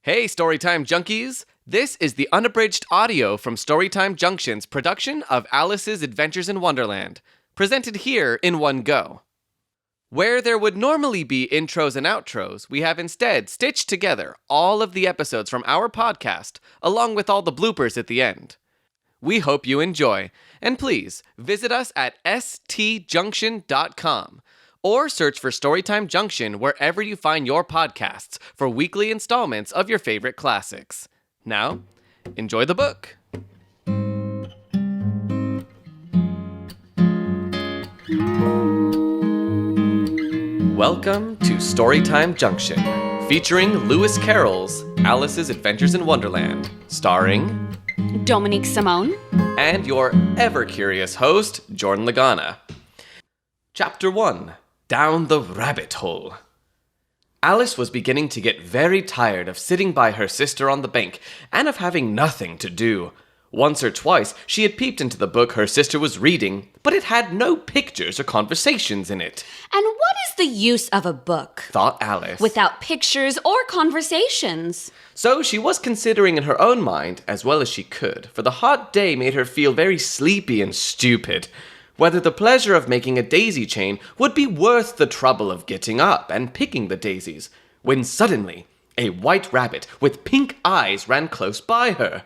Hey, Storytime Junkies! This is the unabridged audio from Storytime Junction's production of Alice's Adventures in Wonderland, presented here in one go. Where there would normally be intros and outros, we have instead stitched together all of the episodes from our podcast, along with all the bloopers at the end. We hope you enjoy, and please visit us at stjunction.com. Or search for Storytime Junction wherever you find your podcasts for weekly installments of your favorite classics. Now, enjoy the book. Welcome to Storytime Junction, featuring Lewis Carroll's Alice's Adventures in Wonderland, starring Dominique Simone and your ever-curious host, Jordan Lagana. Chapter 1. Down the Rabbit Hole. Alice was beginning to get very tired of sitting by her sister on the bank and of having nothing to do. Once or twice she had peeped into the book her sister was reading, but it had no pictures or conversations in it. And what is the use of a book, thought Alice, without pictures or conversations? So she was considering in her own mind, as well as she could, for the hot day made her feel very sleepy and stupid, whether the pleasure of making a daisy chain would be worth the trouble of getting up and picking the daisies, when suddenly a white rabbit with pink eyes ran close by her.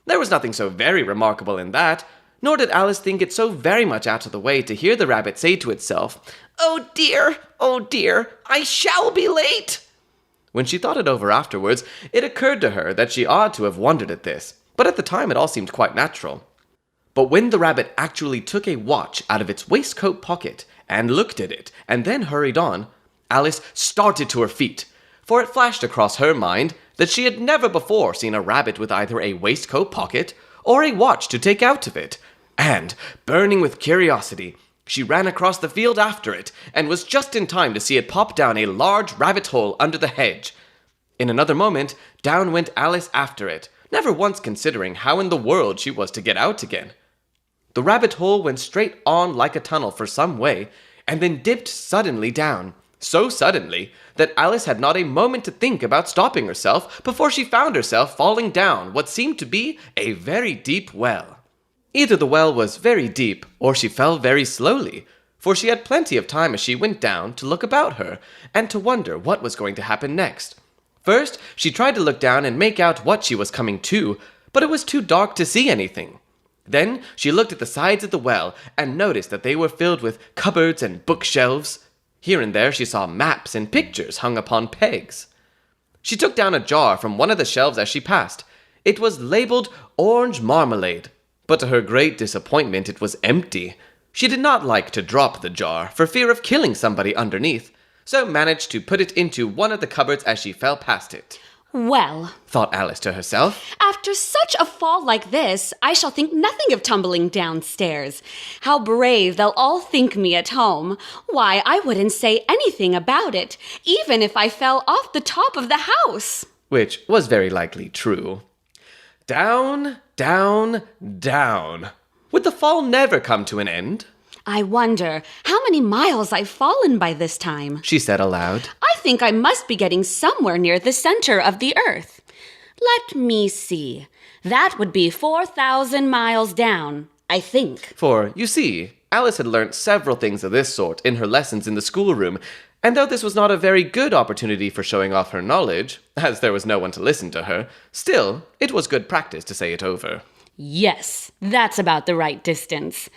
There was nothing so very remarkable in that, nor did Alice think it so very much out of the way to hear the rabbit say to itself, oh dear, I shall be late." When she thought it over afterwards, it occurred to her that she ought to have wondered at this, but at the time it all seemed quite natural. But when the rabbit actually took a watch out of its waistcoat pocket and looked at it and then hurried on, Alice started to her feet, for it flashed across her mind that she had never before seen a rabbit with either a waistcoat pocket or a watch to take out of it, and, burning with curiosity, she ran across the field after it and was just in time to see it pop down a large rabbit hole under the hedge. In another moment, down went Alice after it, never once considering how in the world she was to get out again. The rabbit hole went straight on like a tunnel for some way, and then dipped suddenly down, so suddenly that Alice had not a moment to think about stopping herself before she found herself falling down what seemed to be a very deep well. Either the well was very deep, or she fell very slowly, for she had plenty of time as she went down to look about her, and to wonder what was going to happen next. First, she tried to look down and make out what she was coming to, but it was too dark to see anything. Then she looked at the sides of the well and noticed that they were filled with cupboards and bookshelves. Here and there she saw maps and pictures hung upon pegs. She took down a jar from one of the shelves as she passed. It was labeled orange marmalade, but to her great disappointment it was empty. She did not like to drop the jar for fear of killing somebody underneath, so managed to put it into one of the cupboards as she fell past it. Well, thought Alice to herself, after such a fall like this, I shall think nothing of tumbling downstairs. How brave they'll all think me at home. Why, I wouldn't say anything about it, even if I fell off the top of the house. Which was very likely true. Down, down, down. Would the fall never come to an end? I wonder how many miles I've fallen by this time, she said aloud. I think I must be getting somewhere near the center of the earth. Let me see. That would be 4,000 miles down, I think. For, you see, Alice had learnt several things of this sort in her lessons in the schoolroom, and though this was not a very good opportunity for showing off her knowledge, as there was no one to listen to her, still, it was good practice to say it over. Yes, that's about the right distance.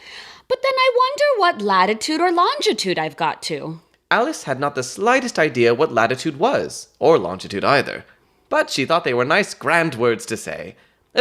But then I wonder what latitude or longitude I've got to. Alice had not the slightest idea what latitude was, or longitude either, but she thought they were nice grand words to say.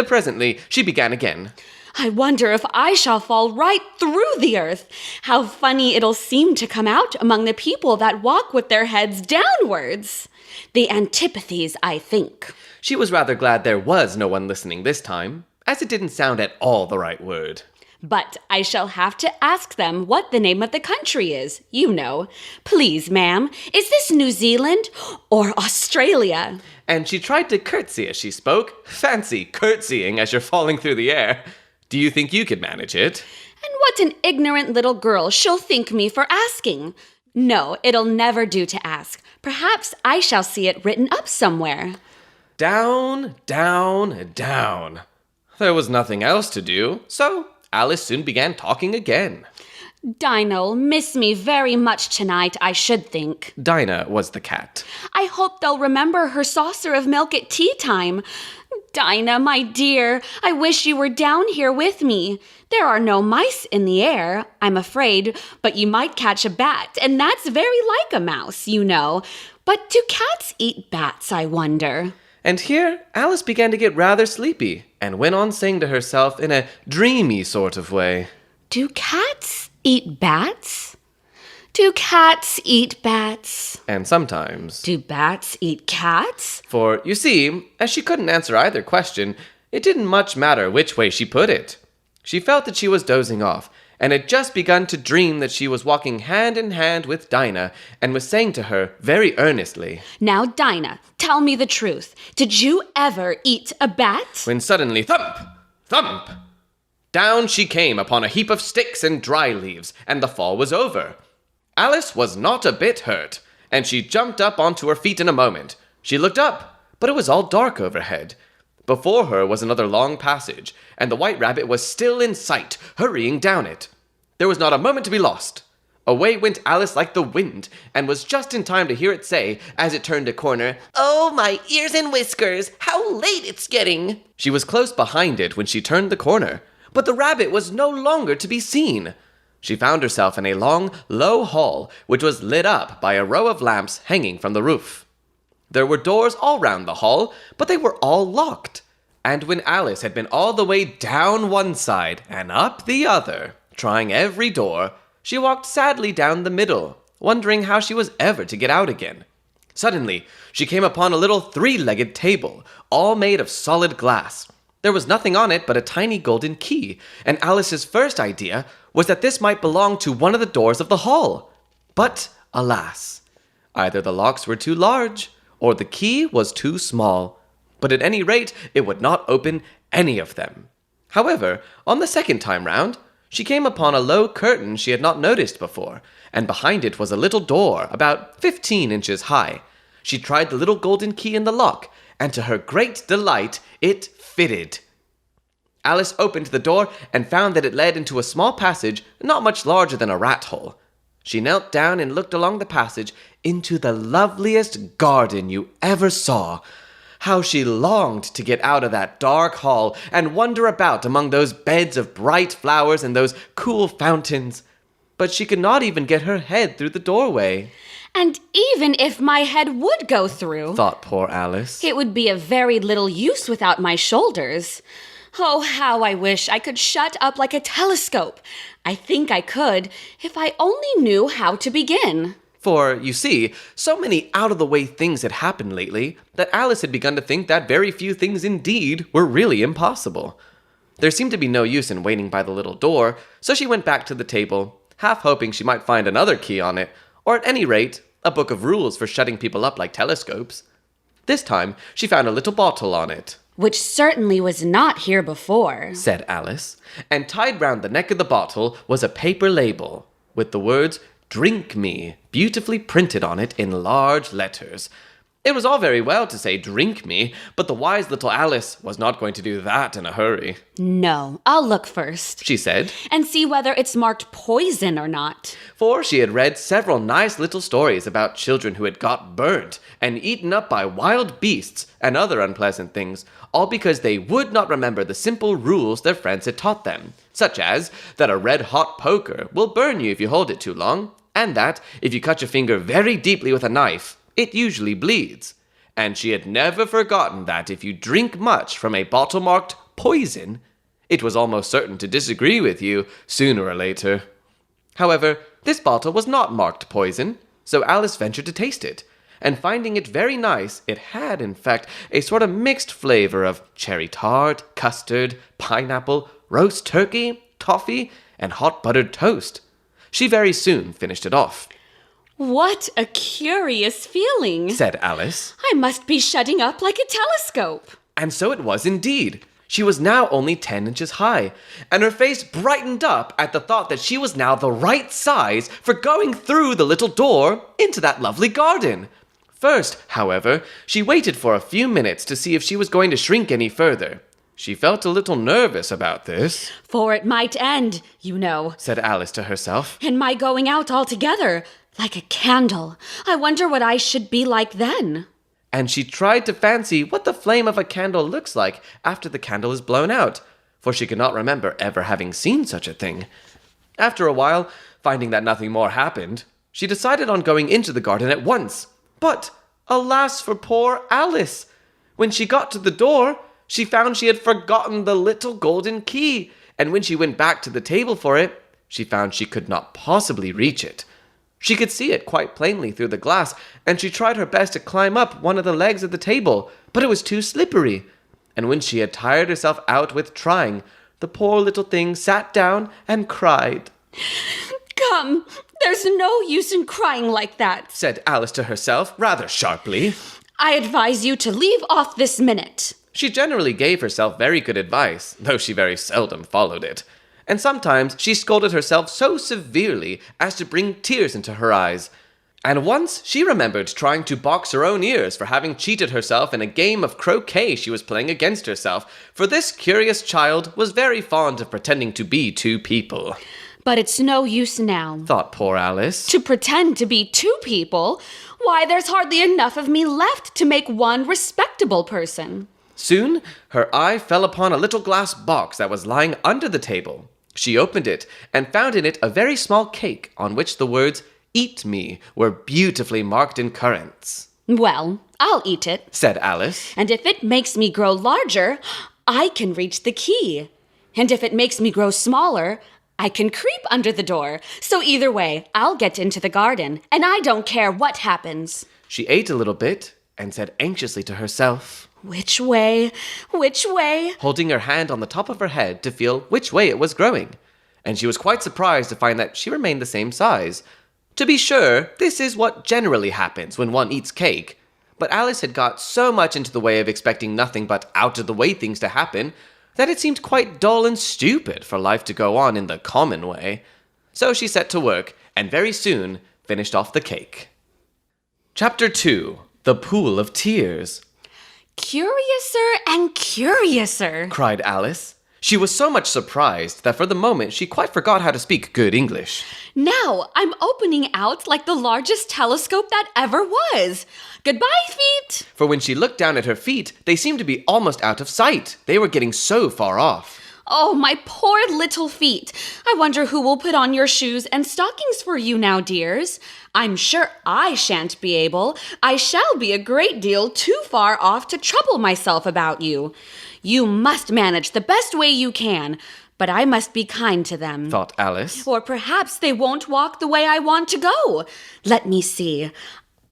Presently, she began again. I wonder if I shall fall right through the earth. How funny it'll seem to come out among the people that walk with their heads downwards. The antipathies, I think. She was rather glad there was no one listening this time, as it didn't sound at all the right word. But I shall have to ask them what the name of the country is, you know. Please, ma'am, is this New Zealand or Australia? And she tried to curtsy as she spoke. Fancy curtsying as you're falling through the air. Do you think you could manage it? And what an ignorant little girl she'll think me for asking. No, it'll never do to ask. Perhaps I shall see it written up somewhere. down, down, down. There was nothing else to do, so Alice soon began talking again. Dinah'll miss me very much tonight, I should think. Dinah was the cat. I hope they'll remember her saucer of milk at tea time. Dinah, my dear, I wish you were down here with me. There are no mice in the air, I'm afraid, but you might catch a bat, and that's very like a mouse, you know. But do cats eat bats, I wonder? And here Alice began to get rather sleepy, and went on saying to herself in a dreamy sort of way, Do cats eat bats? Do cats eat bats? And sometimes, Do bats eat cats? For, you see, as she couldn't answer either question, it didn't much matter which way she put it. She felt that she was dozing off, and had just begun to dream that she was walking hand in hand with Dinah, and was saying to her very earnestly, Now, Dinah, tell me the truth. Did you ever eat a bat? when suddenly, thump, thump, down she came upon a heap of sticks and dry leaves, and the fall was over. Alice was not a bit hurt, and she jumped up onto her feet in a moment. She looked up, but it was all dark overhead. Before her was another long passage, and the White Rabbit was still in sight, hurrying down it. There was not a moment to be lost. Away went Alice like the wind, and was just in time to hear it say, as it turned a corner, "Oh, my ears and whiskers, how late it's getting!" She was close behind it when she turned the corner, but the rabbit was no longer to be seen. She found herself in a long, low hall, which was lit up by a row of lamps hanging from the roof. There were doors all round the hall, but they were all locked. And when Alice had been all the way down one side and up the other, trying every door, she walked sadly down the middle, wondering how she was ever to get out again. Suddenly, she came upon a little three-legged table, all made of solid glass. There was nothing on it but a tiny golden key, and Alice's first idea was that this might belong to one of the doors of the hall. But, alas, either the locks were too large, or the key was too small. But at any rate, it would not open any of them. However, on the second time round, she came upon a low curtain she had not noticed before, and behind it was a little door about 15 inches high. She tried the little golden key in the lock, and to her great delight, it fitted. Alice opened the door and found that it led into a small passage not much larger than a rat hole. She knelt down and looked along the passage into the loveliest garden you ever saw. How she longed to get out of that dark hall and wander about among those beds of bright flowers and those cool fountains. But she could not even get her head through the doorway. And even if my head would go through, thought poor Alice, it would be of very little use without my shoulders. Oh, how I wish I could shut up like a telescope. I think I could, if I only knew how to begin. For, you see, so many out-of-the-way things had happened lately that Alice had begun to think that very few things indeed were really impossible. There seemed to be no use in waiting by the little door, so she went back to the table, half hoping she might find another key on it, or at any rate, a book of rules for shutting people up like telescopes. This time, she found a little bottle on it. Which certainly was not here before, said Alice, and tied round the neck of the bottle was a paper label, with the words, "Drink me," beautifully printed on it in large letters. It was all very well to say, "Drink me," but the wise little Alice was not going to do that in a hurry. No, I'll look first, she said, and see whether it's marked poison or not. For she had read several nice little stories about children who had got burnt and eaten up by wild beasts and other unpleasant things, all because they would not remember the simple rules their friends had taught them, such as that a red-hot poker will burn you if you hold it too long, and that if you cut your finger very deeply with a knife, it usually bleeds. And she had never forgotten that if you drink much from a bottle marked poison, it was almost certain to disagree with you sooner or later. However, this bottle was not marked poison, so Alice ventured to taste it, and finding it very nice, it had, in fact, a sort of mixed flavor of cherry tart, custard, pineapple, roast turkey, toffee, and hot buttered toast. She very soon finished it off. What a curious feeling, said Alice. I must be shutting up like a telescope. And so it was indeed. She was now only 10 inches high, and her face brightened up at the thought that she was now the right size for going through the little door into that lovely garden. First, however, she waited for a few minutes to see if she was going to shrink any further. She felt a little nervous about this. For it might end, you know, said Alice to herself. in my going out altogether, like a candle. I wonder what I should be like then. And she tried to fancy what the flame of a candle looks like after the candle is blown out, for she could not remember ever having seen such a thing. After a while, finding that nothing more happened, she decided on going into the garden at once. But, alas for poor Alice! When she got to the door, she found she had forgotten the little golden key, and when she went back to the table for it, she found she could not possibly reach it. She could see it quite plainly through the glass, and she tried her best to climb up one of the legs of the table, but it was too slippery. And when she had tired herself out with trying, the poor little thing sat down and cried. Come, there's no use in crying like that, said Alice to herself, rather sharply. I advise you to leave off this minute. She generally gave herself very good advice, though she very seldom followed it. And sometimes she scolded herself so severely as to bring tears into her eyes. And once she remembered trying to box her own ears for having cheated herself in a game of croquet she was playing against herself, for this curious child was very fond of pretending to be two people. But it's no use now, thought poor Alice. To pretend to be two people? Why, there's hardly enough of me left to make one respectable person. Soon, her eye fell upon a little glass box that was lying under the table. She opened it and found in it a very small cake on which the words, "Eat me," were beautifully marked in currants. Well, I'll eat it, said Alice. And if it makes me grow larger, I can reach the key. And if it makes me grow smaller, I can creep under the door. So either way, I'll get into the garden, and I don't care what happens. She ate a little bit and said anxiously to herself, Which way? Which way? Holding her hand on the top of her head to feel which way it was growing. And she was quite surprised to find that she remained the same size. To be sure, this is what generally happens when one eats cake. But Alice had got so much into the way of expecting nothing but out-of-the-way things to happen that it seemed quite dull and stupid for life to go on in the common way. So she set to work, and very soon finished off the cake. Chapter 2. The Pool of Tears. Curiouser and curiouser, cried Alice. She was so much surprised that for the moment she quite forgot how to speak good English. Now I'm opening out like the largest telescope that ever was. Goodbye, feet! For when she looked down at her feet, they seemed to be almost out of sight. They were getting so far off. Oh, my poor little feet. I wonder who will put on your shoes and stockings for you now, dears. I'm sure I shan't be able. I shall be a great deal too far off to trouble myself about you. You must manage the best way you can, but I must be kind to them, thought Alice. Or perhaps they won't walk the way I want to go. Let me see.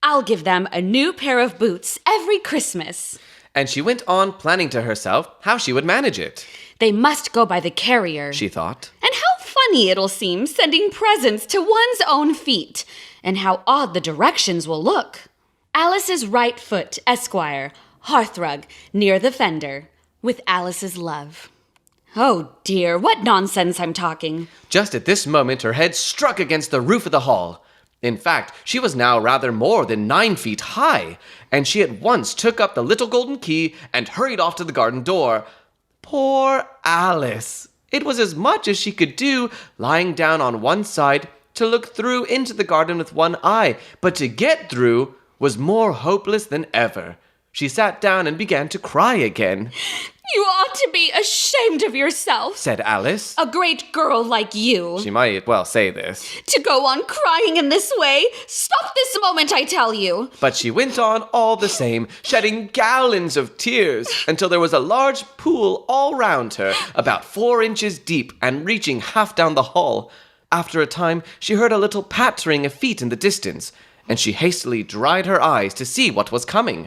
I'll give them a new pair of boots every Christmas. And she went on planning to herself how she would manage it. They must go by the carrier, she thought. And how funny it'll seem sending presents to one's own feet, and how odd the directions will look. Alice's right foot, Esquire, hearthrug, near the fender, with Alice's love. Oh dear, what nonsense I'm talking. Just at this moment, her head struck against the roof of the hall. In fact, she was now rather more than 9 feet high, and she at once took up the little golden key and hurried off to the garden door. Poor Alice! It was as much as she could do, lying down on one side, to look through into the garden with one eye, but to get through was more hopeless than ever. She sat down and began to cry again. You ought to be ashamed of yourself, said Alice. A great girl like you. She might well say this. To go on crying in this way? Stop this moment, I tell you. But she went on all the same, shedding gallons of tears, until there was a large pool all round her, about 4 inches deep and reaching half down the hall. After a time, she heard a little pattering of feet in the distance, and she hastily dried her eyes to see what was coming.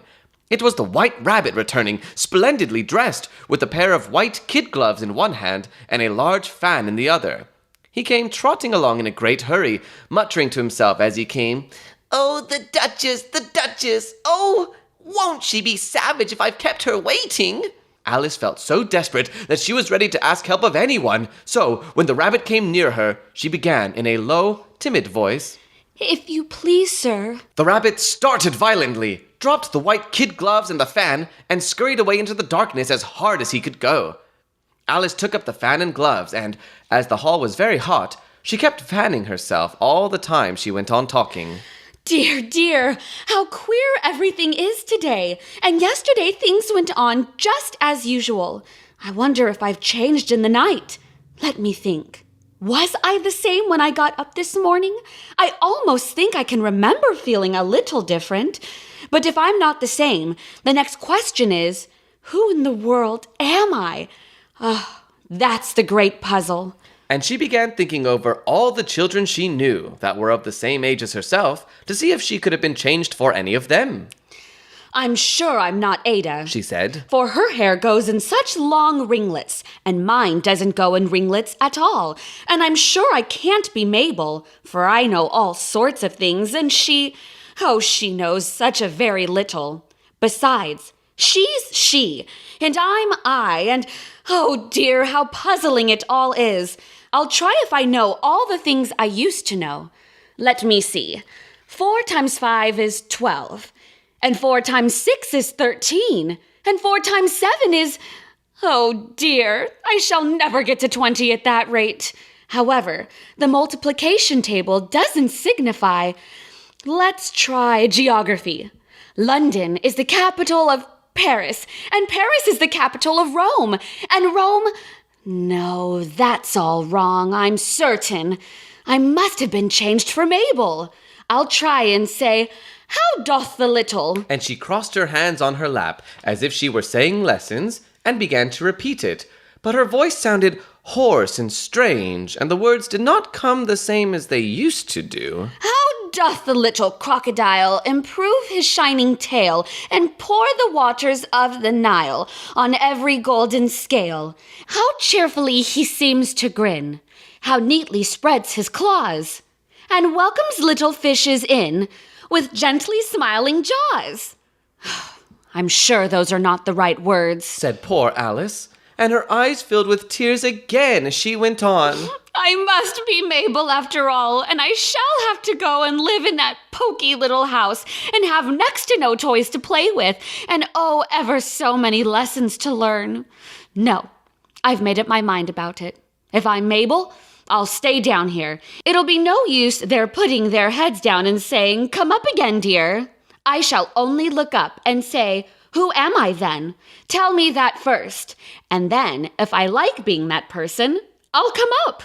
It was the White Rabbit returning, splendidly dressed, with a pair of white kid gloves in one hand and a large fan in the other. He came trotting along in a great hurry, muttering to himself as he came, "Oh, the Duchess, the Duchess! Oh, won't she be savage if I've kept her waiting?" Alice felt so desperate that she was ready to ask help of anyone. So, when the rabbit came near her, she began in a low, timid voice, If you please, sir. The rabbit started violently, dropped the white kid gloves and the fan, and scurried away into the darkness as hard as he could go. Alice took up the fan and gloves, and, as the hall was very hot, she kept fanning herself all the time she went on talking. Dear, dear, how queer everything is today. And yesterday things went on just as usual. I wonder if I've changed in the night. Let me think. Was I the same when I got up this morning? I almost think I can remember feeling a little different. But if I'm not the same, the next question is, who in the world am I? That's the great puzzle. And she began thinking over all the children she knew that were of the same age as herself to see if she could have been changed for any of them. I'm sure I'm not Ada, she said, for her hair goes in such long ringlets, and mine doesn't go in ringlets at all. And I'm sure I can't be Mabel, for I know all sorts of things, and she knows such a very little. Besides, she's she, and I'm I, and oh dear, how puzzling it all is. I'll try if I know all the things I used to know. Let me see. 4 times 5 is 12. And 4 times 6 is 13. And 4 times 7 is... Oh dear, I shall never get to 20 at that rate. However, the multiplication table doesn't signify. Let's try geography. London is the capital of Paris, and Paris is the capital of Rome, and Rome... No, that's all wrong, I'm certain. I must have been changed for Mabel. I'll try and say, how doth the little... And she crossed her hands on her lap as if she were saying lessons and began to repeat it. But her voice sounded hoarse and strange, and the words did not come the same as they used to do. How doth the little crocodile improve his shining tail and pour the waters of the Nile on every golden scale? How cheerfully he seems to grin, how neatly spreads his claws, and welcomes little fishes in with gently smiling jaws. I'm sure those are not the right words, said poor Alice, and her eyes filled with tears again as she went on. I must be Mabel after all, and I shall have to go and live in that poky little house and have next to no toys to play with, and oh, ever so many lessons to learn. No, I've made up my mind about it. If I'm Mabel, I'll stay down here. It'll be no use their putting their heads down and saying, "Come up again, dear." I shall only look up and say, "Who am I then? Tell me that first. And then, if I like being that person, I'll come up.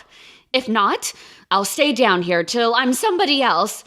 If not, I'll stay down here till I'm somebody else.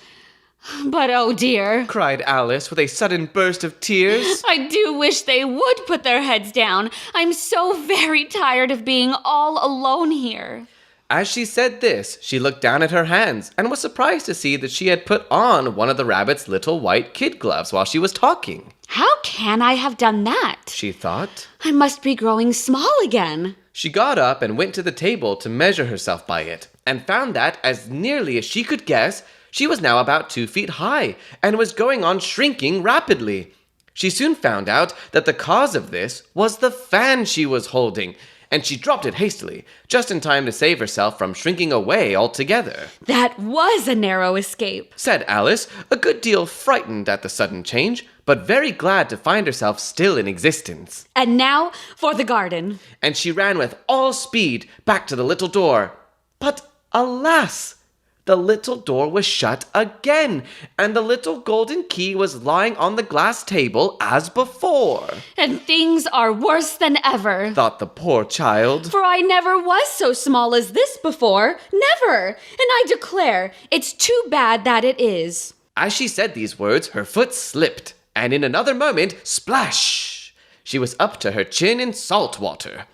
But oh dear," cried Alice with a sudden burst of tears. I do wish they would put their heads down. I'm so very tired of being all alone here. As she said this, she looked down at her hands and was surprised to see that she had put on one of the rabbit's little white kid gloves while she was talking. How can I have done that? She thought. I must be growing small again. She got up and went to the table to measure herself by it, and found that, as nearly as she could guess, she was now about 2 feet high, and was going on shrinking rapidly. She soon found out that the cause of this was the fan she was holding, and she dropped it hastily, just in time to save herself from shrinking away altogether. That was a narrow escape, said Alice, a good deal frightened at the sudden change, but very glad to find herself still in existence. And now for the garden. And she ran with all speed back to the little door. But alas! The little door was shut again, and the little golden key was lying on the glass table as before. And things are worse than ever, thought the poor child. For I never was so small as this before, never, and I declare it's too bad that it is. As she said these words, her foot slipped, and in another moment, splash! She was up to her chin in salt water.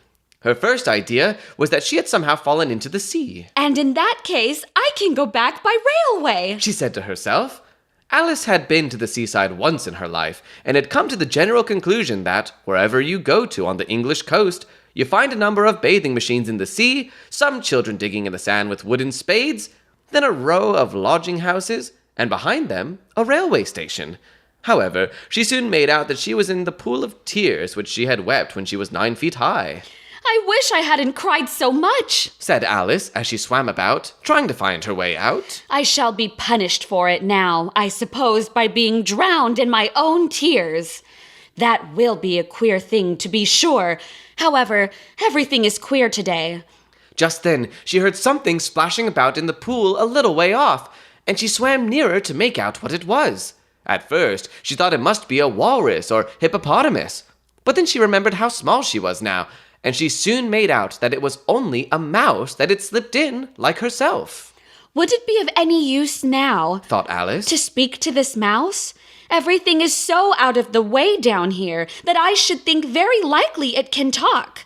Her first idea was that she had somehow fallen into the sea. And in that case, I can go back by railway, she said to herself. Alice had been to the seaside once in her life, and had come to the general conclusion that, wherever you go to on the English coast, you find a number of bathing machines in the sea, some children digging in the sand with wooden spades, then a row of lodging houses, and behind them, a railway station. However, she soon made out that she was in the pool of tears which she had wept when she was 9 feet high. I wish I hadn't cried so much, said Alice as she swam about, trying to find her way out. I shall be punished for it now, I suppose, by being drowned in my own tears. That will be a queer thing, to be sure. However, everything is queer today. Just then, she heard something splashing about in the pool a little way off, and she swam nearer to make out what it was. At first, she thought it must be a walrus or hippopotamus, but then she remembered how small she was now, and she soon made out that it was only a mouse that had slipped in like herself. Would it be of any use now, thought Alice, to speak to this mouse? Everything is so out of the way down here that I should think very likely it can talk.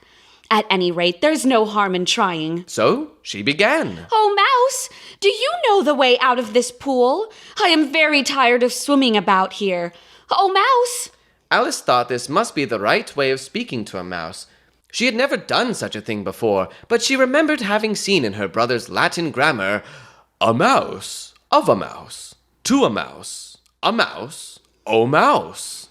At any rate, there's no harm in trying. So she began. Oh, Mouse, do you know the way out of this pool? I am very tired of swimming about here. Oh, Mouse! Alice thought this must be the right way of speaking to a mouse. She had never done such a thing before, but she remembered having seen in her brother's Latin grammar, a mouse, of a mouse, to a mouse, oh mouse.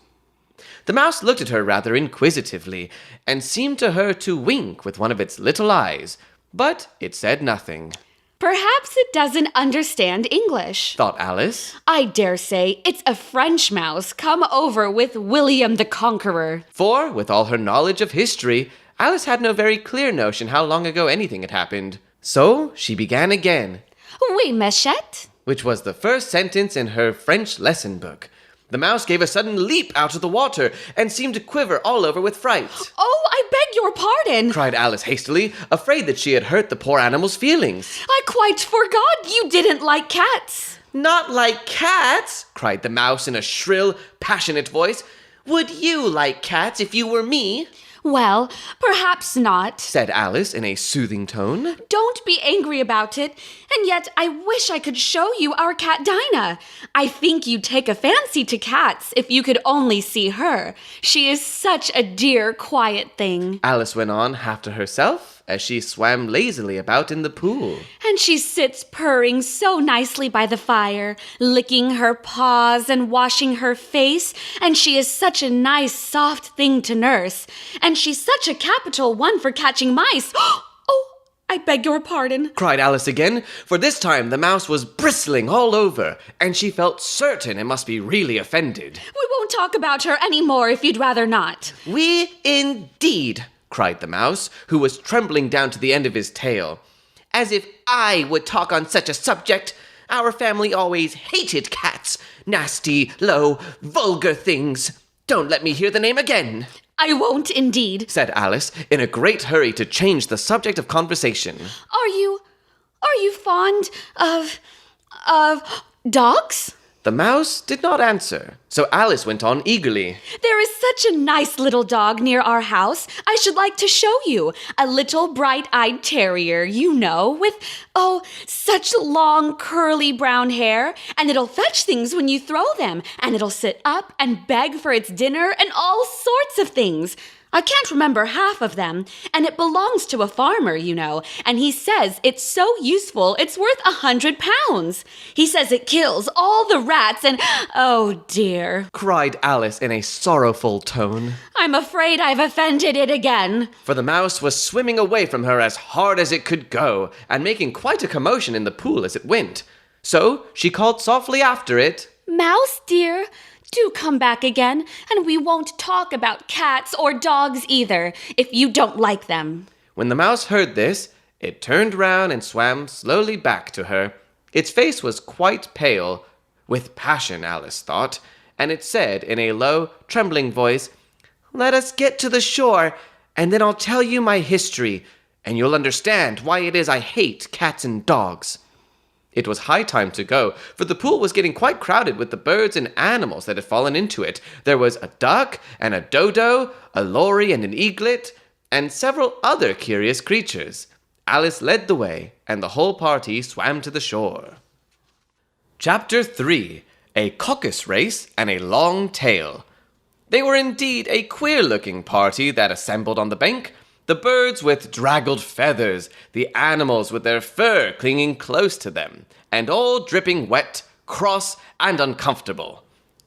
The mouse looked at her rather inquisitively, and seemed to her to wink with one of its little eyes, but it said nothing. Perhaps it doesn't understand English, thought Alice. I dare say it's a French mouse come over with William the Conqueror. For, with all her knowledge of history, Alice had no very clear notion how long ago anything had happened. So she began again. Oui, Machette, which was the first sentence in her French lesson book. The mouse gave a sudden leap out of the water and seemed to quiver all over with fright. Oh, I beg your pardon, cried Alice hastily, afraid that she had hurt the poor animal's feelings. I quite forgot you didn't like cats. Not like cats, cried the mouse in a shrill, passionate voice. Would you like cats if you were me? Well, perhaps not, said Alice in a soothing tone. Don't be angry about it, and yet I wish I could show you our cat Dinah. I think you'd take a fancy to cats if you could only see her. She is such a dear, quiet thing. Alice went on half to herself as she swam lazily about in the pool. And she sits purring so nicely by the fire, licking her paws and washing her face, and she is such a nice, soft thing to nurse. And she's such a capital one for catching mice. Oh, I beg your pardon, cried Alice again, for this time the mouse was bristling all over, and she felt certain it must be really offended. We won't talk about her any more if you'd rather not. We indeed, cried the mouse, who was trembling down to the end of his tail. As if I would talk on such a subject. Our family always hated cats. Nasty, low, vulgar things. Don't let me hear the name again. I won't indeed, said Alice, in a great hurry to change the subject of conversation. Are you fond of dogs? The mouse did not answer, so Alice went on eagerly. There is such a nice little dog near our house. I should like to show you. A little bright-eyed terrier, you know, with, such long curly brown hair. And it'll fetch things when you throw them. And it'll sit up and beg for its dinner and all sorts of things. I can't remember half of them, and it belongs to a farmer, you know, and he says it's so useful it's worth 100 pounds. He says it kills all the rats and, oh dear, cried Alice in a sorrowful tone. I'm afraid I've offended it again. For the mouse was swimming away from her as hard as it could go, and making quite a commotion in the pool as it went. So she called softly after it, Mouse, dear, do come back again, and we won't talk about cats or dogs either, if you don't like them. When the mouse heard this, it turned round and swam slowly back to her. Its face was quite pale, with passion, Alice thought, and it said in a low, trembling voice, Let us get to the shore, and then I'll tell you my history, and you'll understand why it is I hate cats and dogs. It was high time to go, for the pool was getting quite crowded with the birds and animals that had fallen into it. There was a duck and a dodo, a lory and an eaglet, and several other curious creatures. Alice led the way, and the whole party swam to the shore. Chapter 3. A caucus-race and a long tail. They were indeed a queer-looking party that assembled on the bank. The birds with draggled feathers, the animals with their fur clinging close to them, and all dripping wet, cross, and uncomfortable.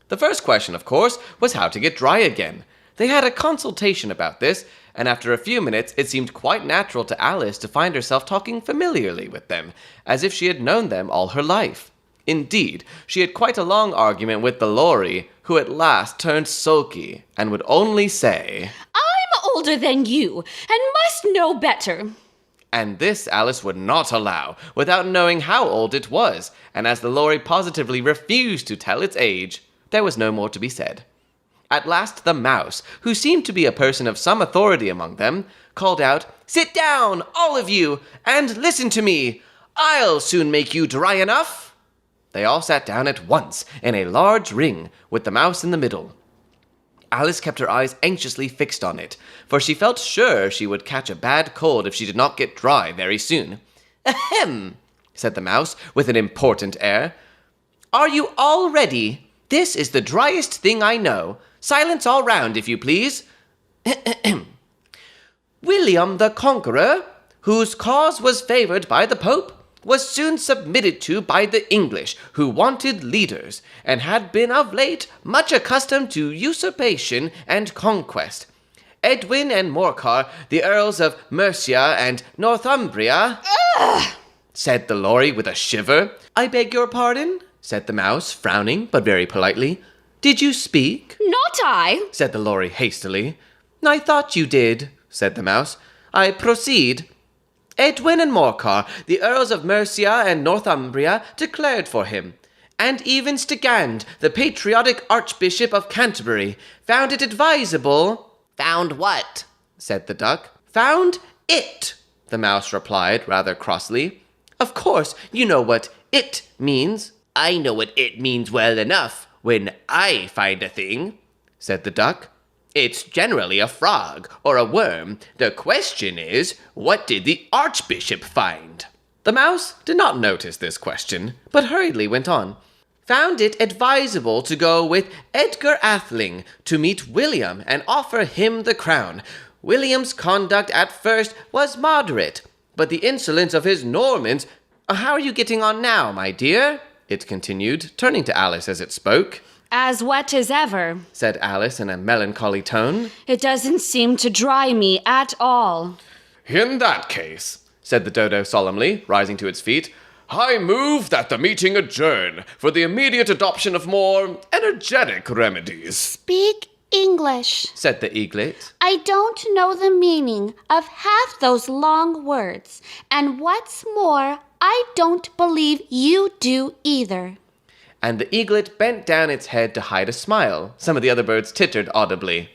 The first question, of course, was how to get dry again. They had a consultation about this, and after a few minutes it seemed quite natural to Alice to find herself talking familiarly with them, as if she had known them all her life. Indeed, she had quite a long argument with the Lorry, who at last turned sulky, and would only say, "I'm older than you, and must know better." And this Alice would not allow, without knowing how old it was, and as the Lorry positively refused to tell its age, there was no more to be said. At last the Mouse, who seemed to be a person of some authority among them, called out, "Sit down, all of you, and listen to me. I'll soon make you dry enough." They all sat down at once, in a large ring, with the Mouse in the middle. Alice kept her eyes anxiously fixed on it, for she felt sure she would catch a bad cold if she did not get dry very soon. "Ahem," said the Mouse, with an important air. "Are you all ready? This is the driest thing I know. Silence all round, if you please. William the Conqueror, whose cause was favored by the Pope, was soon submitted to by the English, who wanted leaders, and had been of late much accustomed to usurpation and conquest. Edwin and Morcar, the Earls of Mercia and Northumbria—" said the Lorry with a shiver. "I beg your pardon?" said the Mouse, frowning, but very politely. "Did you speak?" "Not I," said the Lorry hastily. "I thought you did," said the Mouse. "I proceed. Edwin and Morcar, the Earls of Mercia and Northumbria, declared for him, and even Stigand, the patriotic Archbishop of Canterbury, found it advisable—" "Found what?" said the Duck. "Found it," the Mouse replied, rather crossly. "Of course, you know what it means." "I know what it means well enough when I find a thing," said the Duck. "It's generally a frog or a worm. The question is, what did the Archbishop find?" The Mouse did not notice this question, but hurriedly went on. "Found it advisable to go with Edgar Atheling to meet William and offer him the crown. William's conduct at first was moderate, but the insolence of his Normans— How are you getting on now, my dear?" it continued, turning to Alice as it spoke. "As wet as ever," said Alice in a melancholy tone. "It doesn't seem to dry me at all." "In that case," said the Dodo solemnly, rising to its feet, "I move that the meeting adjourn for the immediate adoption of more energetic remedies." "Speak English," said the Eaglet. "I don't know the meaning of half those long words, and what's more, I don't believe you do either." And the Eaglet bent down its head to hide a smile. Some of the other birds tittered audibly.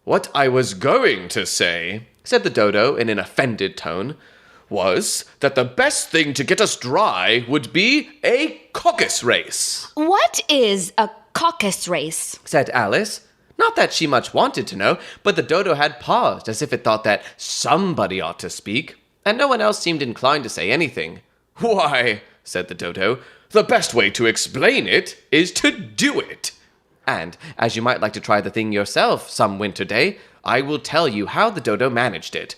"What I was going to say," said the Dodo in an offended tone, "was that the best thing to get us dry would be a caucus-race." "What is a caucus-race?" said Alice. Not that she much wanted to know, but the Dodo had paused as if it thought that somebody ought to speak, and no one else seemed inclined to say anything. "Why," said the Dodo, "the best way to explain it is to do it. And, as you might like to try the thing yourself some winter day, I will tell you how the Dodo managed it.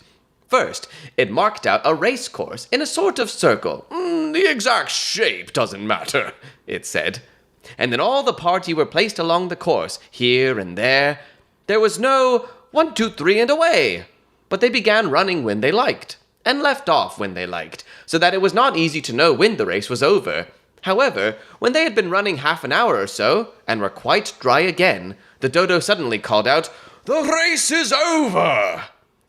First, it marked out a race course in a sort of circle. The exact shape doesn't matter," it said. And then all the party were placed along the course, here and there. There was no 1, 2, 3, and away. But they began running when they liked, and left off when they liked, so that it was not easy to know when the race was over. However, when they had been running half an hour or so, and were quite dry again, the Dodo suddenly called out, "The race is over!"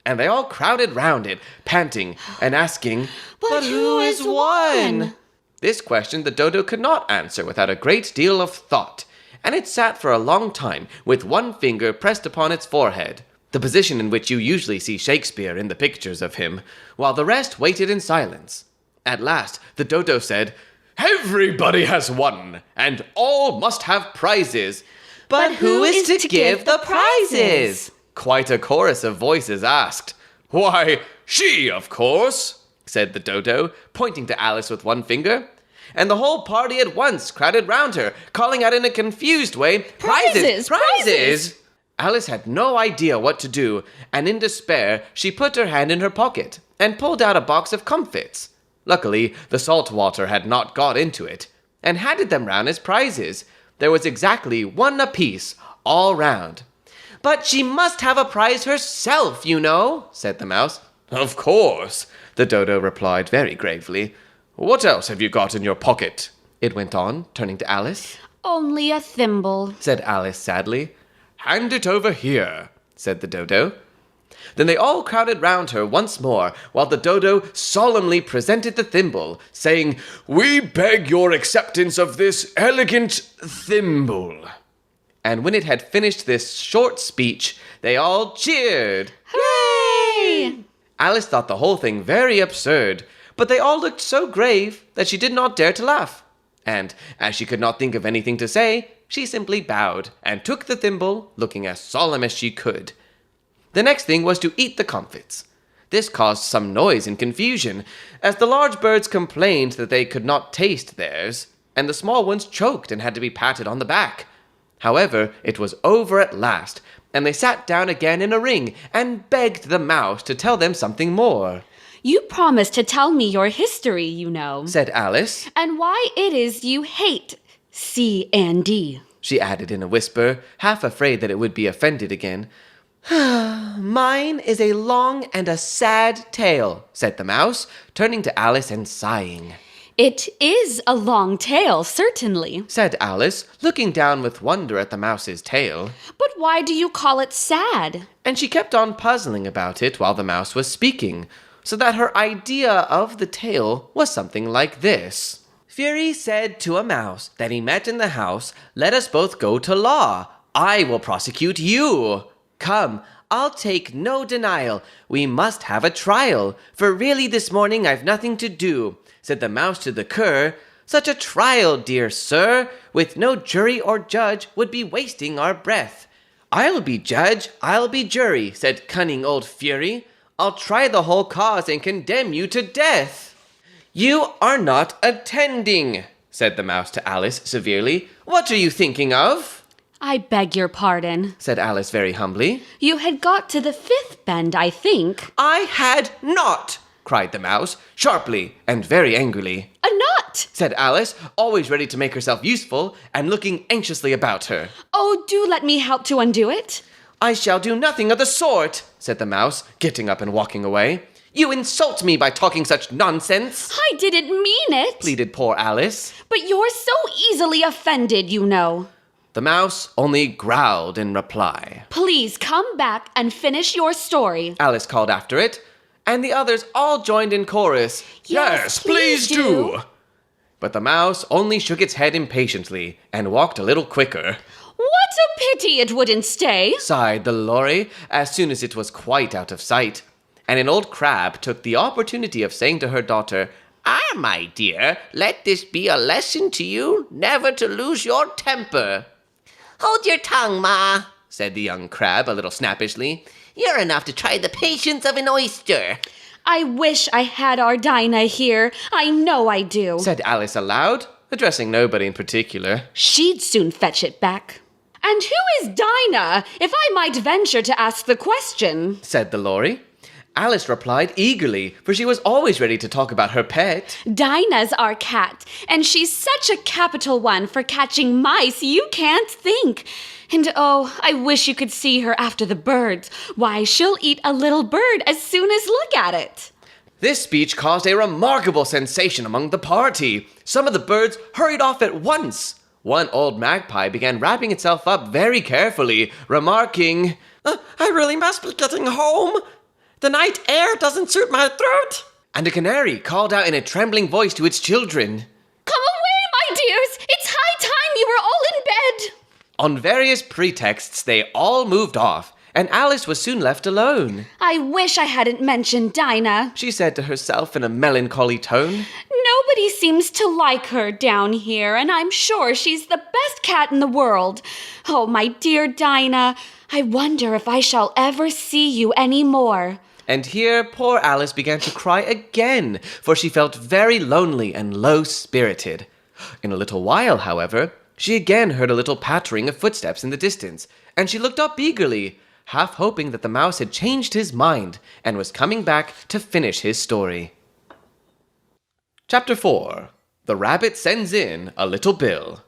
And they all crowded round it, panting and asking, But who has won? This question the Dodo could not answer without a great deal of thought, and it sat for a long time with one finger pressed upon its forehead, the position in which you usually see Shakespeare in the pictures of him, while the rest waited in silence. At last, the Dodo said, "Everybody has won, and all must have prizes." But who is to give the prizes? Quite a chorus of voices asked. "Why, she, of course," said the Dodo, pointing to Alice with one finger. And the whole party at once crowded round her, calling out in a confused way, "Prizes! Prizes!" Alice had no idea what to do, and in despair she put her hand in her pocket and pulled out a box of comfits. Luckily, the salt water had not got into it, and handed them round as prizes. There was exactly one apiece, all round. "But she must have a prize herself, you know," said the mouse. "Of course," the dodo replied very gravely. "What else have you got in your pocket?" it went on, turning to Alice. Only a thimble, said Alice sadly. "Hand it over here," said the dodo. Then they all crowded round her once more, while the dodo solemnly presented the thimble, saying, "We beg your acceptance of this elegant thimble." And when it had finished this short speech, they all cheered. Hooray! Alice thought the whole thing very absurd, but they all looked so grave that she did not dare to laugh. And, as she could not think of anything to say, she simply bowed and took the thimble, looking as solemn as she could. The next thing was to eat the comfits. This caused some noise and confusion, as the large birds complained that they could not taste theirs, and the small ones choked and had to be patted on the back. However, it was over at last, and they sat down again in a ring and begged the mouse to tell them something more. You promised to tell me your history, you know, said Alice, and why it is you hate C and D. She added in a whisper, half afraid that it would be offended again. "Mine is a long and a sad tale," said the mouse, turning to Alice and sighing. It is a long tale, certainly, said Alice, looking down with wonder at the mouse's tail. But why do you call it sad? And she kept on puzzling about it while the mouse was speaking, so that her idea of the tale was something like this. "Fury said to a mouse that he met in the house, 'Let us both go to law. I will prosecute you. Come, I'll take no denial. We must have a trial, for really this morning I've nothing to do,' said the mouse to the cur. 'Such a trial, dear sir, with no jury or judge, would be wasting our breath.' 'I'll be judge, I'll be jury,' said cunning old Fury. 'I'll try the whole cause and condemn you to death.' 'You are not attending,' said the mouse to Alice severely. 'What are you thinking of?' I beg your pardon, said Alice very humbly. You had got to the fifth bend, I think. 'I had not!' cried the mouse, sharply and very angrily. 'A nut!' said Alice, always ready to make herself useful and looking anxiously about her. 'Oh, do let me help to undo it.' 'I shall do nothing of the sort,' said the mouse, getting up and walking away. 'You insult me by talking such nonsense.' I didn't mean it, pleaded poor Alice. 'But you're so easily offended, you know.' The mouse only growled in reply. 'Please come back and finish your story,' Alice called after it, and the others all joined in chorus. Yes, please do. But the mouse only shook its head impatiently and walked a little quicker. 'What a pity it wouldn't stay,' sighed the lorry as soon as it was quite out of sight. And an old crab took the opportunity of saying to her daughter, "Ah, my dear, let this be a lesson to you, never to lose your temper." "Hold your tongue, Ma," said the young crab a little snappishly. "You're enough to try the patience of an oyster." I wish I had our Dinah here. I know I do. said Alice aloud, addressing nobody in particular. She'd soon fetch it back. And who is Dinah, if I might venture to ask the question? said the lorry. Alice replied eagerly, for she was always ready to talk about her pet. Dinah's our cat, and she's such a capital one for catching mice you can't think. And oh, I wish you could see her after the birds. Why, she'll eat a little bird as soon as look at it. This speech caused a remarkable sensation among the party. Some of the birds hurried off at once. One old magpie began wrapping itself up very carefully, remarking, "I really must be getting home. The night air doesn't suit my throat." And a canary called out in a trembling voice to its children, Come away, my dears. It's high time you were all in bed. On various pretexts, they all moved off, and Alice was soon left alone. I wish I hadn't mentioned Dinah. She said to herself in a melancholy tone. Nobody seems to like her down here, and I'm sure she's the best cat in the world. Oh, my dear Dinah, I wonder if I shall ever see you any more. And here poor Alice began to cry again, for she felt very lonely and low-spirited. In a little while, however, she again heard a little pattering of footsteps in the distance, and she looked up eagerly, half hoping that the mouse had changed his mind and was coming back to finish his story. Chapter 4. The Rabbit Sends in a Little Bill.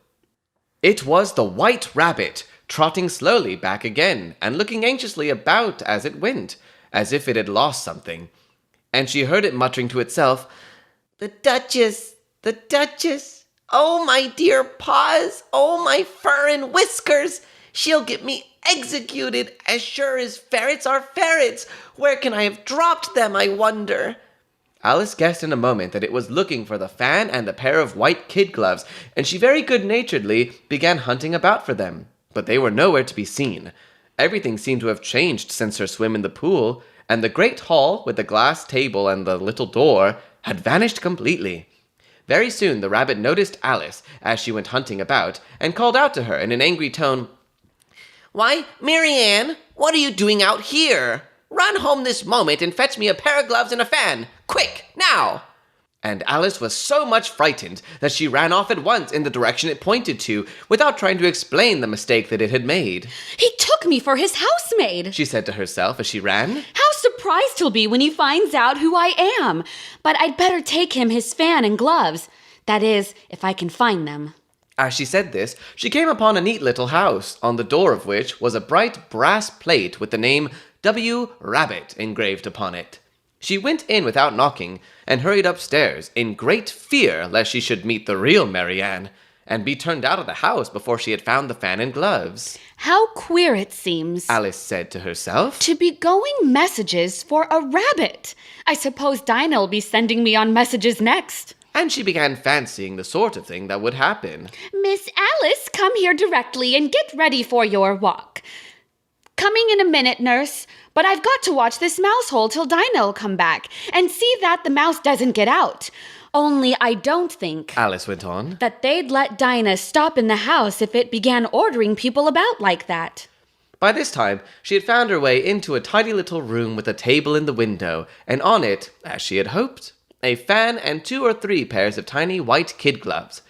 It was the White Rabbit, trotting slowly back again and looking anxiously about as it went, as if it had lost something. And she heard it muttering to itself, "The Duchess! The Duchess! Oh, my dear paws! Oh, my fur and whiskers! She'll get me executed, as sure as ferrets are ferrets! Where can I have dropped them, I wonder?" Alice guessed in a moment that it was looking for the fan and a pair of white kid gloves, and she very good-naturedly began hunting about for them. But they were nowhere to be seen. Everything seemed to have changed since her swim in the pool, and the great hall with the glass table and the little door had vanished completely. Very soon the rabbit noticed Alice as she went hunting about, and called out to her in an angry tone, "Why, Marianne, what are you doing out here? Run home this moment and fetch me a pair of gloves and a fan. Quick, now!" And Alice was so much frightened that she ran off at once in the direction it pointed to, without trying to explain the mistake that it had made. He took me for his housemaid, she said to herself as she ran. How surprised he'll be when he finds out who I am. But I'd better take him his fan and gloves. That is, if I can find them. As she said this, she came upon a neat little house, on the door of which was a bright brass plate with the name W. Rabbit engraved upon it. She went in without knocking, and hurried upstairs, in great fear lest she should meet the real Marianne, and be turned out of the house before she had found the fan and gloves. How queer it seems, Alice said to herself, to be going messages for a rabbit. I suppose Dinah'll be sending me on messages next. And she began fancying the sort of thing that would happen. Miss Alice, come here directly and get ready for your walk. Coming in a minute, nurse, but I've got to watch this mouse hole till Dinah'll come back, and see that the mouse doesn't get out. Only I don't think, Alice went on, that they'd let Dinah stop in the house if it began ordering people about like that. By this time, she had found her way into a tidy little room with a table in the window, and on it, as she had hoped, a fan and 2 or 3 pairs of tiny white kid gloves.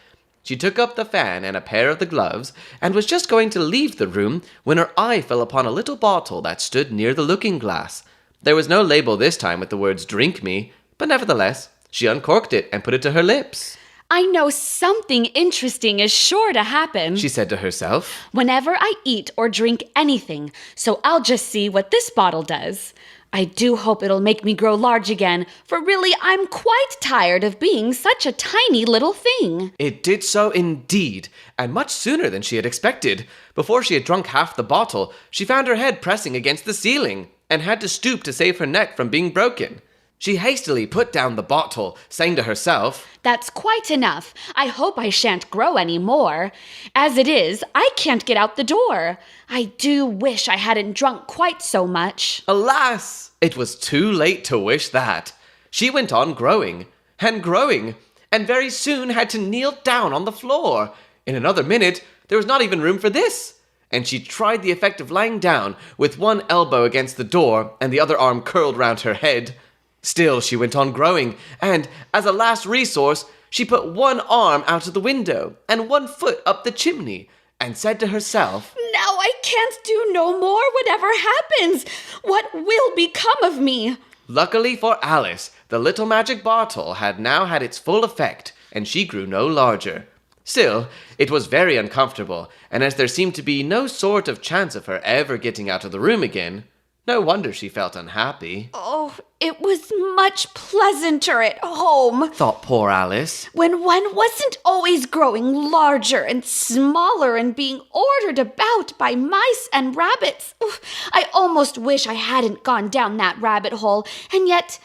She took up the fan and a pair of the gloves, and was just going to leave the room when her eye fell upon a little bottle that stood near the looking-glass. There was no label this time with the words "Drink me," but nevertheless, she uncorked it and put it to her lips. I know something interesting is sure to happen, she said to herself, whenever I eat or drink anything, so I'll just see what this bottle does. I do hope it'll make me grow large again, for really I'm quite tired of being such a tiny little thing. It did so indeed, and much sooner than she had expected. Before she had drunk half the bottle, she found her head pressing against the ceiling, and had to stoop to save her neck from being broken. She hastily put down the bottle, saying to herself, That's quite enough. I hope I shan't grow any more. As it is, I can't get out the door. I do wish I hadn't drunk quite so much. Alas! It was too late to wish that. She went on growing, and very soon had to kneel down on the floor. In another minute, there was not even room for this. And she tried the effect of lying down, with one elbow against the door, and the other arm curled round her head. Still, she went on growing, and, as a last resource, she put one arm out of the window, and one foot up the chimney, and said to herself, Now I can't do no more, whatever happens. What will become of me? Luckily for Alice, the little magic bottle had now had its full effect, and she grew no larger. Still, it was very uncomfortable, and as there seemed to be no sort of chance of her ever getting out of the room again, no wonder she felt unhappy. Oh, it was much pleasanter at home, thought poor Alice, when one wasn't always growing larger and smaller and being ordered about by mice and rabbits. Oof, I almost wish I hadn't gone down that rabbit hole, and yet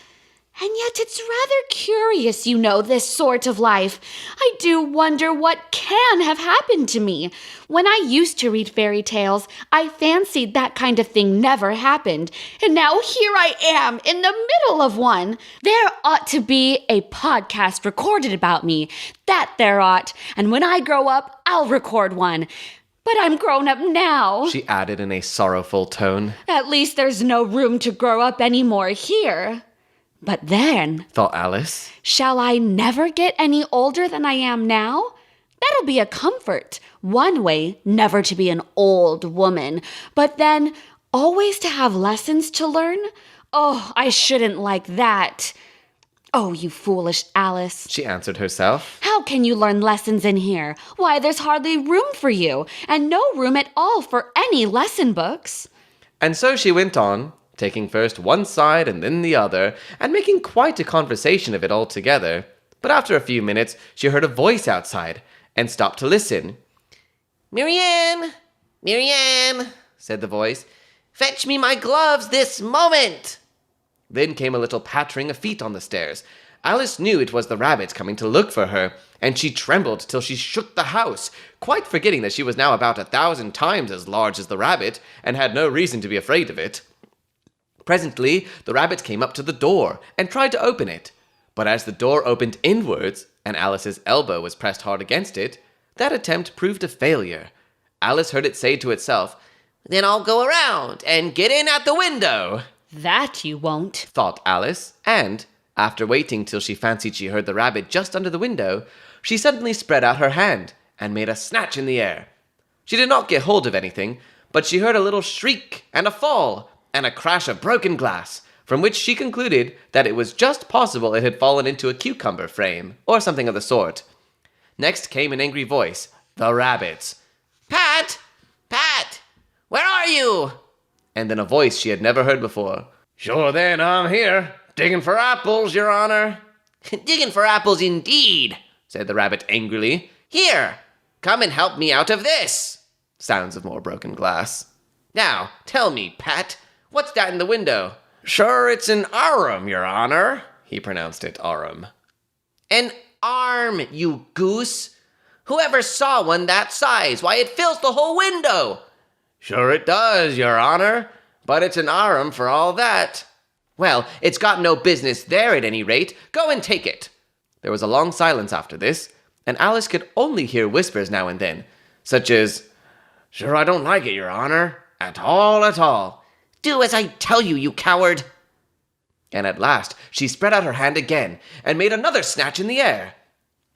it's rather curious, you know, this sort of life. I do wonder what can have happened to me. When I used to read fairy tales, I fancied that kind of thing never happened. And now here I am in the middle of one. There ought to be a podcast recorded about me. That there ought. And when I grow up, I'll record one. But I'm grown up now, she added in a sorrowful tone. At least there's no room to grow up anymore here. But then, thought Alice, shall I never get any older than I am now? That'll be a comfort. One way, never to be an old woman. But then, always to have lessons to learn? Oh, I shouldn't like that. Oh, you foolish Alice, she answered herself. How can you learn lessons in here? Why, there's hardly room for you, and no room at all for any lesson books. And so she went on, taking first one side and then the other, and making quite a conversation of it all together. But after a few minutes, she heard a voice outside, and stopped to listen. Miriam, Miriam, said the voice, fetch me my gloves this moment. Then came a little pattering of feet on the stairs. Alice knew it was the rabbit coming to look for her, and she trembled till she shook the house, quite forgetting that she was now about 1,000 times as large as the rabbit, and had no reason to be afraid of it. Presently, the rabbit came up to the door, and tried to open it. But as the door opened inwards, and Alice's elbow was pressed hard against it, that attempt proved a failure. Alice heard it say to itself, Then I'll go around and get in at the window. That you won't, thought Alice, and, after waiting till she fancied she heard the rabbit just under the window, she suddenly spread out her hand, and made a snatch in the air. She did not get hold of anything, but she heard a little shriek, and a fall, and a crash of broken glass, from which she concluded that it was just possible it had fallen into a cucumber frame, or something of the sort. Next came an angry voice, the rabbit's. Pat! Pat! Where are you? And then a voice she had never heard before. Sure then, I'm here, digging for apples, Your Honor. Digging for apples indeed, said the rabbit angrily. Here, come and help me out of this. Sounds of more broken glass. Now, tell me, Pat, what's that in the window? Sure, it's an arum, Your Honor. He pronounced it arum. An arm, you goose. Whoever saw one that size? Why, it fills the whole window. Sure it does, Your Honor, but it's an arum for all that. Well, it's got no business there at any rate. Go and take it. There was a long silence after this, and Alice could only hear whispers now and then, such as, Sure I don't like it, Your Honor. At all, at all. Do as I tell you, you coward. And at last she spread out her hand again, and made another snatch in the air.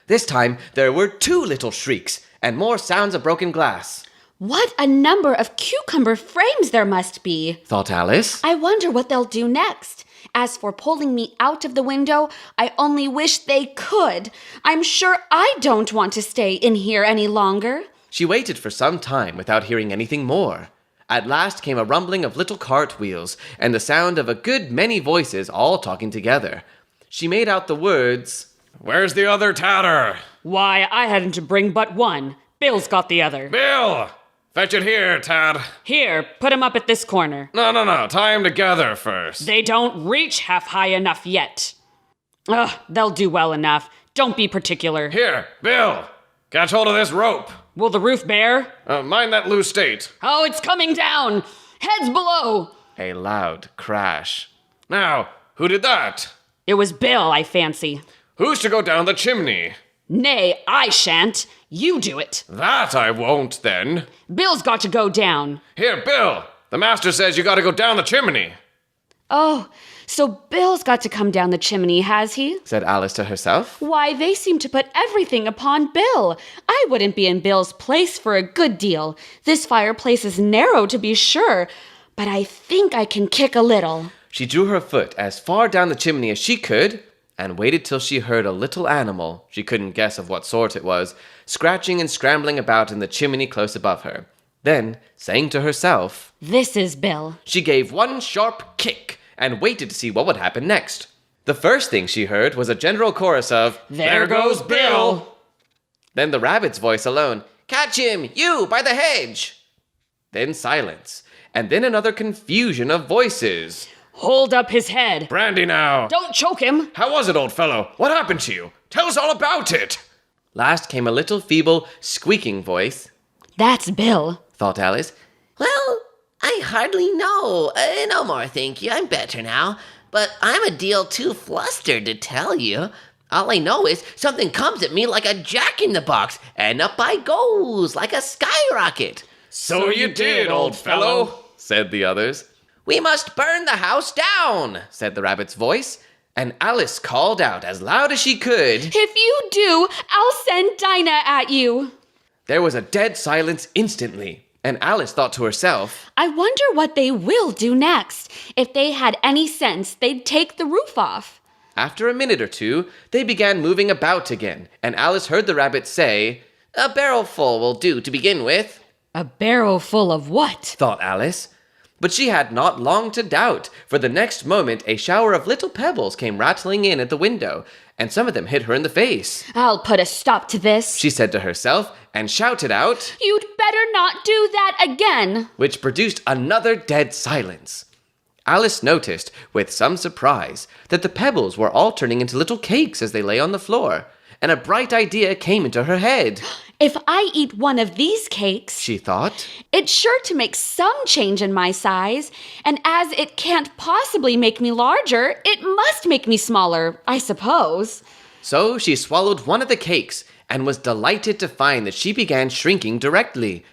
This time there were 2 little shrieks, and more sounds of broken glass. What a number of cucumber frames there must be, thought Alice. I wonder what they'll do next. As for pulling me out of the window, I only wish they could. I'm sure I don't want to stay in here any longer. She waited for some time without hearing anything more. At last came a rumbling of little cartwheels, and the sound of a good many voices all talking together. She made out the words, Where's the other tatter? Why, I hadn't to bring but one. Bill's got the other. Bill! Fetch it here, Tad. Here, put him up at this corner. No. Tie him together first. They don't reach half high enough yet. Ugh, they'll do well enough. Don't be particular. Here, Bill. Catch hold of this rope. Will the roof bear? Mind that loose state. Oh, it's coming down. Heads below. a loud crash. Now, who did that? It was Bill, I fancy. Who's to go down the chimney? Nay, I shan't. You do it. That I won't, then. Bill's got to go down. Here, Bill. The master says you gotta go down the chimney. Oh, so Bill's got to come down the chimney, has he? Said Alice to herself. Why, they seem to put everything upon Bill. I wouldn't be in Bill's place for a good deal. This fireplace is narrow, to be sure, but I think I can kick a little. She drew her foot as far down the chimney as she could, and waited till she heard a little animal, she couldn't guess of what sort it was, scratching and scrambling about in the chimney close above her. Then, saying to herself, This is Bill. she gave one sharp kick, and waited to see what would happen next. The first thing she heard was a general chorus of, There goes Bill. Then the rabbit's voice alone, Catch him, you, by the hedge. then silence, and then another confusion of voices. Hold up his head. Brandy now. Don't choke him. How was it, old fellow? What happened to you? Tell us all about it. Last came a little feeble, squeaking voice. That's Bill. Thought Alice. Well, I hardly know. No more, thank you. I'm better now. But I'm a deal too flustered to tell you. All I know is something comes at me like a jack-in-the-box, and up I goes like a skyrocket. So you did, old fellow, said the others. We must burn the house down, Said the rabbit's voice, and Alice called out as loud as she could. If you do, I'll send Dinah at you. There was a dead silence instantly, and Alice thought to herself, I wonder what they will do next. If they had any sense, they'd take the roof off. After a minute or two, they began moving about again, and Alice heard the rabbit say, "A barrel full will do to begin with." A barrel full of what? thought Alice. But she had not long to doubt, for the next moment a shower of little pebbles came rattling in at the window, and some of them hit her in the face. I'll put a stop to this. She said to herself, and shouted out, You'd better not do that again. which produced another dead silence. Alice noticed, with some surprise, that the pebbles were all turning into little cakes as they lay on the floor, and a bright idea came into her head. If I eat one of these cakes, She thought, it's sure to make some change in my size, and as it can't possibly make me larger, it must make me smaller, I suppose. So she swallowed one of the cakes, and was delighted to find that she began shrinking directly.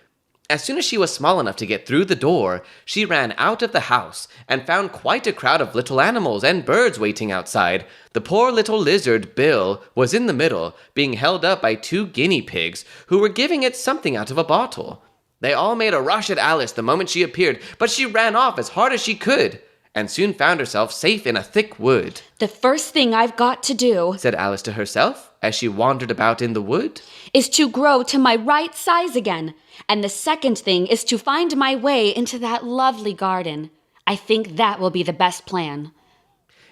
As soon as she was small enough to get through the door, she ran out of the house and found quite a crowd of little animals and birds waiting outside. The poor little lizard, Bill, was in the middle, being held up by 2 guinea pigs who were giving it something out of a bottle. They all made a rush at Alice the moment she appeared, but she ran off as hard as she could, and soon found herself safe in a thick wood. The first thing I've got to do Said Alice to herself as she wandered about in the wood. is to grow to my right size again, and the second thing is to find my way into that lovely garden. I think that will be the best plan.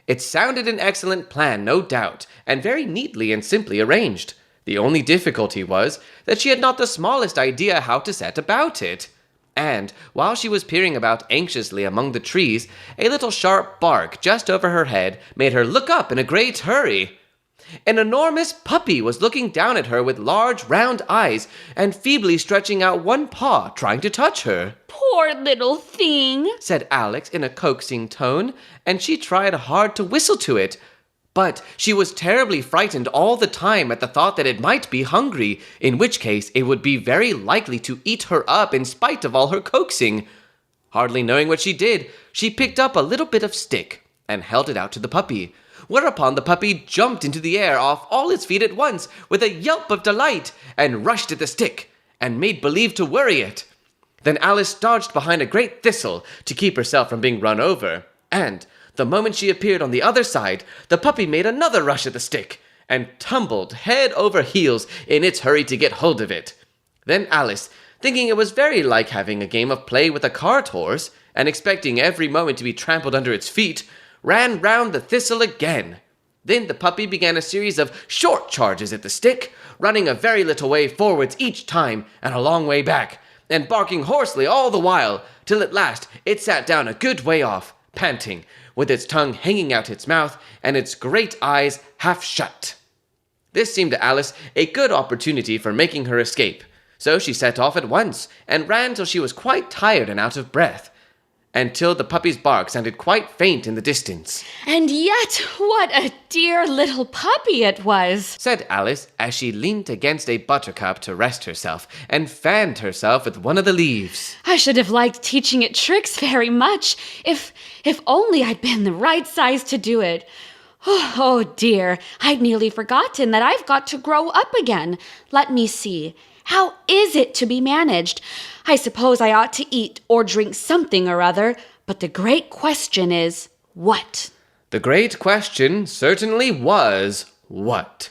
It sounded an excellent plan, no doubt, and very neatly and simply arranged. The only difficulty was that she had not the smallest idea how to set about it. And, while she was peering about anxiously among the trees, a little sharp bark just over her head made her look up in a great hurry. An enormous puppy was looking down at her with large round eyes and feebly stretching out one paw, trying to touch her. Poor little thing, Said Alex in a coaxing tone, and she tried hard to whistle to it. But she was terribly frightened all the time at the thought that it might be hungry, in which case it would be very likely to eat her up in spite of all her coaxing. Hardly knowing what she did, she picked up a little bit of stick and held it out to the puppy, whereupon the puppy jumped into the air off all its feet at once with a yelp of delight and rushed at the stick and made believe to worry it. Then Alice dodged behind a great thistle to keep herself from being run over, and the moment she appeared on the other side, the puppy made another rush at the stick and tumbled head over heels in its hurry to get hold of it. Then Alice, thinking it was very like having a game of play with a cart horse, and expecting every moment to be trampled under its feet, ran round the thistle again. Then the puppy began a series of short charges at the stick, running a very little way forwards each time and a long way back, and barking hoarsely all the while, till at last it sat down a good way off, panting, with its tongue hanging out its mouth and its great eyes half shut. This seemed to Alice a good opportunity for making her escape, so she set off at once and ran till she was quite tired and out of breath, and till the puppy's bark sounded quite faint in the distance. And yet, what a dear little puppy it was, Said Alice as she leant against a buttercup to rest herself and fanned herself with one of the leaves. I should have liked teaching it tricks very much, if only I'd been the right size to do it. Oh dear, I'd nearly forgotten that I've got to grow up again. Let me see. How is it to be managed? I suppose I ought to eat or drink something or other, but the great question is, what? The great question certainly was, what?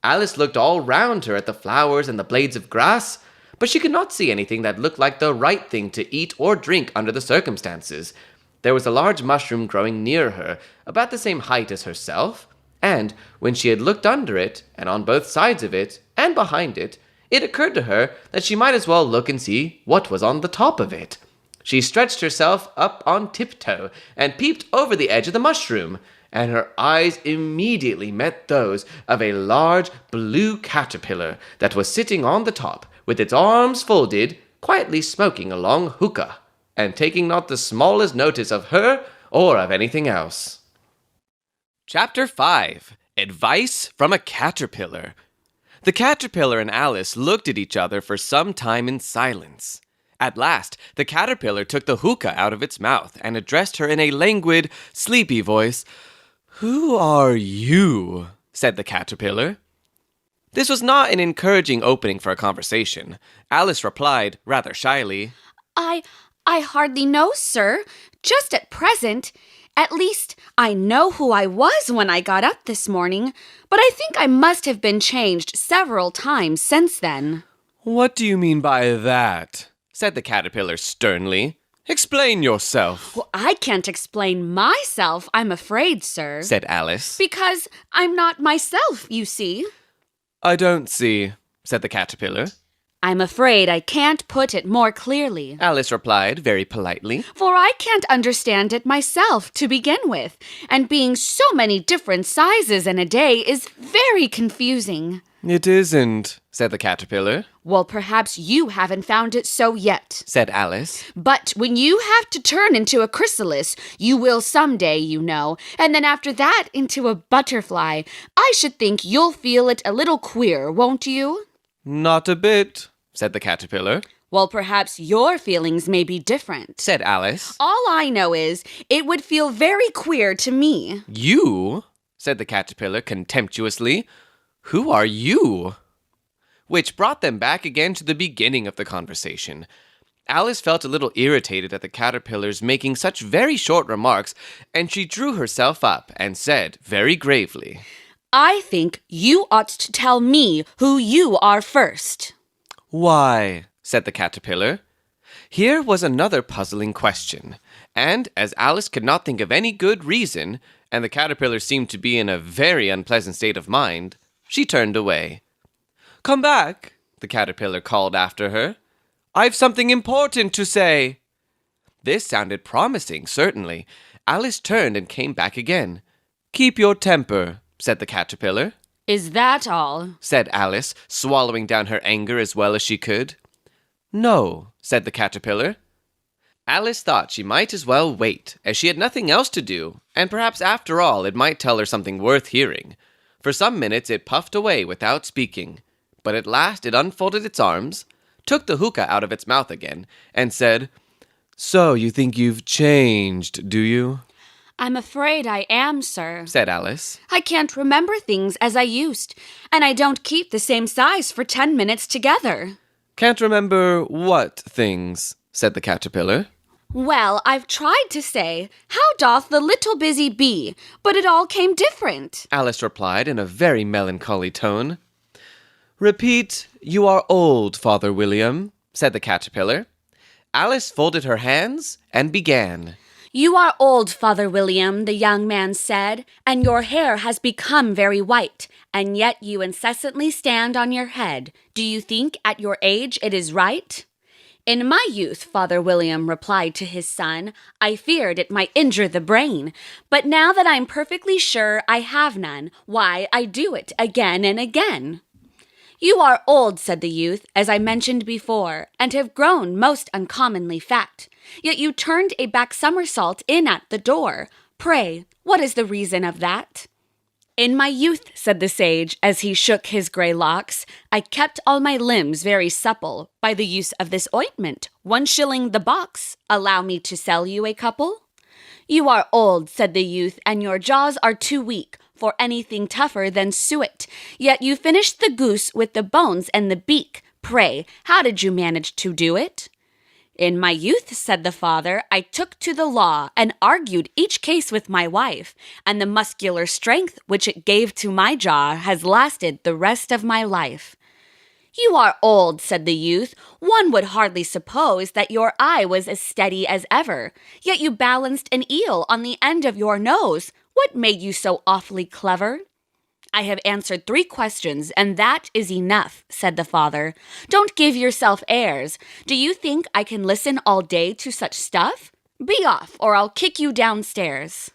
Alice looked all round her at the flowers and the blades of grass, but she could not see anything that looked like the right thing to eat or drink under the circumstances. There was a large mushroom growing near her, about the same height as herself, and when she had looked under it, and on both sides of it, and behind it, it occurred to her that she might as well look and see what was on the top of it. She stretched herself up on tiptoe and peeped over the edge of the mushroom, and her eyes immediately met those of a large blue caterpillar that was sitting on the top, with its arms folded, quietly smoking a long hookah, and taking not the smallest notice of her or of anything else. Chapter 5. Advice from a Caterpillar. The caterpillar and Alice looked at each other for some time in silence. At last, the caterpillar took the hookah out of its mouth and addressed her in a languid, sleepy voice. "Who are you?" said the caterpillar. This was not an encouraging opening for a conversation. Alice replied, rather shyly, I hardly know, sir. Just at present. At least, I know who I was when I got up this morning, but I think I must have been changed several times since then. What do you mean by that? Said the caterpillar sternly. Explain yourself, Well, I can't explain myself, I'm afraid, sir. said Alice. Because I'm not myself, you see. I don't see, said the caterpillar. I'm afraid I can't put it more clearly. Alice replied very politely. For I can't understand it myself to begin with, and being so many different sizes in a day is very confusing. It isn't, said the caterpillar. Well, perhaps you haven't found it so yet, said Alice. But when you have to turn into a chrysalis, you will someday, you know, and then after that into a butterfly, I should think you'll feel it a little queer, won't you? Not a bit, said the caterpillar. Well, perhaps your feelings may be different, said Alice. All I know is it would feel very queer to me. You? Said the caterpillar contemptuously. Who are you? Which brought them back again to the beginning of the conversation. Alice felt a little irritated at the caterpillars making such very short remarks, and she drew herself up and said very gravely, I think you ought to tell me who you are first. Why? Said the caterpillar. Here was another puzzling question, and as Alice could not think of any good reason, and the caterpillar seemed to be in a very unpleasant state of mind, she turned away. Come back, the caterpillar called after her. I've something important to say. This sounded promising, certainly. Alice turned and came back again. Keep your temper, said the caterpillar. Is that all? Said Alice, swallowing down her anger as well as she could. No, said the caterpillar. Alice thought she might as well wait, as she had nothing else to do, and perhaps after all it might tell her something worth hearing. For some minutes it puffed away without speaking, but at last it unfolded its arms, took the hookah out of its mouth again, and said, So you think you've changed, do you? I'm afraid I am, sir, said Alice. I can't remember things as I used, and I don't keep the same size for 10 minutes together. Can't remember what things, said the caterpillar. Well, I've tried to say, how doth the little busy bee, but it all came different. Alice replied in a very melancholy tone. Repeat, you are old, Father William, said the caterpillar. Alice folded her hands and began. You are old, Father William, the young man said, and your hair has become very white, and yet you incessantly stand on your head. Do you think at your age it is right? In my youth, Father William replied to his son, I feared it might injure the brain, but now that I'm perfectly sure I have none, why, I do it again and again. You are old, said the youth, as I mentioned before, and have grown most uncommonly fat. Yet you turned a back somersault in at the door. Pray, what is the reason of that? In my youth, said the sage, as he shook his grey locks, I kept all my limbs very supple by the use of this ointment, 1 shilling the box. Allow me to sell you a couple? You are old, said the youth, and your jaws are too weak for anything tougher than suet. Yet you finished the goose with the bones and the beak. Pray, how did you manage to do it? In my youth, said the father, I took to the law and argued each case with my wife, and the muscular strength which it gave to my jaw has lasted the rest of my life. You are old, said the youth. One would hardly suppose that your eye was as steady as ever, yet you balanced an eel on the end of your nose. What made you so awfully clever? I have answered 3 questions, and that is enough, said the father. Don't give yourself airs. Do you think I can listen all day to such stuff? Be off, or I'll kick you downstairs.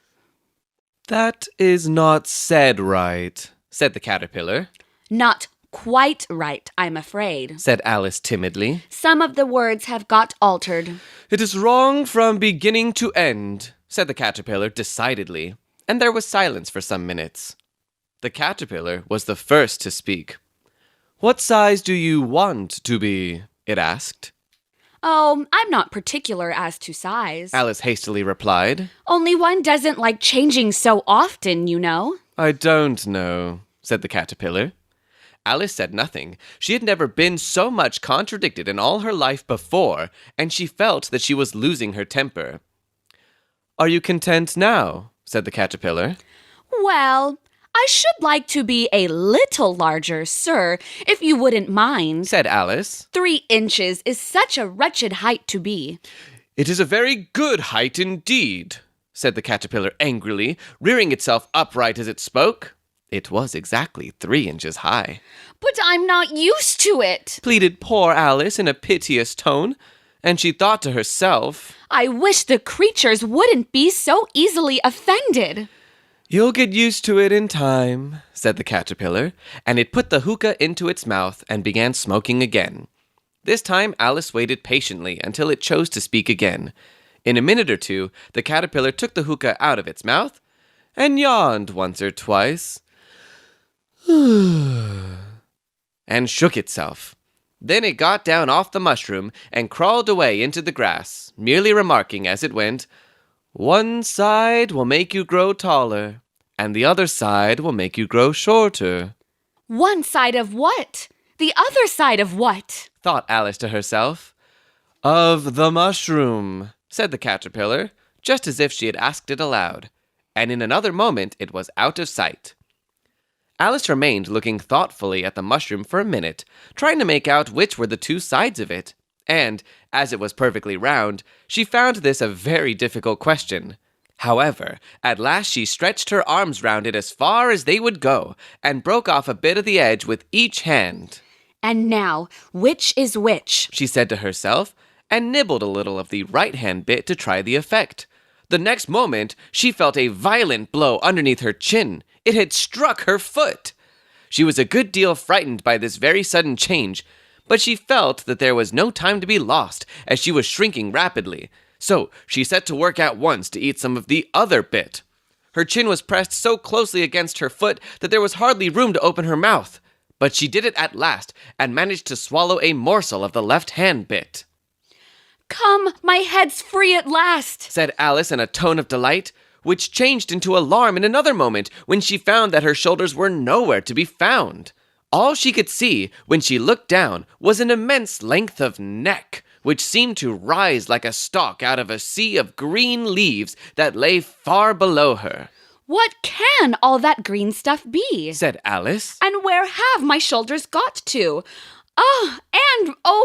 That is not said right, said the caterpillar. Not quite right, I'm afraid, said Alice timidly. Some of the words have got altered. It is wrong from beginning to end, said the caterpillar decidedly, and there was silence for some minutes. The caterpillar was the first to speak. What size do you want to be? It asked. Oh, I'm not particular as to size. Alice hastily replied. Only one doesn't like changing so often, you know. I don't know, said the caterpillar. Alice said nothing. She had never been so much contradicted in all her life before, and she felt that she was losing her temper. Are you content now? Said the caterpillar. Well, I should like to be a little larger, sir, if you wouldn't mind. Said Alice. 3 inches is such a wretched height to be. It is a very good height indeed, said the caterpillar angrily, rearing itself upright as it spoke. It was exactly 3 inches high. But I'm not used to it, Pleaded poor Alice in a piteous tone, and she thought to herself, I wish the creatures wouldn't be so easily offended. You'll get used to it in time, said the caterpillar, and it put the hookah into its mouth and began smoking again. This time Alice waited patiently until it chose to speak again. In a minute or two, the caterpillar took the hookah out of its mouth and yawned once or twice and shook itself. Then it got down off the mushroom and crawled away into the grass, merely remarking as it went, One side will make you grow taller, and the other side will make you grow shorter. One side of what? The other side of what? Thought Alice to herself. Of the mushroom, said the caterpillar, just as if she had asked it aloud, and in another moment it was out of sight. Alice remained looking thoughtfully at the mushroom for a minute, trying to make out which were the 2 sides of it, and, as it was perfectly round, she found this a very difficult question. However, at last she stretched her arms round it as far as they would go, and broke off a bit of the edge with each hand. And now, which is which? She said to herself, and nibbled a little of the right-hand bit to try the effect. The next moment, she felt a violent blow underneath her chin. It had struck her foot. She was a good deal frightened by this very sudden change, but she felt that there was no time to be lost, as she was shrinking rapidly. So she set to work at once to eat some of the other bit. Her chin was pressed so closely against her foot that there was hardly room to open her mouth. But she did it at last, and managed to swallow a morsel of the left-hand bit. Come, my head's free at last, said Alice in a tone of delight, which changed into alarm in another moment when she found that her shoulders were nowhere to be found. All she could see, when she looked down, was an immense length of neck, which seemed to rise like a stalk out of a sea of green leaves that lay far below her. What can all that green stuff be? Said Alice. And where have my shoulders got to? Oh,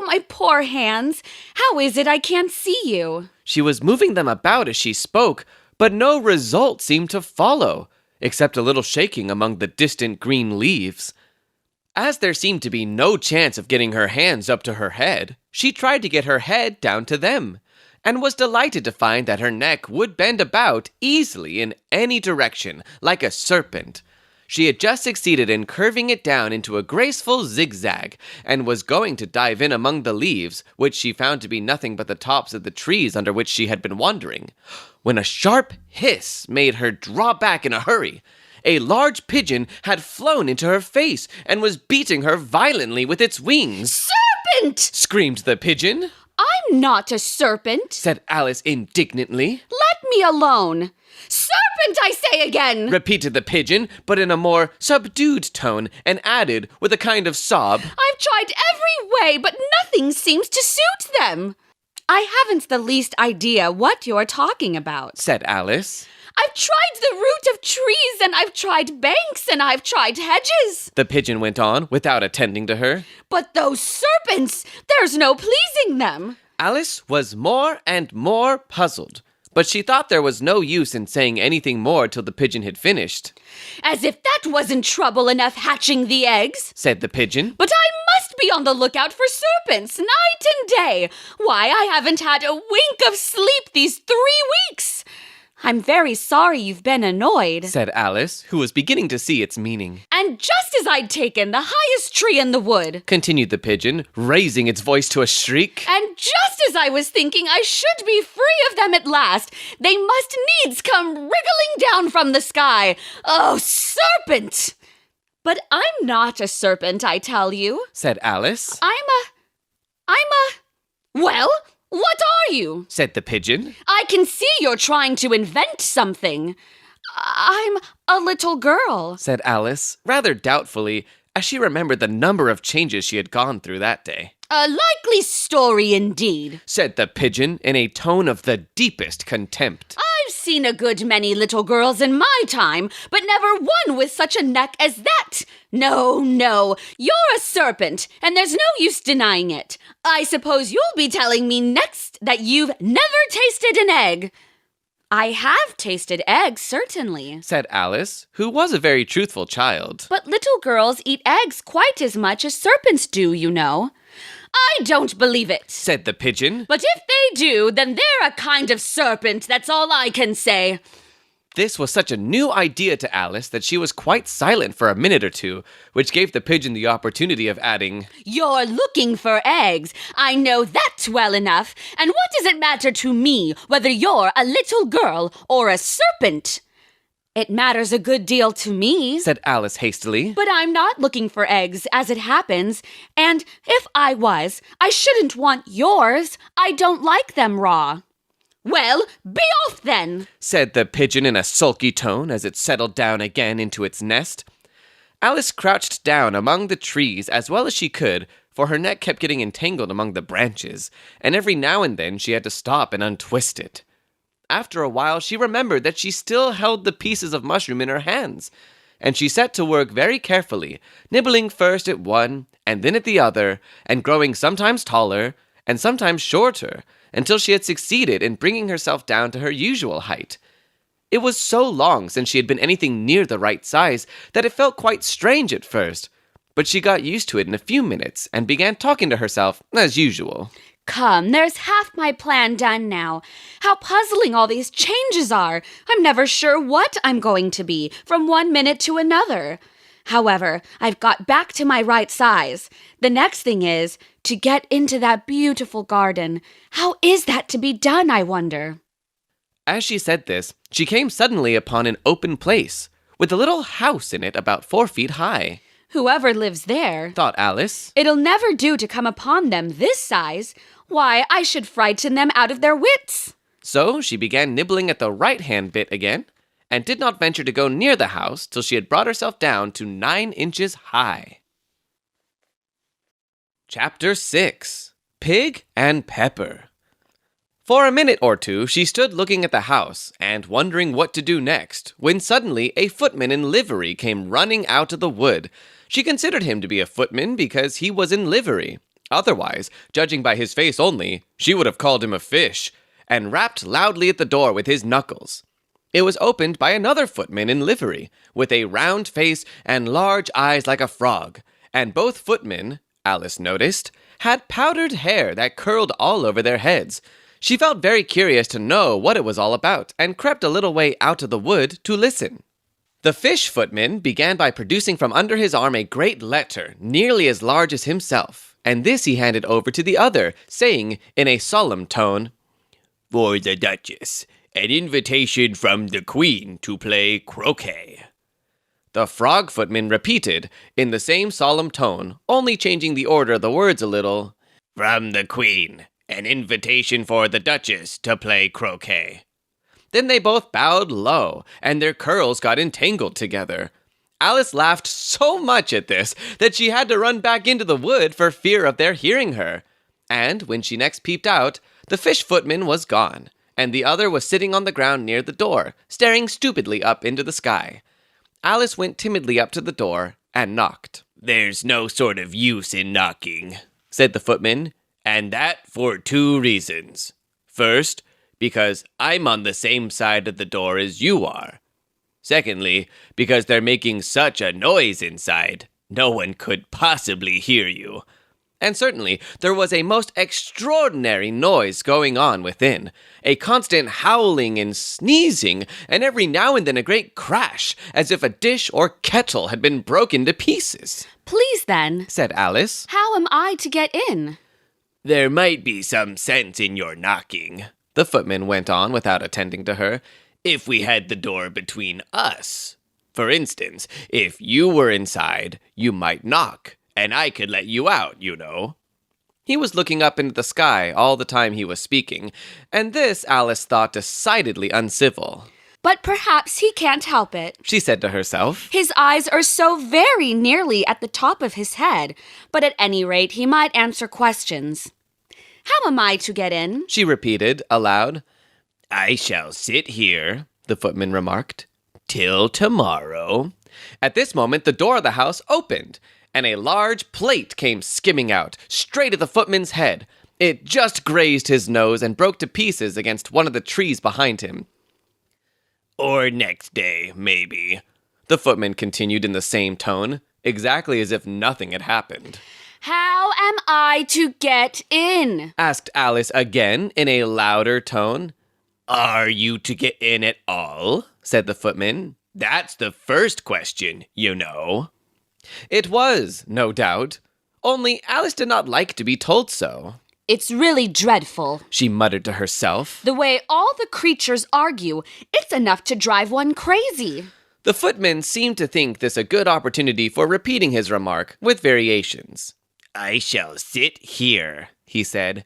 my poor hands. How is it I can't see you? She was moving them about as she spoke, but no result seemed to follow, except a little shaking among the distant green leaves. As there seemed to be no chance of getting her hands up to her head, she tried to get her head down to them, and was delighted to find that her neck would bend about easily in any direction, like a serpent. She had just succeeded in curving it down into a graceful zigzag, and was going to dive in among the leaves, which she found to be nothing but the tops of the trees under which she had been wandering, when a sharp hiss made her draw back in a hurry. A large pigeon had flown into her face, and was beating her violently with its wings. Serpent! Screamed the pigeon. I'm not a serpent, Said Alice indignantly. Let me alone. Serpent, I say again! Repeated the pigeon, but in a more subdued tone, and added, with a kind of sob, I've tried every way, but nothing seems to suit them. I haven't the least idea what you're talking about, said Alice. I've tried the root of trees, and I've tried banks, and I've tried hedges. The pigeon went on, without attending to her. But those serpents, there's no pleasing them. Alice was more and more puzzled, but she thought there was no use in saying anything more till the pigeon had finished. As if that wasn't trouble enough hatching the eggs, said the pigeon. But I must be on the lookout for serpents, night and day. Why, I haven't had a wink of sleep these 3 weeks. I'm very sorry you've been annoyed, said Alice, who was beginning to see its meaning. And just as I'd taken the highest tree in the wood, continued the pigeon, raising its voice to a shriek. And just as I was thinking I should be free of them at last, they must needs come wriggling down from the sky. Oh, serpent! But I'm not a serpent, I tell you, said Alice. Well, what are you? said the pigeon. I can see you're trying to invent something. I'm a little girl, said Alice, rather doubtfully, as she remembered the number of changes she had gone through that day. A likely story indeed, said the pigeon in a tone of the deepest contempt. I've seen a good many little girls in my time, but never one with such a neck as that. No, you're a serpent, and there's no use denying it. I suppose you'll be telling me next that you've never tasted an egg. I have tasted eggs, certainly, said Alice, who was a very truthful child. But little girls eat eggs quite as much as serpents do, you know. I don't believe it, said the pigeon. But if they do, then they're a kind of serpent, that's all I can say. This was such a new idea to Alice that she was quite silent for a minute or two, which gave the pigeon the opportunity of adding, You're looking for eggs. I know that well enough. And what does it matter to me whether you're a little girl or a serpent? It matters a good deal to me, said Alice hastily. But I'm not looking for eggs, as it happens. And if I was, I shouldn't want yours. I don't like them raw. Well, be off then, said the pigeon in a sulky tone as it settled down again into its nest. Alice crouched down among the trees as well as she could, for her neck kept getting entangled among the branches, and every now and then she had to stop and untwist it. After a while, she remembered that she still held the pieces of mushroom in her hands, and she set to work very carefully, nibbling first at one and then at the other, and growing sometimes taller and sometimes shorter, until she had succeeded in bringing herself down to her usual height. It was so long since she had been anything near the right size that it felt quite strange at first, but she got used to it in a few minutes and began talking to herself as usual. Come, there's half my plan done now. How puzzling all these changes are. I'm never sure what I'm going to be from one minute to another. However, I've got back to my right size. The next thing is to get into that beautiful garden. How is that to be done, I wonder? As she said this, she came suddenly upon an open place, with a little house in it about 4 feet high. Whoever lives there, thought Alice. It'll never do to come upon them this size. Why, I should frighten them out of their wits. So she began nibbling at the right-hand bit again, and did not venture to go near the house till she had brought herself down to 9 inches high. Chapter 6. Pig and Pepper. For a minute or two, she stood looking at the house and wondering what to do next, when suddenly a footman in livery came running out of the wood. She considered him to be a footman because he was in livery. Otherwise, judging by his face only, she would have called him a fish, and rapped loudly at the door with his knuckles. It was opened by another footman in livery, with a round face and large eyes like a frog, and both footmen, Alice noticed, had powdered hair that curled all over their heads. She felt very curious to know what it was all about, and crept a little way out of the wood to listen. The fish footman began by producing from under his arm a great letter, nearly as large as himself, and this he handed over to the other, saying in a solemn tone, "For the Duchess, an invitation from the Queen to play croquet." The frog footman repeated, in the same solemn tone, only changing the order of the words a little, "From the Queen, an invitation for the Duchess to play croquet." Then they both bowed low, and their curls got entangled together. Alice laughed so much at this that she had to run back into the wood for fear of their hearing her. And when she next peeped out, the fish footman was gone, and the other was sitting on the ground near the door, staring stupidly up into the sky. Alice went timidly up to the door and knocked. "There's no sort of use in knocking," said the footman, "and that for 2 reasons. First, because I'm on the same side of the door as you are. Secondly, because they're making such a noise inside, no one could possibly hear you." And certainly, there was a most extraordinary noise going on within, a constant howling and sneezing, and every now and then a great crash, as if a dish or kettle had been broken to pieces. Please then, said Alice, how am I to get in? "There might be some sense in your knocking," the footman went on without attending to her, "if we had the door between us. For instance, if you were inside, you might knock, and I could let you out, you know." He was looking up into the sky all the time he was speaking, and this Alice thought decidedly uncivil. But perhaps he can't help it, she said to herself. His eyes are so very nearly at the top of his head, but at any rate he might answer questions. How am I to get in? She repeated aloud. I shall sit here, the footman remarked, till tomorrow. At this moment, the door of the house opened, and a large plate came skimming out, straight at the footman's head. It just grazed his nose and broke to pieces against one of the trees behind him. Or next day, maybe, The footman continued in the same tone, exactly as if nothing had happened. How am I to get in? Asked Alice again in a louder tone. Are you to get in at all? Said the footman. That's the first question, you know. It was, no doubt. Only Alice did not like to be told so. It's really dreadful. She muttered to herself. The way all the creatures argue, it's enough to drive one crazy. The footman seemed to think this a good opportunity for repeating his remark, with variations. I shall sit here, he said,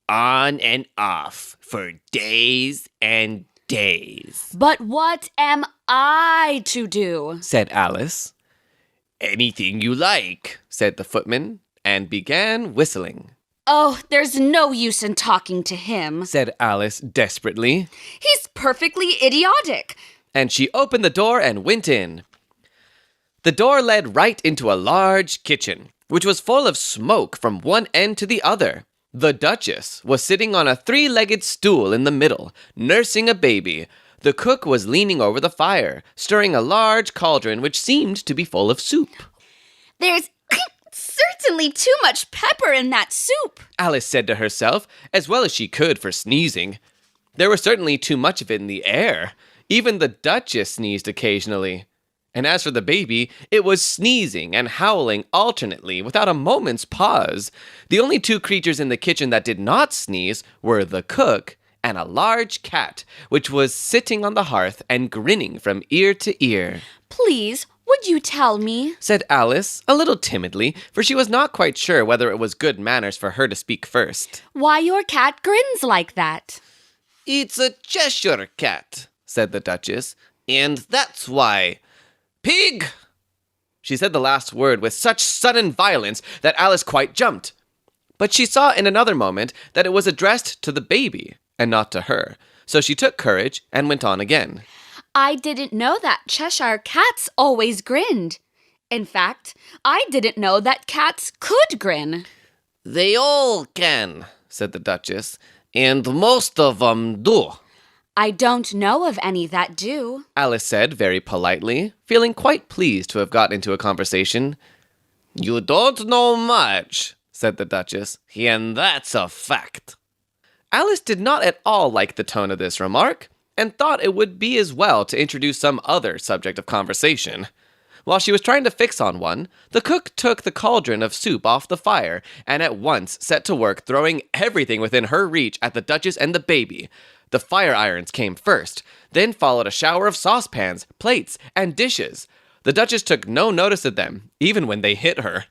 on and off for days and days. But what am I to do? Said Alice. Anything you like, Said the footman, and began whistling. Oh, there's no use in talking to him. Said Alice desperately. He's perfectly idiotic. And she opened the door and went in. The door led right into a large kitchen, which was full of smoke from one end to the other. The Duchess was sitting on a three-legged stool in the middle, nursing a baby. The cook was leaning over the fire, stirring a large cauldron which seemed to be full of soup. There's certainly too much pepper in that soup, Alice said to herself, as well as she could for sneezing. There was certainly too much of it in the air. Even the Duchess sneezed occasionally. And as for the baby, it was sneezing and howling alternately without a moment's pause. The only two creatures in the kitchen that did not sneeze were the cook and a large cat, which was sitting on the hearth and grinning from ear to ear. Please, would you tell me? Said Alice, a little timidly, for she was not quite sure whether it was good manners for her to speak first. Why your cat grins like that? It's a Cheshire cat, said the Duchess, and that's why. Pig! She said the last word with such sudden violence that Alice quite jumped. But she saw in another moment that it was addressed to the baby, and not to her. So she took courage and went on again. I didn't know that Cheshire cats always grinned. In fact, I didn't know that cats could grin. They all can, said the Duchess, and most of 'em do. I don't know of any that do. Alice said very politely, feeling quite pleased to have got into a conversation. You don't know much, said the Duchess, and that's a fact. Alice did not at all like the tone of this remark, and thought it would be as well to introduce some other subject of conversation. While she was trying to fix on one, the cook took the cauldron of soup off the fire and at once set to work throwing everything within her reach at the Duchess and the baby. The fire irons came first, then followed a shower of saucepans, plates, and dishes. The Duchess took no notice of them, even when they hit her.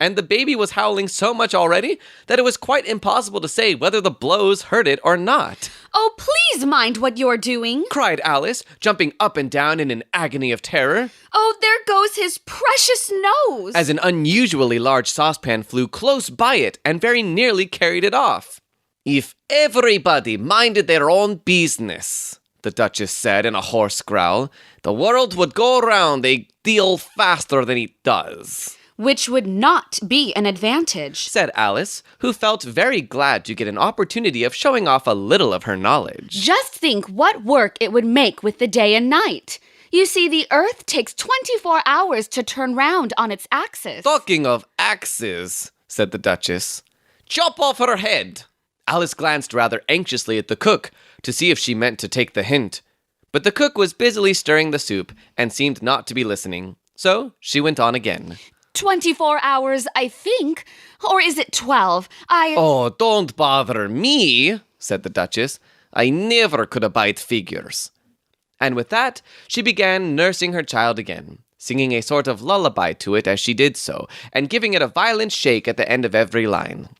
And the baby was howling so much already that it was quite impossible to say whether the blows hurt it or not. Oh, please mind what you're doing, Cried Alice, jumping up and down in an agony of terror. Oh, there goes his precious nose. As an unusually large saucepan flew close by it and very nearly carried it off. If everybody minded their own business, the Duchess said in a hoarse growl, the world would go round a deal faster than it does. Which would not be an advantage, Said Alice, who felt very glad to get an opportunity of showing off a little of her knowledge. Just think what work it would make with the day and night. You see, the Earth takes 24 hours to turn round on its axis. Talking of axes, said the Duchess, chop off her head. Alice glanced rather anxiously at the cook to see if she meant to take the hint. But the cook was busily stirring the soup and seemed not to be listening. So she went on again. 24 hours, I think. Or is it 12? Oh, don't bother me, said the Duchess. I never could abide figures. And with that, she began nursing her child again, singing a sort of lullaby to it as she did so, and giving it a violent shake at the end of every line.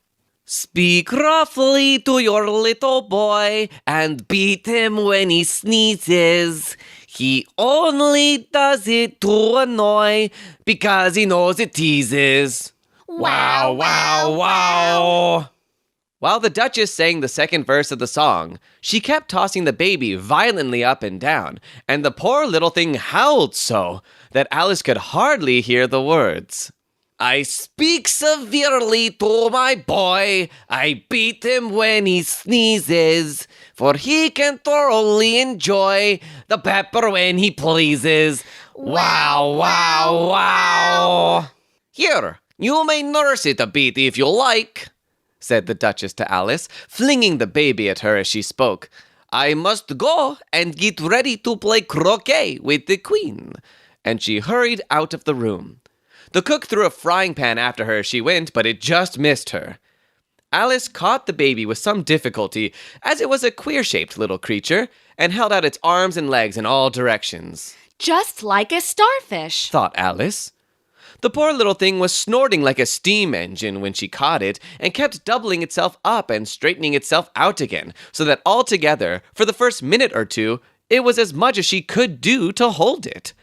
Speak roughly to your little boy and beat him when he sneezes. He only does it to annoy because he knows it teases. Wow, wow, wow. While the Duchess sang the second verse of the song, she kept tossing the baby violently up and down, and the poor little thing howled so that Alice could hardly hear the words. I speak severely to my boy, I beat him when he sneezes, for he can thoroughly enjoy the pepper when he pleases. Wow, wow, wow. Here, you may nurse it a bit if you like, said the Duchess to Alice, flinging the baby at her as she spoke. I must go and get ready to play croquet with the Queen. And she hurried out of the room. The cook threw a frying pan after her as she went, but it just missed her. Alice caught the baby with some difficulty, as it was a queer-shaped little creature, and held out its arms and legs in all directions. Just like a starfish, thought Alice. The poor little thing was snorting like a steam engine when she caught it, and kept doubling itself up and straightening itself out again, so that altogether, for the first minute or two, it was as much as she could do to hold it.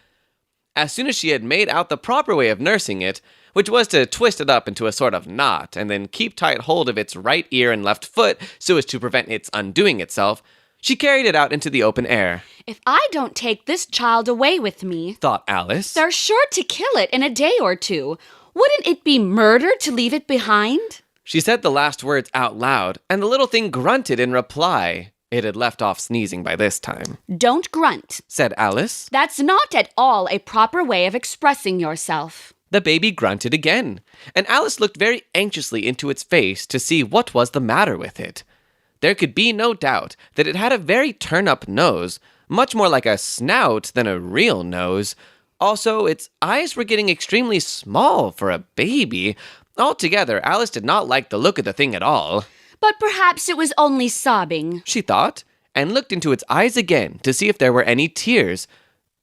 As soon as she had made out the proper way of nursing it, which was to twist it up into a sort of knot, and then keep tight hold of its right ear and left foot so as to prevent its undoing itself, she carried it out into the open air. If I don't take this child away with me, thought Alice, they're sure to kill it in a day or two. Wouldn't it be murder to leave it behind? She said the last words out loud, and the little thing grunted in reply. It had left off sneezing by this time. Don't grunt, said Alice. That's not at all a proper way of expressing yourself. The baby grunted again, and Alice looked very anxiously into its face to see what was the matter with it. There could be no doubt that it had a very turn-up nose, much more like a snout than a real nose. Also, its eyes were getting extremely small for a baby. Altogether, Alice did not like the look of the thing at all. But perhaps it was only sobbing, she thought, and looked into its eyes again to see if there were any tears.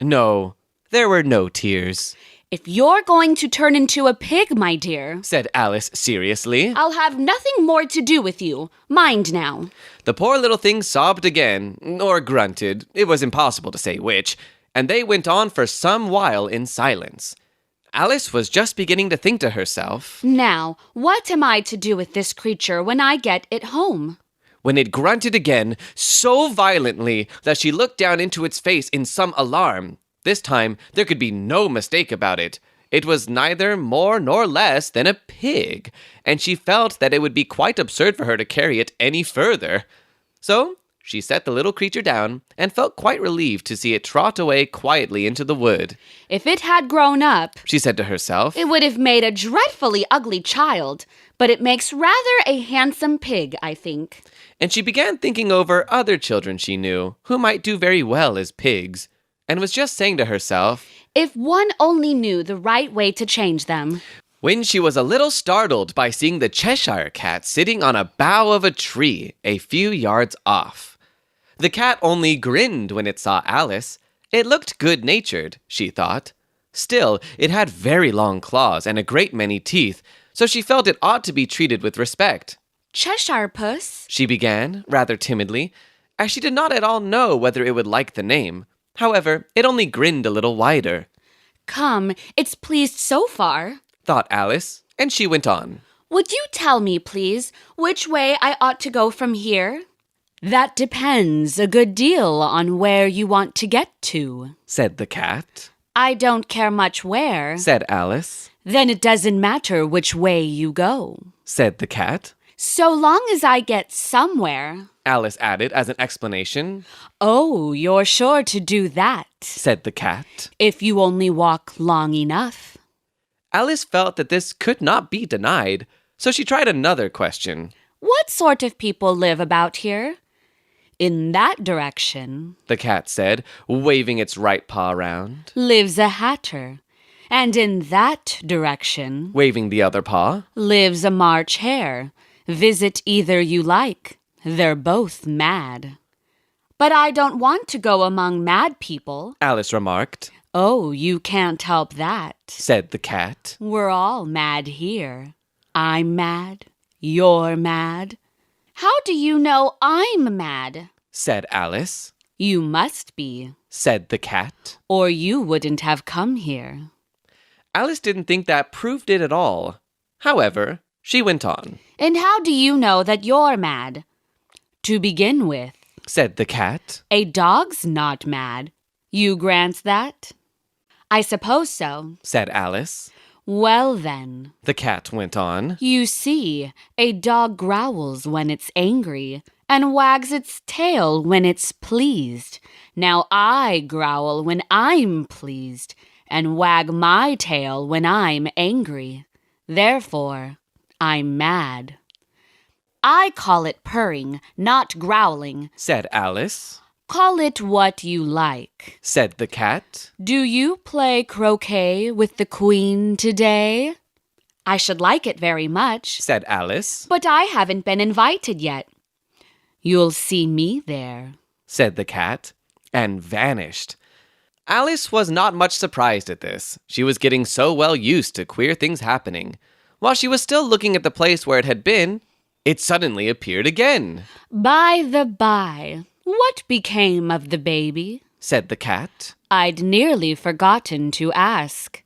No, there were no tears. If you're going to turn into a pig, my dear, said Alice seriously, I'll have nothing more to do with you. Mind now. The poor little thing sobbed again, or grunted, it was impossible to say which, and they went on for some while in silence. Alice was just beginning to think to herself, Now, what am I to do with this creature when I get it home? When it grunted again, so violently that she looked down into its face in some alarm. This time, there could be no mistake about it. It was neither more nor less than a pig, and she felt that it would be quite absurd for her to carry it any further. So, she set the little creature down and felt quite relieved to see it trot away quietly into the wood. If it had grown up, she said to herself, it would have made a dreadfully ugly child, but it makes rather a handsome pig, I think. And she began thinking over other children she knew who might do very well as pigs, and was just saying to herself, if one only knew the right way to change them. When she was a little startled by seeing the Cheshire Cat sitting on a bough of a tree a few yards off. The cat only grinned when it saw Alice. It looked good-natured, she thought. Still, it had very long claws and a great many teeth, so she felt it ought to be treated with respect. Cheshire Puss, she began, rather timidly, as she did not at all know whether it would like the name. However, it only grinned a little wider. Come, it's pleased so far, thought Alice, and she went on. Would you tell me, please, which way I ought to go from here? That depends a good deal on where you want to get to, said the cat. I don't care much where, said Alice. Then it doesn't matter which way you go, said the cat. So long as I get somewhere, Alice added as an explanation. Oh, you're sure to do that, said the cat. If you only walk long enough. Alice felt that this could not be denied, so she tried another question. What sort of people live about here? In that direction, the cat said, waving its right paw round, lives a hatter. And in that direction, waving the other paw, lives a March hare. Visit either you like. They're both mad. But I don't want to go among mad people, Alice remarked. Oh, you can't help that, said the cat. We're all mad here. I'm mad. You're mad. How do you know I'm mad? said Alice. You must be, said the cat. Or you wouldn't have come here. Alice didn't think that proved it at all. However, She went on. And how do you know that you're mad? To begin with, Said the cat. a dog's not mad. You grant that? I suppose so. Said Alice. Well then, The cat went on. you see, a dog growls when it's angry and wags its tail when it's pleased. Now I growl when I'm pleased and wag my tail when I'm angry. Therefore, I'm mad. I call it purring, not growling. Said Alice. Call it what you like. Said the cat. Do you play croquet with the queen today? I should like it very much, Said Alice. but I haven't been invited yet. You'll see me there. Said the cat, and vanished. Alice was not much surprised at this. She was getting so well used to queer things happening. While she was still looking at the place where it had been, it suddenly appeared again. By the by, what became of the baby? Said the cat. I'd nearly forgotten to ask.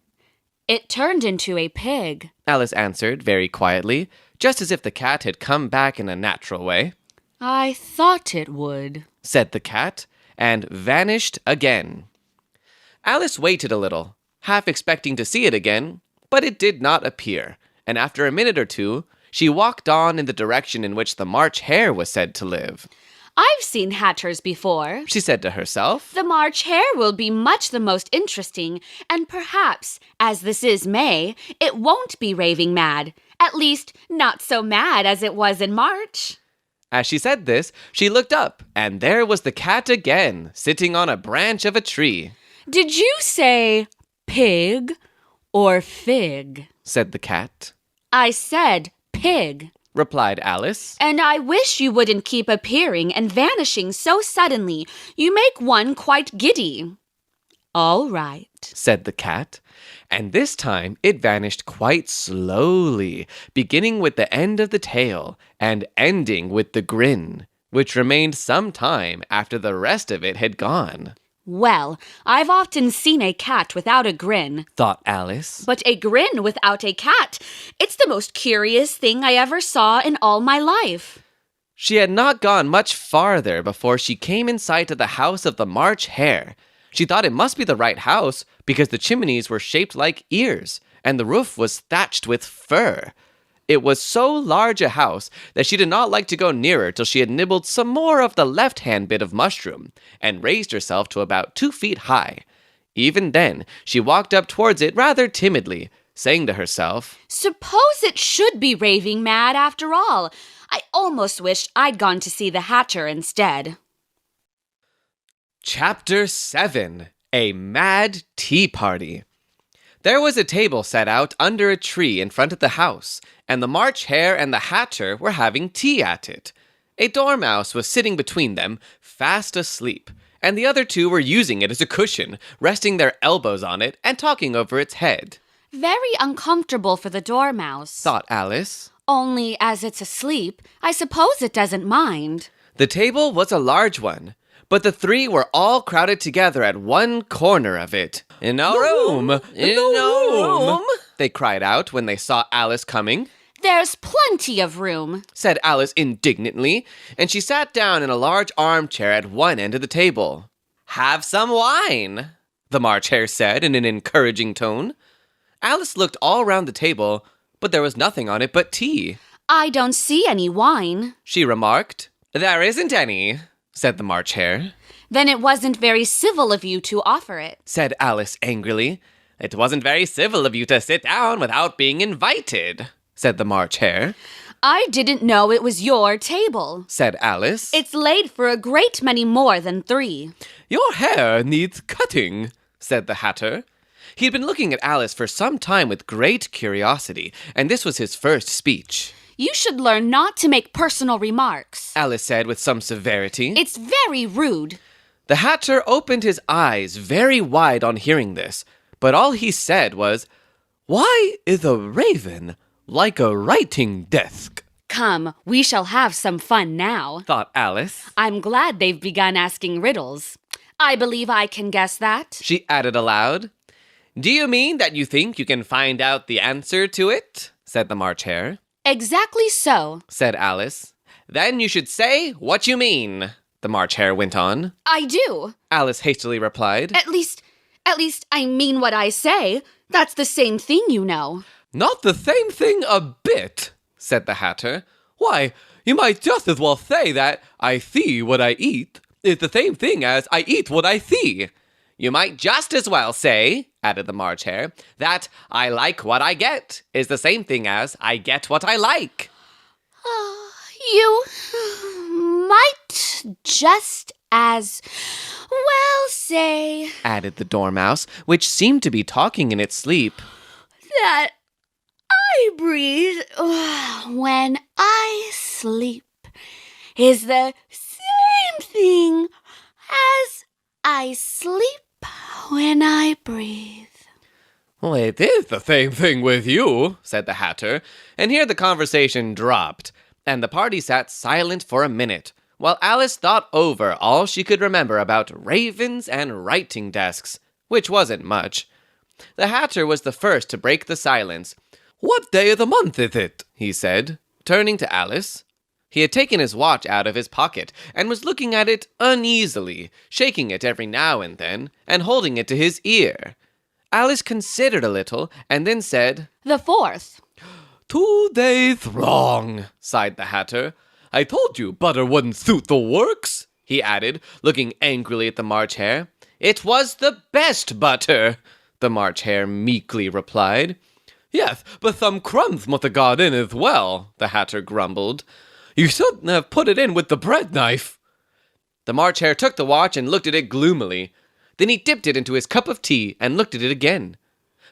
It turned into a pig. Alice answered very quietly, just as if the cat had come back in a natural way. I thought it would. Said the cat, and vanished again. Alice waited a little, half expecting to see it again, but it did not appear, and after a minute or two, she walked on in the direction in which the March Hare was said to live. I've seen hatters before. She said to herself. The March Hare will be much the most interesting, and perhaps, as this is May, it won't be raving mad. At least, not so mad as it was in March. As she said this, she looked up, and there was the cat again, sitting on a branch of a tree. Did you say pig or fig? Said the cat. I said pig. Replied Alice. And I wish you wouldn't keep appearing and vanishing so suddenly. You make one quite giddy. All right, Said the cat. And this time it vanished quite slowly, beginning with the end of the tail and ending with the grin, which remained some time after the rest of it had gone. Well, I've often seen a cat without a grin, Thought Alice. but a grin without a cat. It's the most curious thing I ever saw in all my life. She had not gone much farther before she came in sight of the house of the March Hare. She thought it must be the right house because the chimneys were shaped like ears and the roof was thatched with fur. It was so large a house that she did not like to go nearer till she had nibbled some more of the left-hand bit of mushroom and raised herself to about 2 feet high. Even then, she walked up towards it rather timidly, saying to herself, Suppose it should be raving mad after all. I almost wish I'd gone to see the Hatter instead. Chapter 7. A Mad Tea Party. There was a table set out under a tree in front of the house, and the March Hare and the Hatter were having tea at it. A dormouse was sitting between them, fast asleep, and the other two were using it as a cushion, resting their elbows on it and talking over its head. Very uncomfortable for the dormouse. Thought Alice. Only as it's asleep, I suppose it doesn't mind. The table was a large one, but the three were all crowded together at one corner of it. In our room! In our room! They cried out when they saw Alice coming. There's plenty of room. Said Alice indignantly, and she sat down in a large armchair at one end of the table. Have some wine, the March Hare said in an encouraging tone. Alice looked all round the table, but there was nothing on it but tea. I don't see any wine. She remarked. There isn't any, said the March Hare. Then it wasn't very civil of you to offer it. Said Alice angrily. It wasn't very civil of you to sit down without being invited, said the March Hare. I didn't know it was your table. Said Alice. It's laid for a great many more than 3. Your hair needs cutting, said the Hatter. He had been looking at Alice for some time with great curiosity, and this was his first speech. You should learn not to make personal remarks. Alice said with some severity. It's very rude. The Hatter opened his eyes very wide on hearing this, but all he said was, Why is a raven like a writing desk? Come, we shall have some fun now. Thought Alice. I'm glad they've begun asking riddles. I believe I can guess that. She added aloud. Do you mean that you think you can find out the answer to it? Said the March Hare. Exactly so, said Alice. Then you should say what you mean, the March Hare went on. I do. Alice hastily replied. At least I mean what I say. That's the same thing, you know. Not the same thing a bit, said the Hatter. Why, you might just as well say that I see what I eat is the same thing as I eat what I see. You might just as well say, added the March Hare, that I like what I get is the same thing as I get what I like. You might just as well say Added the Dormouse, which seemed to be talking in its sleep. that I breathe when I sleep is the same thing as I sleep when I breathe. Well, it is the same thing with you, said the Hatter, and here the conversation dropped, and the party sat silent for a minute, while Alice thought over all she could remember about ravens and writing desks, which wasn't much. The Hatter was the first to break the silence. What day of the month is it? He said, turning to Alice. He had taken his watch out of his pocket and was looking at it uneasily, shaking it every now and then, and holding it to his ear. Alice considered a little, and then said, The 4th. 2 days wrong, sighed the Hatter. I told you butter wouldn't suit the works, he added, looking angrily at the March Hare. It was the best butter, the March Hare meekly replied. Yes, but some crumbs must have got in as well, the Hatter grumbled. You shouldn't have put it in with the bread knife. The March Hare took the watch and looked at it gloomily. Then he dipped it into his cup of tea and looked at it again.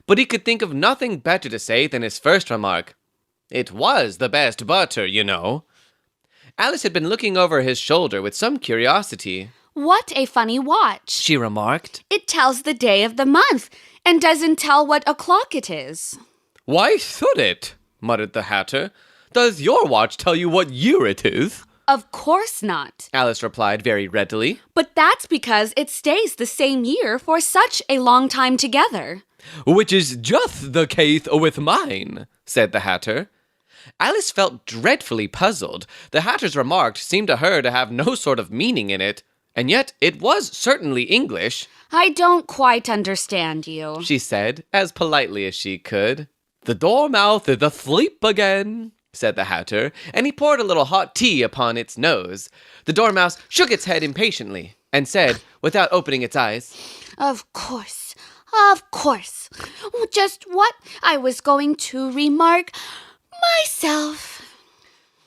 But he could think of nothing better to say than his first remark. It was the best butter, you know. Alice had been looking over his shoulder with some curiosity. What a funny watch, She remarked. It tells the day of the month and doesn't tell what o'clock it is. Why should it? Muttered the Hatter. Does your watch tell you what year it is? Of course not. Alice replied very readily. But that's because it stays the same year for such a long time together. Which is just the case with mine, said the Hatter. Alice felt dreadfully puzzled. The Hatter's remark seemed to her to have no sort of meaning in it, and yet it was certainly English. I don't quite understand you, She said, as politely as she could. The Dormouse is asleep again, said the Hatter, and he poured a little hot tea upon its nose. The Dormouse shook its head impatiently, and said, without opening its eyes, Of course. Just what I was going to remark myself.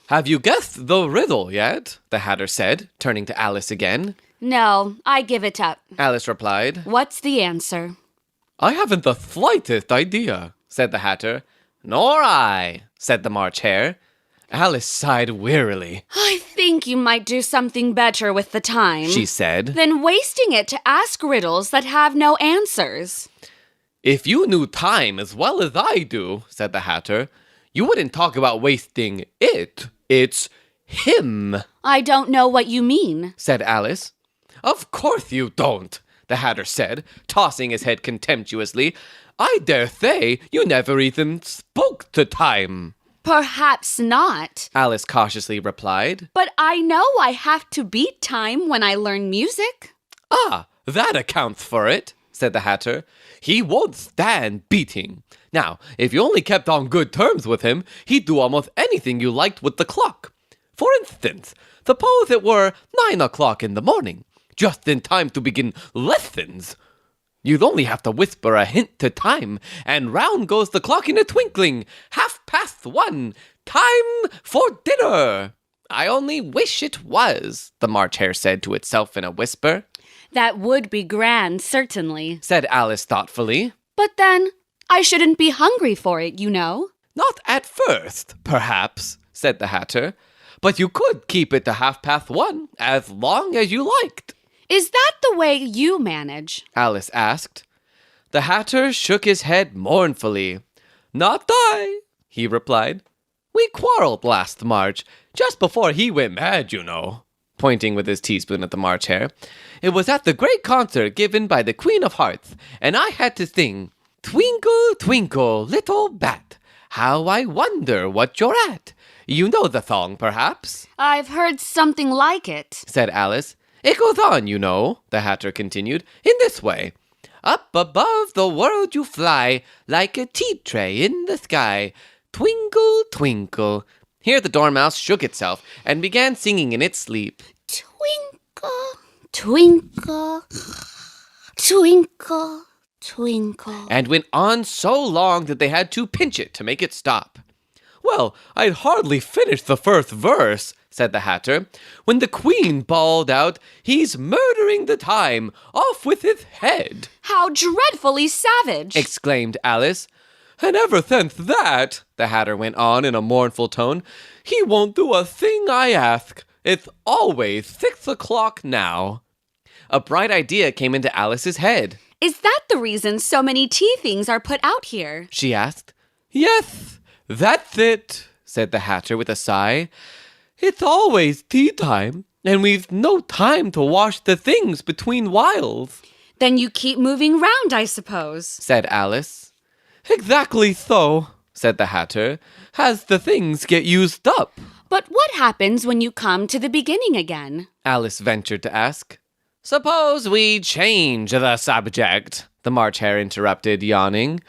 Have you guessed the riddle yet? The Hatter said, turning to Alice again. No, I give it up. Alice replied. What's the answer? I haven't the slightest idea, said the Hatter. Nor I, said the March Hare. Alice sighed wearily. I think you might do something better with the time, She said. than wasting it to ask riddles that have no answers. If you knew time as well as I do, said the Hatter, you wouldn't talk about wasting it. It's him, I don't know what you mean. said Alice. Of course you don't, the Hatter said, tossing his head contemptuously. I dare say you never even spoke to time. Perhaps not. Alice cautiously replied. But I know I have to beat time when I learn music. Ah, that accounts for it, said the Hatter. He won't stand beating. Now, if you only kept on good terms with him, he'd do almost anything you liked with the clock. For instance, suppose it were 9 o'clock in the morning, just in time to begin lessons. You'd only have to whisper a hint to time, and round goes the clock in a twinkling. 1:30. Time for dinner. I only wish it was, the March Hare said to itself in a whisper. That would be grand, certainly. Said Alice thoughtfully. But then, I shouldn't be hungry for it, you know. Not at first, perhaps, said the Hatter. But you could keep it to 1:30 as long as you liked. Is that the way you manage? Alice asked. The Hatter shook his head mournfully. Not I, he replied. We quarreled last March, just before he went mad, you know, pointing with his teaspoon at the March Hare. It was at the great concert given by the Queen of Hearts, and I had to sing, Twinkle, twinkle, little bat, How I wonder what you're at. You know the thong, perhaps? I've heard something like it. Said Alice. It goes on, you know, the Hatter continued, in this way. Up above the world you fly, like a tea tray in the sky. Twinkle, twinkle. Here the Dormouse shook itself and began singing in its sleep. Twinkle, twinkle, twinkle, twinkle. And went on so long that they had to pinch it to make it stop. Well, I'd hardly finished the first verse, said the Hatter, when the Queen bawled out, He's murdering the time, off with his head. How dreadfully savage! Exclaimed Alice. And ever since that, the Hatter went on in a mournful tone, he won't do a thing I ask. It's always 6 o'clock now. A bright idea came into Alice's head. Is that the reason so many tea things are put out here? She asked. Yes, that's it, said the Hatter with a sigh. It's always tea time, and we've no time to wash the things between whiles. Then you keep moving round, I suppose, said Alice. Exactly so, said the Hatter, as the things get used up. But what happens when you come to the beginning again? Alice ventured to ask. Suppose we change the subject, the March Hare interrupted, yawning.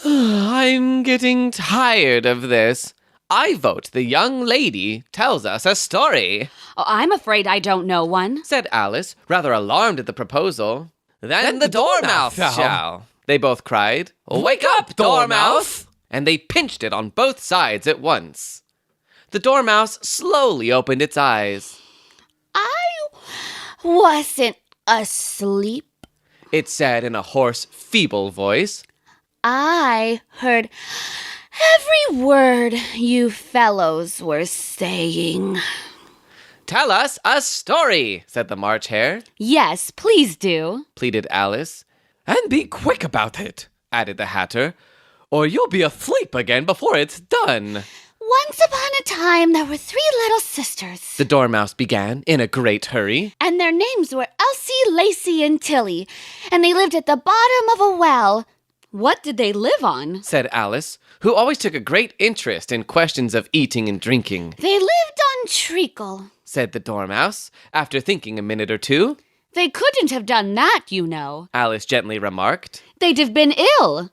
I'm getting tired of this. I vote the young lady tells us a story. Oh, I'm afraid I don't know one, said Alice, rather alarmed at the proposal. Then the Dormouse shall, they both cried. Wake up, Dormouse! And they pinched it on both sides at once. The Dormouse slowly opened its eyes. I wasn't asleep. It said in a hoarse, feeble voice. I heard every word you fellows were saying. Tell us a story, said the March Hare. Yes, please do, pleaded Alice. And be quick about it, added the Hatter, or you'll be asleep again before it's done. Once upon a time, there were 3 little sisters. The Dormouse began in a great hurry. And their names were Elsie, Lacey, and Tilly. And they lived at the bottom of a well. What did they live on? Said Alice, who always took a great interest in questions of eating and drinking. They lived on treacle, said the Dormouse, after thinking a minute or two. They couldn't have done that, you know, Alice gently remarked. They'd have been ill.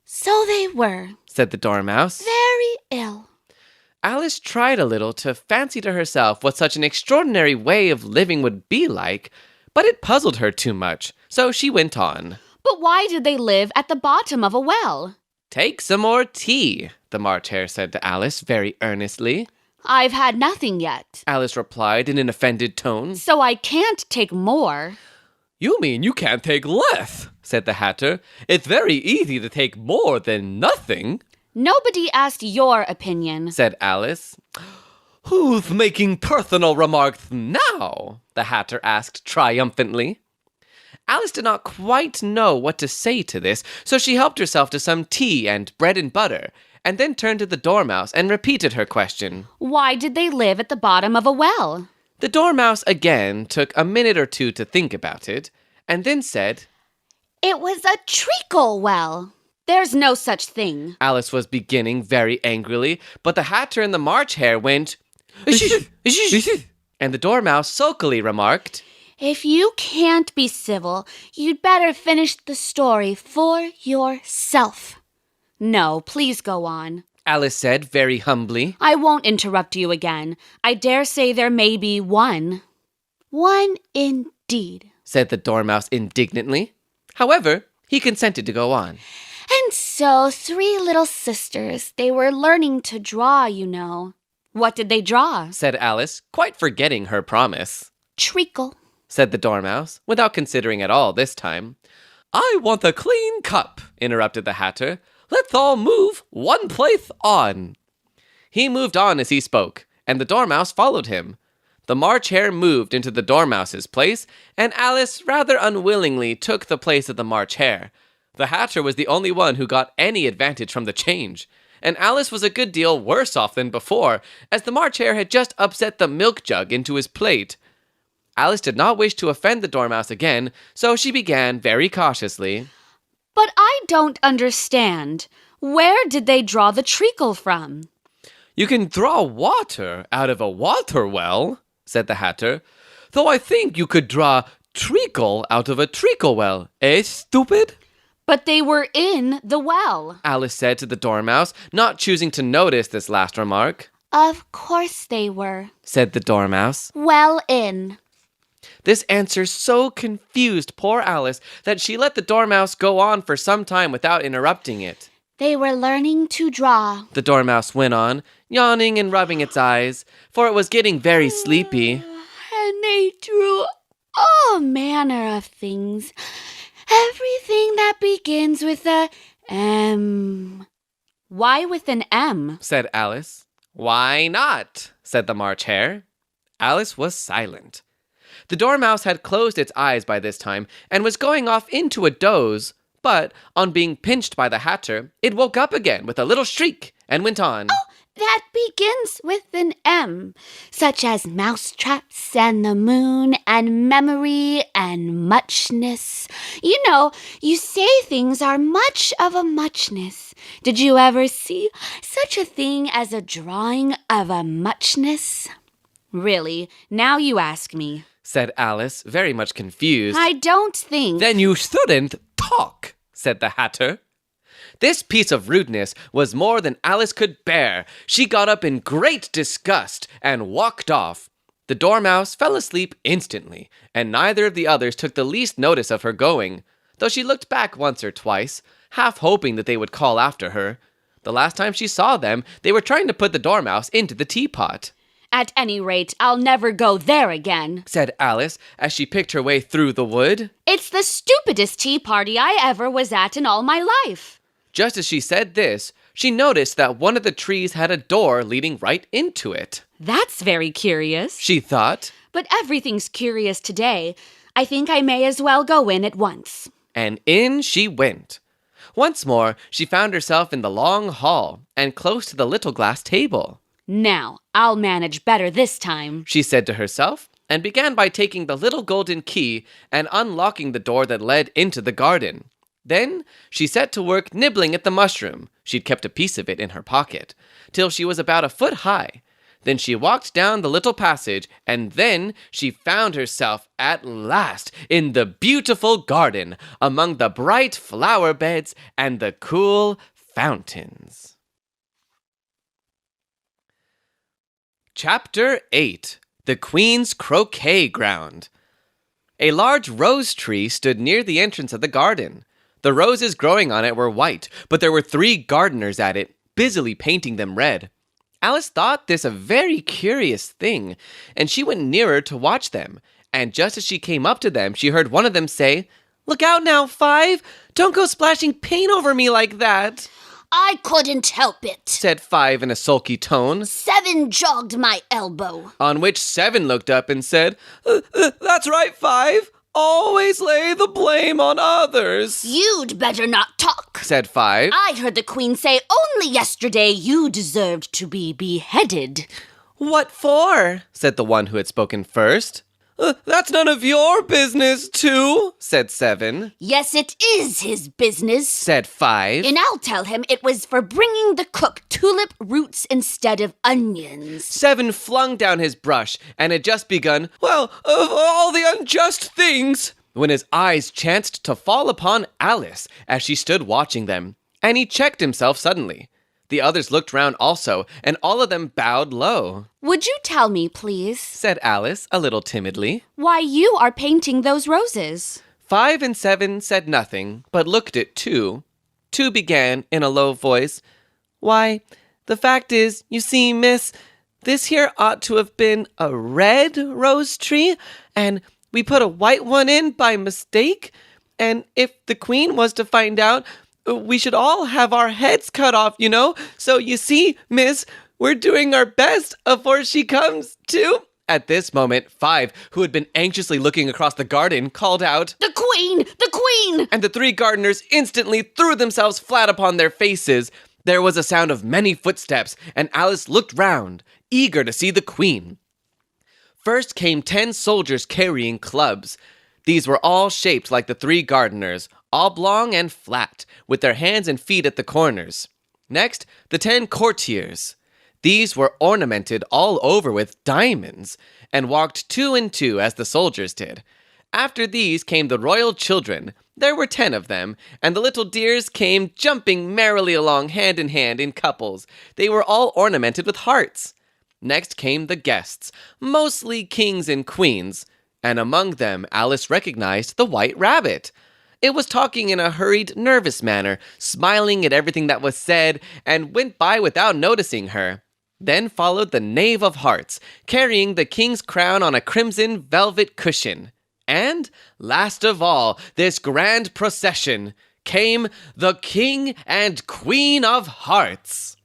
So they were. Said the Dormouse. Very ill. Alice tried a little to fancy to herself what such an extraordinary way of living would be like, but it puzzled her too much, so she went on. But why did they live at the bottom of a well? Take some more tea, the March Hare said to Alice very earnestly. I've had nothing yet, Alice replied in an offended tone. so I can't take more. You mean you can't take less, said the Hatter. It's very easy to take more than nothing. Nobody asked your opinion, said Alice. Who's making personal remarks now? The Hatter asked triumphantly. Alice did not quite know what to say to this, so she helped herself to some tea and bread and butter, and then turned to the Dormouse and repeated her question. Why did they live at the bottom of a well? The Dormouse again took a minute or two to think about it, and then said, It was a treacle well. There's no such thing. Alice was beginning very angrily, but the Hatter and the March Hare went, and the Dormouse sulkily remarked, If you can't be civil, you'd better finish the story for yourself. No, please go on. Alice said very humbly. I won't interrupt you again. I dare say there may be one. One indeed, said the Dormouse indignantly. However, he consented to go on. And so 3 little sisters, they were learning to draw, you know. What did they draw? Said Alice, quite forgetting her promise. Treacle, said the Dormouse, without considering at all this time. I want a clean cup, interrupted the Hatter. Let's all move one place on. He moved on as he spoke, and the Dormouse followed him. The March Hare moved into the Dormouse's place, and Alice rather unwillingly took the place of the March Hare. The Hatter was the only one who got any advantage from the change, and Alice was a good deal worse off than before, as the March Hare had just upset the milk jug into his plate. Alice did not wish to offend the Dormouse again, so she began very cautiously. But I don't understand. Where did they draw the treacle from? You can draw water out of a water well, said the Hatter, though I think you could draw treacle out of a treacle well, eh, stupid? But they were in the well. Alice said to the Dormouse, not choosing to notice this last remark. Of course they were. Said the Dormouse. Well in. This answer so confused poor Alice that she let the Dormouse go on for some time without interrupting it. They were learning to draw. The Dormouse went on, yawning and rubbing its eyes, for it was getting very sleepy. And they drew all manner of things. Everything that begins with a M. Why with an M? Said Alice. Why not? Said the March Hare. Alice was silent. The Dormouse had closed its eyes by this time and was going off into a doze, but on being pinched by the Hatter, it woke up again with a little shriek and went on. That begins with an M, such as mousetraps and the moon and memory and muchness. You know, you say things are much of a muchness. Did you ever see such a thing as a drawing of a muchness? Really, now you ask me. Said Alice, very much confused. I don't think. Then you shouldn't talk, said the Hatter. This piece of rudeness was more than Alice could bear. She got up in great disgust and walked off. The Dormouse fell asleep instantly, and neither of the others took the least notice of her going, though she looked back once or twice, half hoping that they would call after her. The last time she saw them, they were trying to put the Dormouse into the teapot. At any rate, I'll never go there again, said Alice as she picked her way through the wood. It's the stupidest tea party I ever was at in all my life. Just as she said this, she noticed that one of the trees had a door leading right into it. That's very curious, she thought. But everything's curious today. I think I may as well go in at once. And in she went. Once more, she found herself in the long hall and close to the little glass table. Now, I'll manage better this time, she said to herself, and began by taking the little golden key and unlocking the door that led into the garden. Then she set to work nibbling at the mushroom, she'd kept a piece of it in her pocket, till she was about a foot high. Then she walked down the little passage, and then she found herself at last in the beautiful garden, among the bright flower beds and the cool fountains. Chapter 8. The Queen's Croquet Ground. A large rose tree stood near the entrance of the garden. The roses growing on it were white, but there were 3 gardeners at it, busily painting them red. Alice thought this a very curious thing, and she went nearer to watch them. And just as she came up to them, she heard one of them say, "Look out now, 5! Don't go splashing paint over me like that!" I couldn't help it, said 5 in a sulky tone. 7 jogged my elbow. On which 7 looked up and said, "That's right, 5. Always lay the blame on others." You'd better not talk, said 5. I heard the Queen say only yesterday you deserved to be beheaded. "What for?" said the one who had spoken first. "That's none of your business, too," said 7. Yes, it is his business, said 5. And I'll tell him it was for bringing the cook tulip roots instead of onions. 7 flung down his brush and had just begun, "Well, of all the unjust things," when his eyes chanced to fall upon Alice as she stood watching them, and he checked himself suddenly. The others looked round also, and all of them bowed low. Would you tell me, please, said Alice, a little timidly, why you are painting those roses? 5 and 7 said nothing, but looked at 2. 2 began in a low voice, "Why, the fact is, you see, miss, this here ought to have been a red rose tree, and we put a white one in by mistake, and if the Queen was to find out, we should all have our heads cut off, you know. So you see, miss, we're doing our best afore she comes to." At this moment, 5, who had been anxiously looking across the garden, called out, The Queen! The Queen! and the 3 gardeners instantly threw themselves flat upon their faces. There was a sound of many footsteps, and Alice looked round, eager to see the Queen. First came 10 soldiers carrying clubs. These were all shaped like the 3 gardeners, oblong and flat, with their hands and feet at the corners. Next, the 10 courtiers. These were ornamented all over with diamonds, and walked 2 and 2 as the soldiers did. After these came the royal children. There were 10 of them, and the little dears came jumping merrily along hand in hand in couples. They were all ornamented with hearts. Next came the guests, mostly kings and queens, and among them Alice recognized the White Rabbit. It was talking in a hurried, nervous manner, smiling at everything that was said, and went by without noticing her. Then followed the Knave of Hearts, carrying the king's crown on a crimson velvet cushion. And, last of all, this grand procession, came the King and Queen of Hearts.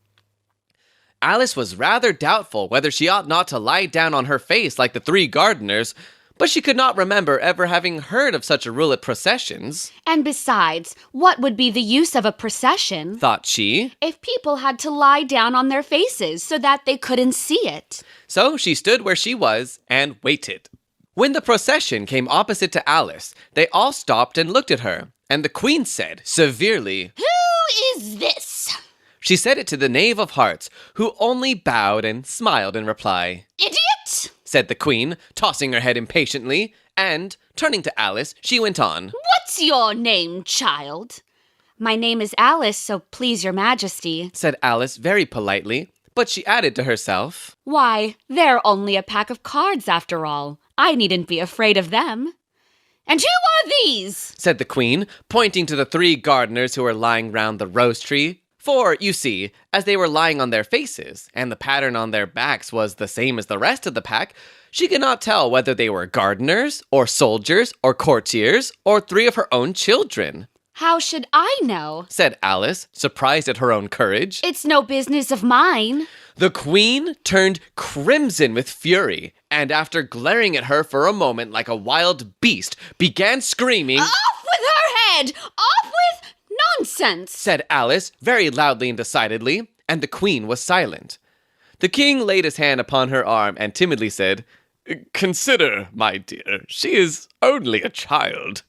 Alice was rather doubtful whether she ought not to lie down on her face like the 3 gardeners, but she could not remember ever having heard of such a rule at processions. And besides, what would be the use of a procession, Thought she. if people had to lie down on their faces so that they couldn't see it? So she stood where she was and waited. When the procession came opposite to Alice, they all stopped and looked at her, and the queen said, severely, Who is this? She said it to the Knave of Hearts, who only bowed and smiled in reply. Idiot! Said the queen, tossing her head impatiently, and, turning to Alice, she went on. What's your name, child? My name is Alice, so please your majesty. Said Alice very politely, but she added to herself, Why, they're only a pack of cards after all. I needn't be afraid of them. And who are these? said the queen, pointing to the 3 gardeners who were lying round the rose tree. For, you see, as they were lying on their faces, and the pattern on their backs was the same as the rest of the pack, she could not tell whether they were gardeners, or soldiers, or courtiers, or 3 of her own children. How should I know? Said Alice, surprised at her own courage. It's no business of mine. The queen turned crimson with fury, and after glaring at her for a moment like a wild beast, began screaming, Off with her head! Off with... Nonsense! said Alice, very loudly and decidedly, and the queen was silent. The king laid his hand upon her arm and timidly said, Consider, my dear, she is only a child.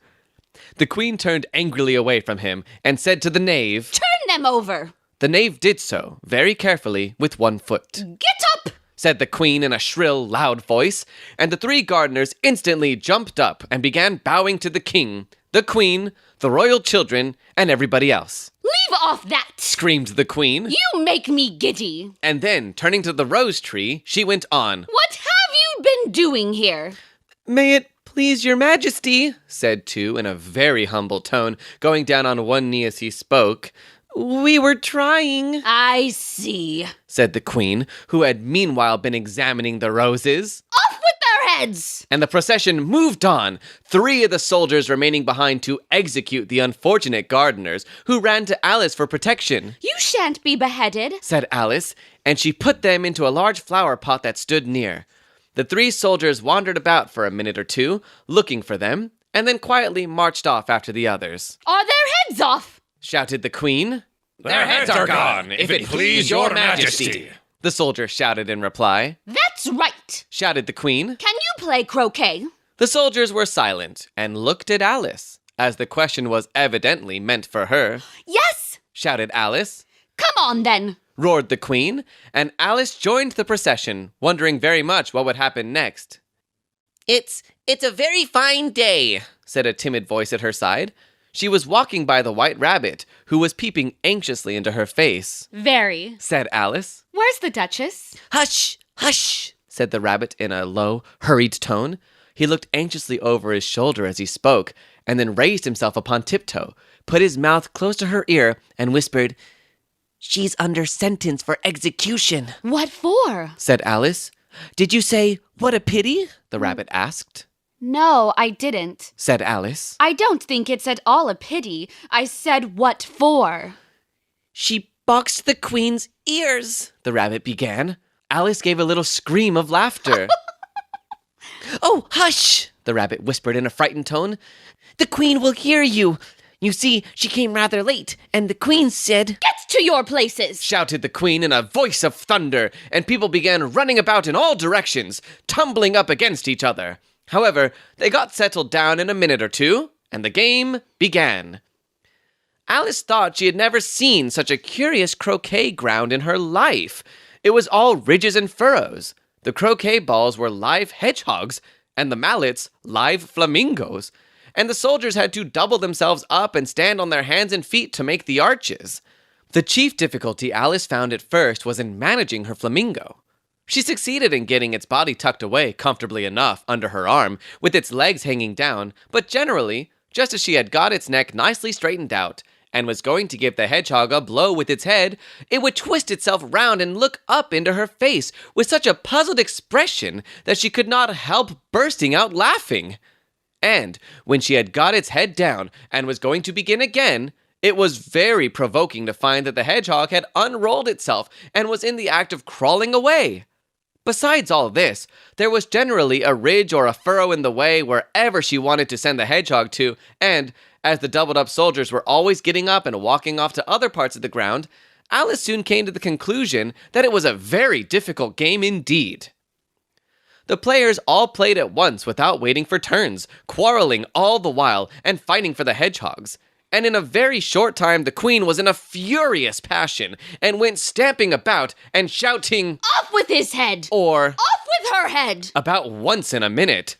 The queen turned angrily away from him and said to the knave, Turn them over! The knave did so, very carefully, with 1 foot. Get up! Said the queen in a shrill, loud voice, and the 3 gardeners instantly jumped up and began bowing to the king, the queen, the royal children, and everybody else. Leave off that! Screamed the queen, You make me giddy! and then, turning to the rose tree, she went on. What have you been doing here? May it please your majesty, said 2 in a very humble tone, going down on 1 knee as he spoke. We were trying, I see. said the queen, who had meanwhile been examining the roses. Off with their heads! And the procession moved on, 3 of the soldiers remaining behind to execute the unfortunate gardeners, who ran to Alice for protection. You shan't be beheaded. Said Alice, and she put them into a large flower pot that stood near. The 3 soldiers wandered about for a minute or 2, looking for them, and then quietly marched off after the others. Are their heads off? Shouted the queen. Their heads are gone, if it please your majesty. The soldier shouted in reply. That's right. Shouted the queen. Can you play croquet? The soldiers were silent and looked at Alice, as the question was evidently meant for her. Yes. Shouted Alice. Come on then. Roared the queen, and Alice joined the procession, wondering very much what would happen next. It's a very fine day, said a timid voice at her side. She was walking by the White Rabbit, who was peeping anxiously into her face. Very. Said Alice. Where's the Duchess? Hush, hush, said the rabbit in a low, hurried tone. He looked anxiously over his shoulder as he spoke, and then raised himself upon tiptoe, put his mouth close to her ear, and whispered, She's under sentence for execution. What for? Said Alice. Did you say, what a pity? The rabbit asked. No, I didn't. Said Alice. I don't think it's at all a pity. I said what for. She boxed the queen's ears, the rabbit began. Alice gave a little scream of laughter. Oh, hush, the rabbit whispered in a frightened tone. The queen will hear you. You see, she came rather late, and the queen said... Get to your places. Shouted the queen in a voice of thunder, and people began running about in all directions, tumbling up against each other. However, they got settled down in a minute or 2, and the game began. Alice thought she had never seen such a curious croquet ground in her life. It was all ridges and furrows. The croquet balls were live hedgehogs, and the mallets live flamingos, and the soldiers had to double themselves up and stand on their hands and feet to make the arches. The chief difficulty Alice found at first was in managing her flamingo. She succeeded in getting its body tucked away comfortably enough under her arm, with its legs hanging down, but generally, just as she had got its neck nicely straightened out, and was going to give the hedgehog a blow with its head, it would twist itself round and look up into her face with such a puzzled expression that she could not help bursting out laughing. And when she had got its head down and was going to begin again, it was very provoking to find that the hedgehog had unrolled itself and was in the act of crawling away. Besides all this, there was generally a ridge or a furrow in the way wherever she wanted to send the hedgehog to, and, as the doubled-up soldiers were always getting up and walking off to other parts of the ground, Alice soon came to the conclusion that it was a very difficult game indeed. The players all played at once without waiting for turns, quarreling all the while and fighting for the hedgehogs. And in a very short time the queen was in a furious passion and went stamping about and shouting, Off with his head! or Off with her head! about once in a minute.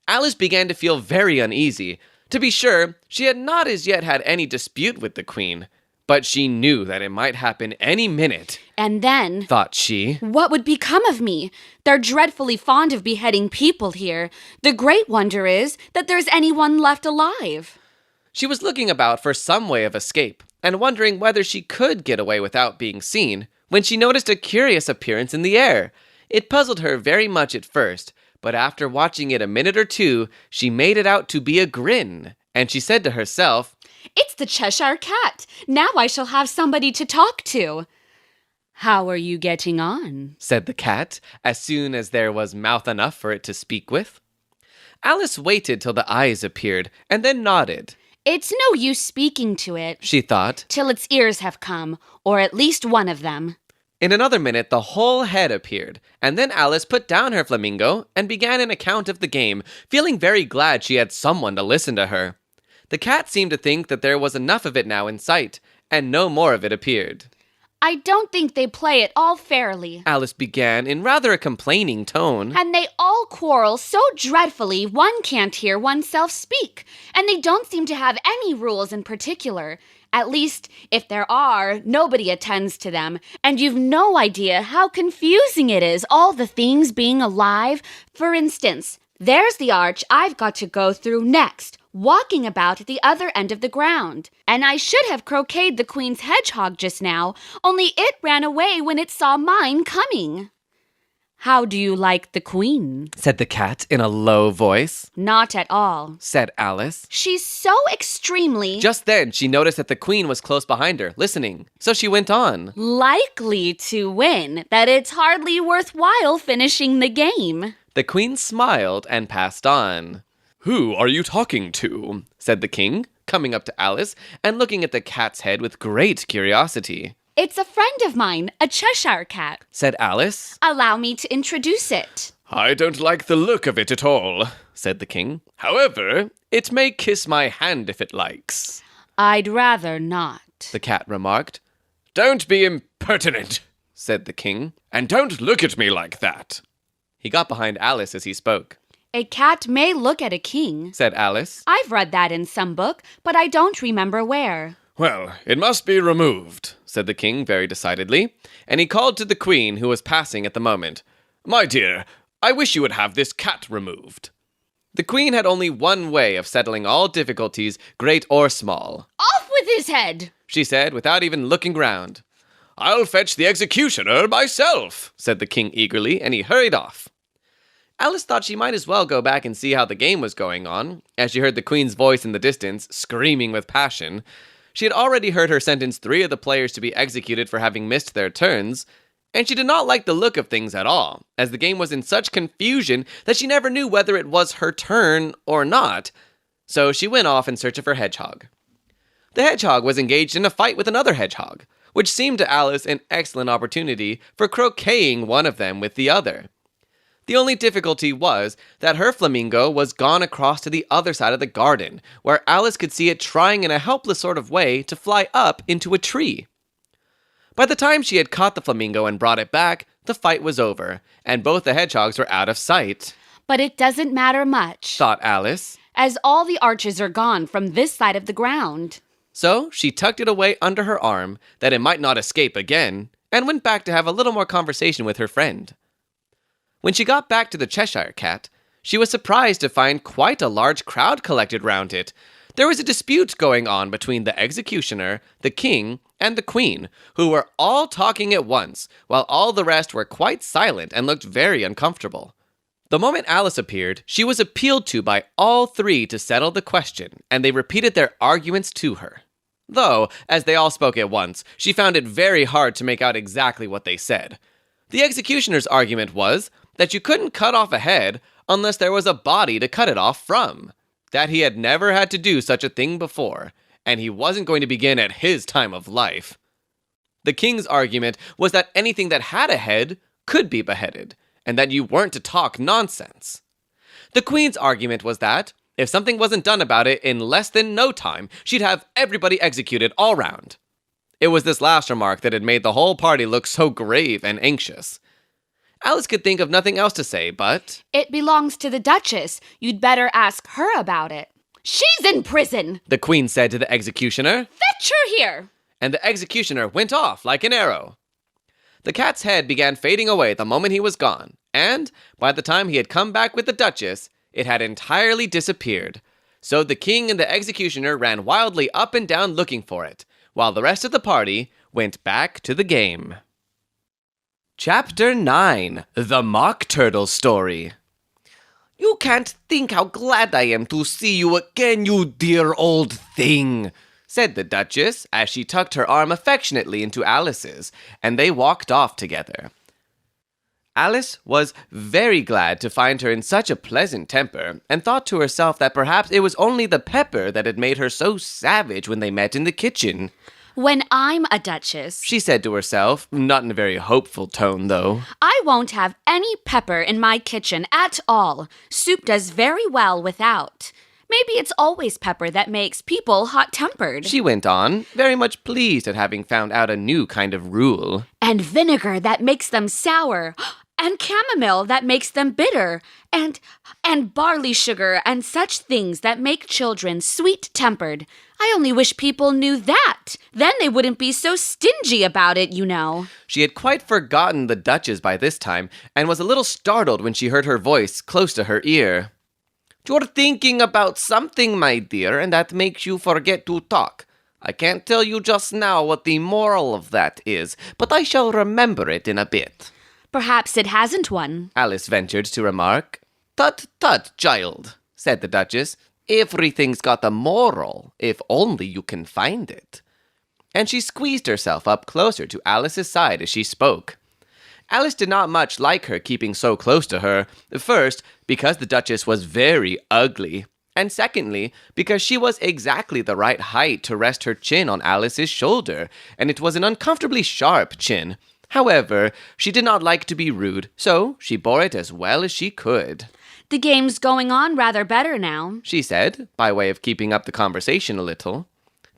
Alice began to feel very uneasy. To be sure, she had not as yet had any dispute with the queen, but she knew that it might happen any minute. And then, Thought she, what would become of me? They're dreadfully fond of beheading people here. The great wonder is that there's anyone left alive. She was looking about for some way of escape, and wondering whether she could get away without being seen, when she noticed a curious appearance in the air. It puzzled her very much at first, but after watching it a minute or two, she made it out to be a grin, and she said to herself, It's the Cheshire Cat. Now I shall have somebody to talk to. How are you getting on? said the cat, as soon as there was mouth enough for it to speak with. Alice waited till the eyes appeared, and then nodded. It's no use speaking to it She thought. till its ears have come, or at least one of them. In another minute, the whole head appeared, and then Alice put down her flamingo and began an account of the game, feeling very glad she had someone to listen to her. The cat seemed to think that there was enough of it now in sight, and no more of it appeared. I don't think they play it all fairly. Alice began in rather a complaining tone. And they all quarrel so dreadfully one can't hear oneself speak. And they don't seem to have any rules in particular. At least, if there are, nobody attends to them. And you've no idea how confusing it is, all the things being alive. For instance, there's the arch I've got to go through next, walking about at the other end of the ground. And I should have croqueted the queen's hedgehog just now, only it ran away when it saw mine coming. How do you like the queen? Said the cat in a low voice. Not at all. Said Alice. She's so extremely Just then she noticed that the queen was close behind her, listening. So she went on. likely to win that it's hardly worthwhile finishing the game. The queen smiled and passed on. Who are you talking to? Said the king, coming up to Alice and looking at the cat's head with great curiosity. It's a friend of mine, a Cheshire Cat. Said Alice. Allow me to introduce it. I don't like the look of it at all. Said the king. However, it may kiss my hand if it likes. I'd rather not. The cat remarked. Don't be impertinent, Said the king. and don't look at me like that. He got behind Alice as he spoke. A cat may look at a king. Said Alice. I've read that in some book, but I don't remember where. Well, it must be removed. Said the king very decidedly, and he called to the queen who was passing at the moment. My dear, I wish you would have this cat removed. The queen had only one way of settling all difficulties, great or small. Off with his head! She said, without even looking round. I'll fetch the executioner myself, Said the king eagerly, and he hurried off. Alice thought she might as well go back and see how the game was going on, as she heard the queen's voice in the distance, screaming with passion. She had already heard her sentence 3 of the players to be executed for having missed their turns, and she did not like the look of things at all, as the game was in such confusion that she never knew whether it was her turn or not. So she went off in search of her hedgehog. The hedgehog was engaged in a fight with another hedgehog, which seemed to Alice an excellent opportunity for croqueting one of them with the other. The only difficulty was that her flamingo was gone across to the other side of the garden, where Alice could see it trying in a helpless sort of way to fly up into a tree. By the time she had caught the flamingo and brought it back, the fight was over, and both the hedgehogs were out of sight. But it doesn't matter much, Thought Alice. as all the arches are gone from this side of the ground. So she tucked it away under her arm, that it might not escape again, and went back to have a little more conversation with her friend. When she got back to the Cheshire Cat, she was surprised to find quite a large crowd collected round it. There was a dispute going on between the executioner, the king, and the queen, who were all talking at once, while all the rest were quite silent and looked very uncomfortable. The moment Alice appeared, she was appealed to by all three to settle the question, and they repeated their arguments to her. Though, as they all spoke at once, she found it very hard to make out exactly what they said. The executioner's argument was that you couldn't cut off a head unless there was a body to cut it off from, that he had never had to do such a thing before, and he wasn't going to begin at his time of life. The king's argument was that anything that had a head could be beheaded, and that you weren't to talk nonsense. The queen's argument was that, if something wasn't done about it in less than no time, she'd have everybody executed all round. It was this last remark that had made the whole party look so grave and anxious. Alice could think of nothing else to say, but... It belongs to the Duchess. You'd better ask her about it. She's in prison! the queen said to the executioner, Fetch her here! and the executioner went off like an arrow. The cat's head began fading away the moment he was gone, and by the time he had come back with the Duchess, it had entirely disappeared. So the king and the executioner ran wildly up and down looking for it, while the rest of the party went back to the game. Chapter 9, The Mock Turtle Story. You can't think how glad I am to see you again, you dear old thing, said the Duchess as she tucked her arm affectionately into Alice's, and they walked off together. Alice was very glad to find her in such a pleasant temper, and thought to herself that perhaps it was only the pepper that had made her so savage when they met in the kitchen. When I'm a duchess, She said to herself, not in a very hopeful tone, though. I won't have any pepper in my kitchen at all. Soup does very well without. Maybe it's always pepper that makes people hot-tempered. She went on, very much pleased at having found out a new kind of rule. And vinegar that makes them sour. And chamomile that makes them bitter. And barley sugar and such things that make children sweet-tempered. I only wish people knew that. Then they wouldn't be so stingy about it, you know. She had quite forgotten the Duchess by this time, and was a little startled when she heard her voice close to her ear. You're thinking about something, my dear, and that makes you forget to talk. I can't tell you just now what the moral of that is, but I shall remember it in a bit. Perhaps it hasn't one. Alice ventured to remark. Tut, tut, child, said the Duchess. Everything's got a moral, if only you can find it. And she squeezed herself up closer to Alice's side as she spoke. Alice did not much like her keeping so close to her, first, because the Duchess was very ugly, and secondly, because she was exactly the right height to rest her chin on Alice's shoulder, and it was an uncomfortably sharp chin. However, she did not like to be rude, so she bore it as well as she could. The game's going on rather better now, she said, by way of keeping up the conversation a little.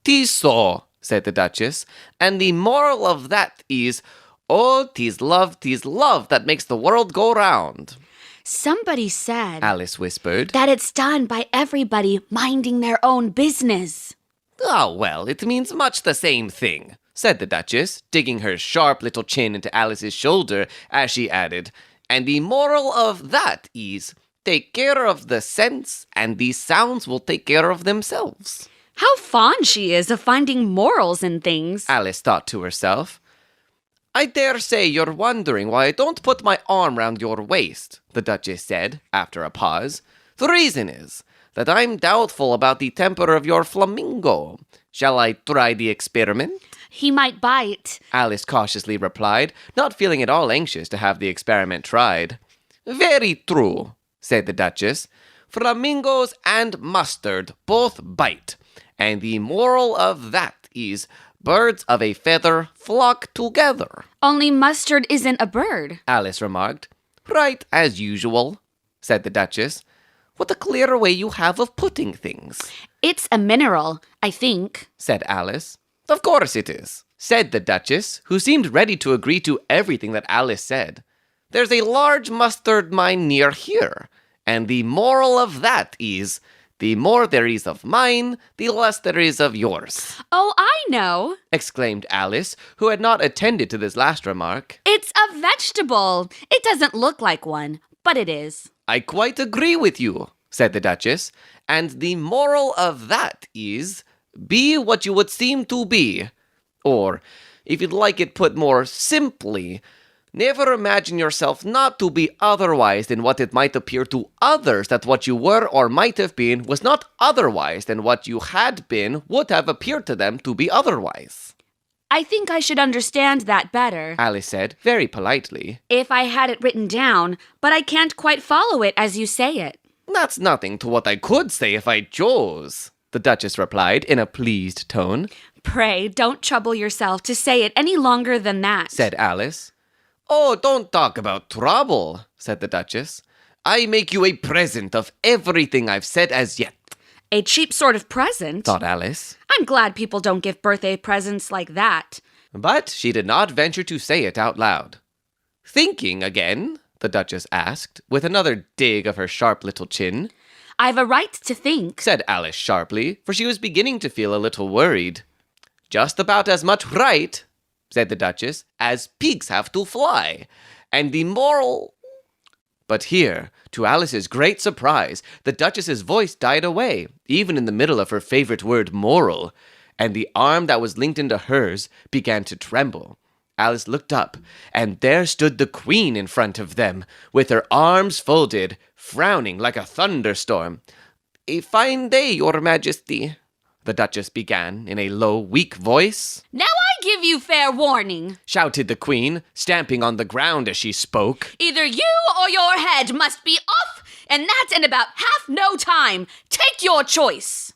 "'Tis so," said the Duchess, "and the moral of that is, oh, 'tis love that makes the world go round." Somebody said, Alice whispered, that it's done by everybody minding their own business. "Ah, well, it means much the same thing," said the Duchess, digging her sharp little chin into Alice's shoulder as she added, "and the moral of that is, take care of the sense, and the sounds will take care of themselves." How fond she is of finding morals in things. Alice thought to herself. "I dare say you're wondering why I don't put my arm round your waist," the Duchess said, after a pause. "The reason is that I'm doubtful about the temper of your flamingo. Shall I try the experiment?" He might bite. Alice cautiously replied, not feeling at all anxious to have the experiment tried. "Very true," said the Duchess. "Flamingos and mustard both bite, and the moral of that is, birds of a feather flock together." Only mustard isn't a bird. Alice remarked. Right, as usual, said the Duchess. What a clear way you have of putting things, It's a mineral, I think. said Alice. Of course it is, said the Duchess, who seemed ready to agree to everything that Alice said. There's a large mustard mine near here, and the moral of that is, the more there is of mine, the less there is of yours, Oh, I know. exclaimed Alice, who had not attended to this last remark. It's a vegetable. It doesn't look like one, but it is. I quite agree with you, said the Duchess, and the moral of that is, be what you would seem to be. Or, if you'd like it put more simply, never imagine yourself not to be otherwise than what it might appear to others that what you were or might have been was not otherwise than what you had been would have appeared to them to be otherwise. I think I should understand that better Alice said, very politely. if I had it written down, but I can't quite follow it as you say it. That's nothing to what I could say if I chose, the Duchess replied in a pleased tone. Pray, don't trouble yourself to say it any longer than that, Said Alice. Oh, don't talk about trouble, said the Duchess. I make you a present of everything I've said as yet, A cheap sort of present. thought Alice. I'm glad people don't give birthday presents like that. But she did not venture to say it out loud. Thinking again, the Duchess asked, with another dig of her sharp little chin. I've a right to think. Said Alice sharply, for she was beginning to feel a little worried. Just about as much right, said the Duchess, as pigs have to fly. And the moral... But here, to Alice's great surprise, the Duchess's voice died away, even in the middle of her favorite word, moral, and the arm that was linked into hers began to tremble. Alice looked up, and there stood the Queen in front of them, with her arms folded, frowning like a thunderstorm. A fine day, Your Majesty, the Duchess began in a low, weak voice. Now I give you fair warning. Shouted the Queen, stamping on the ground as she spoke. Either you or your head must be off, and that's in about half no time. Take your choice.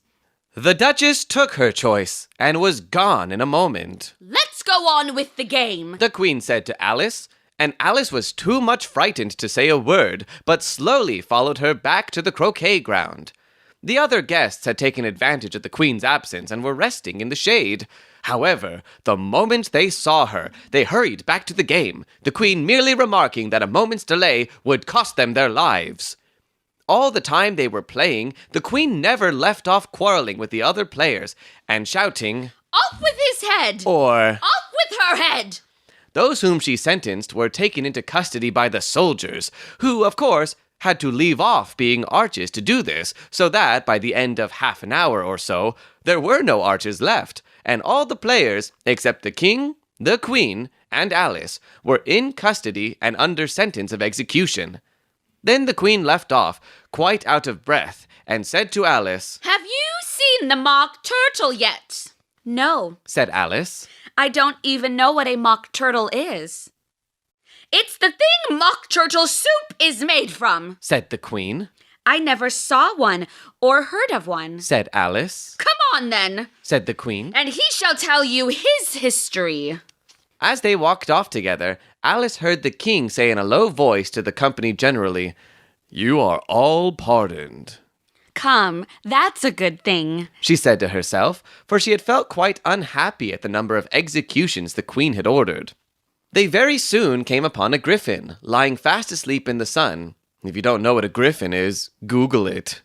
The Duchess took her choice, and was gone in a moment. Let's go on with the game. The Queen said to Alice, and Alice was too much frightened to say a word, but slowly followed her back to the croquet ground. The other guests had taken advantage of the Queen's absence and were resting in the shade. However, the moment they saw her, they hurried back to the game, the Queen merely remarking that a moment's delay would cost them their lives. All the time they were playing, the Queen never left off quarreling with the other players and shouting, Off with his head. or... Off with her head. Those whom she sentenced were taken into custody by the soldiers, who, of course, had to leave off being arches to do this, so that, by the end of half an hour or so, there were no arches left, and all the players, except the King, the Queen, and Alice, were in custody and under sentence of execution. Then the Queen left off, quite out of breath, and said to Alice, Have you seen the mock turtle yet? No, said Alice. I don't even know what a mock turtle is. It's the thing mock turtle soup is made from, said the Queen. I never saw one or heard of one. Said Alice. Come on then, Said the Queen. and he shall tell you his history. As they walked off together, Alice heard the King say in a low voice to the company generally, You are all pardoned. Come, that's a good thing. She said to herself, for she had felt quite unhappy at the number of executions the Queen had ordered. They very soon came upon a griffin, lying fast asleep in the sun. If you don't know what a griffin is, Google it.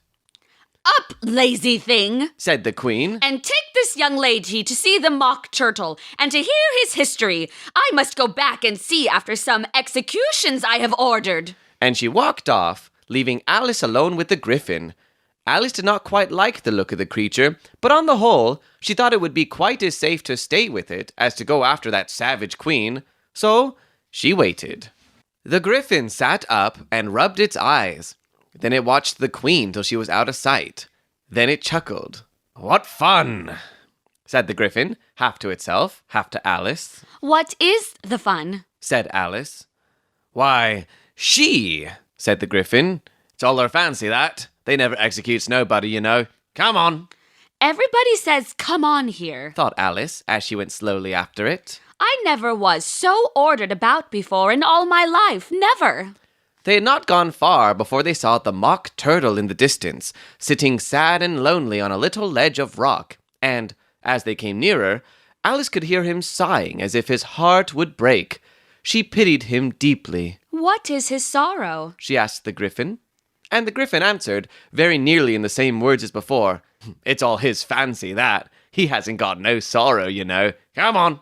Up, lazy thing, Said the Queen. and take this young lady to see the mock turtle, and to hear his history. I must go back and see after some executions I have ordered. And she walked off, leaving Alice alone with the griffin. Alice did not quite like the look of the creature, but on the whole, she thought it would be quite as safe to stay with it as to go after that savage Queen. So she waited. The griffin sat up and rubbed its eyes. Then it watched the Queen till she was out of sight. Then it chuckled. What fun, said the griffin, half to itself, half to Alice. What is the fun? Said Alice. Why, she, said the griffin. It's all her fancy, that. They never executes nobody, you know. Come on, Everybody says come on here. thought Alice as she went slowly after it. I never was so ordered about before in all my life, never. They had not gone far before they saw the Mock Turtle in the distance, sitting sad and lonely on a little ledge of rock, and, as they came nearer, Alice could hear him sighing as if his heart would break. She pitied him deeply. What is his sorrow? She asked the Gryphon. And the Gryphon answered, very nearly in the same words as before, "It's all his fancy, that. He hasn't got no sorrow, you know. Come on."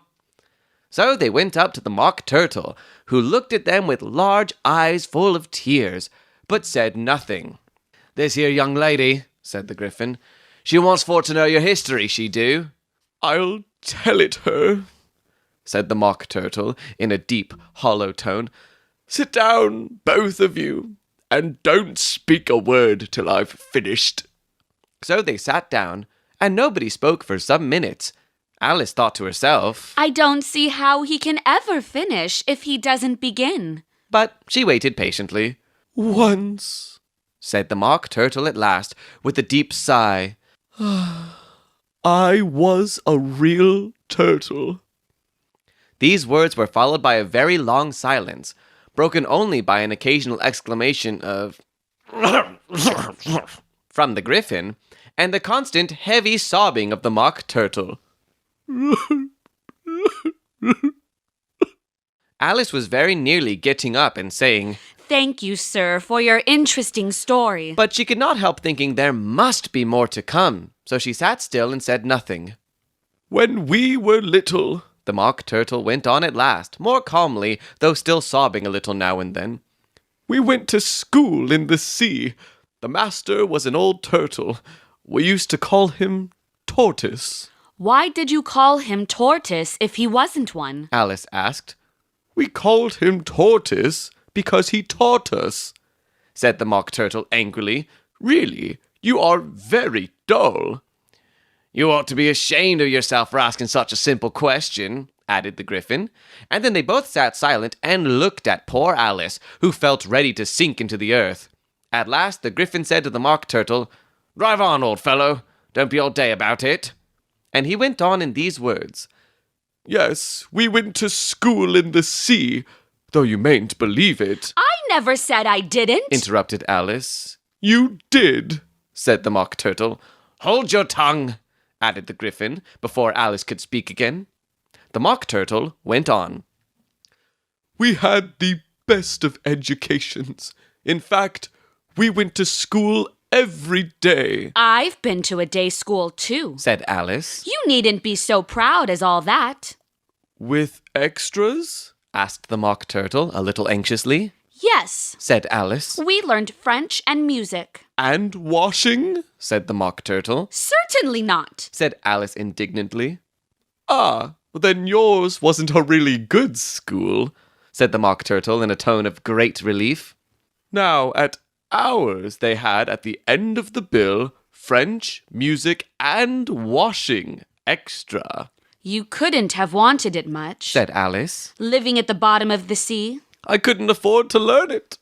So they went up to the Mock Turtle, who looked at them with large eyes full of tears, but said nothing. "This here young lady," said the Gryphon, "she wants for to know your history, she do." "I'll tell it her," said the Mock Turtle in a deep, hollow tone. "Sit down, both of you, and don't speak a word till I've finished." So they sat down, and nobody spoke for some minutes. Alice thought to herself, I don't see how he can ever finish if he doesn't begin. but she waited patiently. "Once," said the Mock Turtle at last, with a deep sigh, "I was a real turtle." These words were followed by a very long silence, broken only by an occasional exclamation of from the Gryphon, and the constant heavy sobbing of the Mock Turtle. Alice was very nearly getting up and saying, Thank you, sir, for your interesting story. but she could not help thinking there must be more to come, so she sat still and said nothing. "When we were little," the Mock Turtle went on at last, more calmly, though still sobbing a little now and then, "we went to school in the sea. The master was an old turtle. We used to call him Tortoise." Why did you call him Tortoise if he wasn't one? Alice asked. "We called him Tortoise because he taught us," said the Mock Turtle angrily. "Really, you are very dull." "You ought to be ashamed of yourself for asking such a simple question," added the Gryphon. And then they both sat silent and looked at poor Alice, who felt ready to sink into the earth. At last the Gryphon said to the Mock Turtle, "Drive on, old fellow. Don't be all day about it." And he went on in these words. "Yes, we went to school in the sea, though you mayn't believe it," I never said I didn't. interrupted Alice. "You did," said the Mock Turtle. "Hold your tongue," added the Gryphon, before Alice could speak again. The Mock Turtle went on. "We had the best of educations. In fact, we went to school every day," I've been to a day school too. said Alice. You needn't be so proud as all that. "With extras?" asked the Mock Turtle a little anxiously. Yes, Said Alice. we learned French and music. "And washing?" said the Mock Turtle. Certainly not. Said Alice indignantly. "Ah, then yours wasn't a really good school," said the Mock Turtle in a tone of great relief. "Now, at ours they had at the end of the bill French, music, and washing extra," You couldn't have wanted it much. said Alice. Living at the bottom of the sea. "I couldn't afford to learn it,"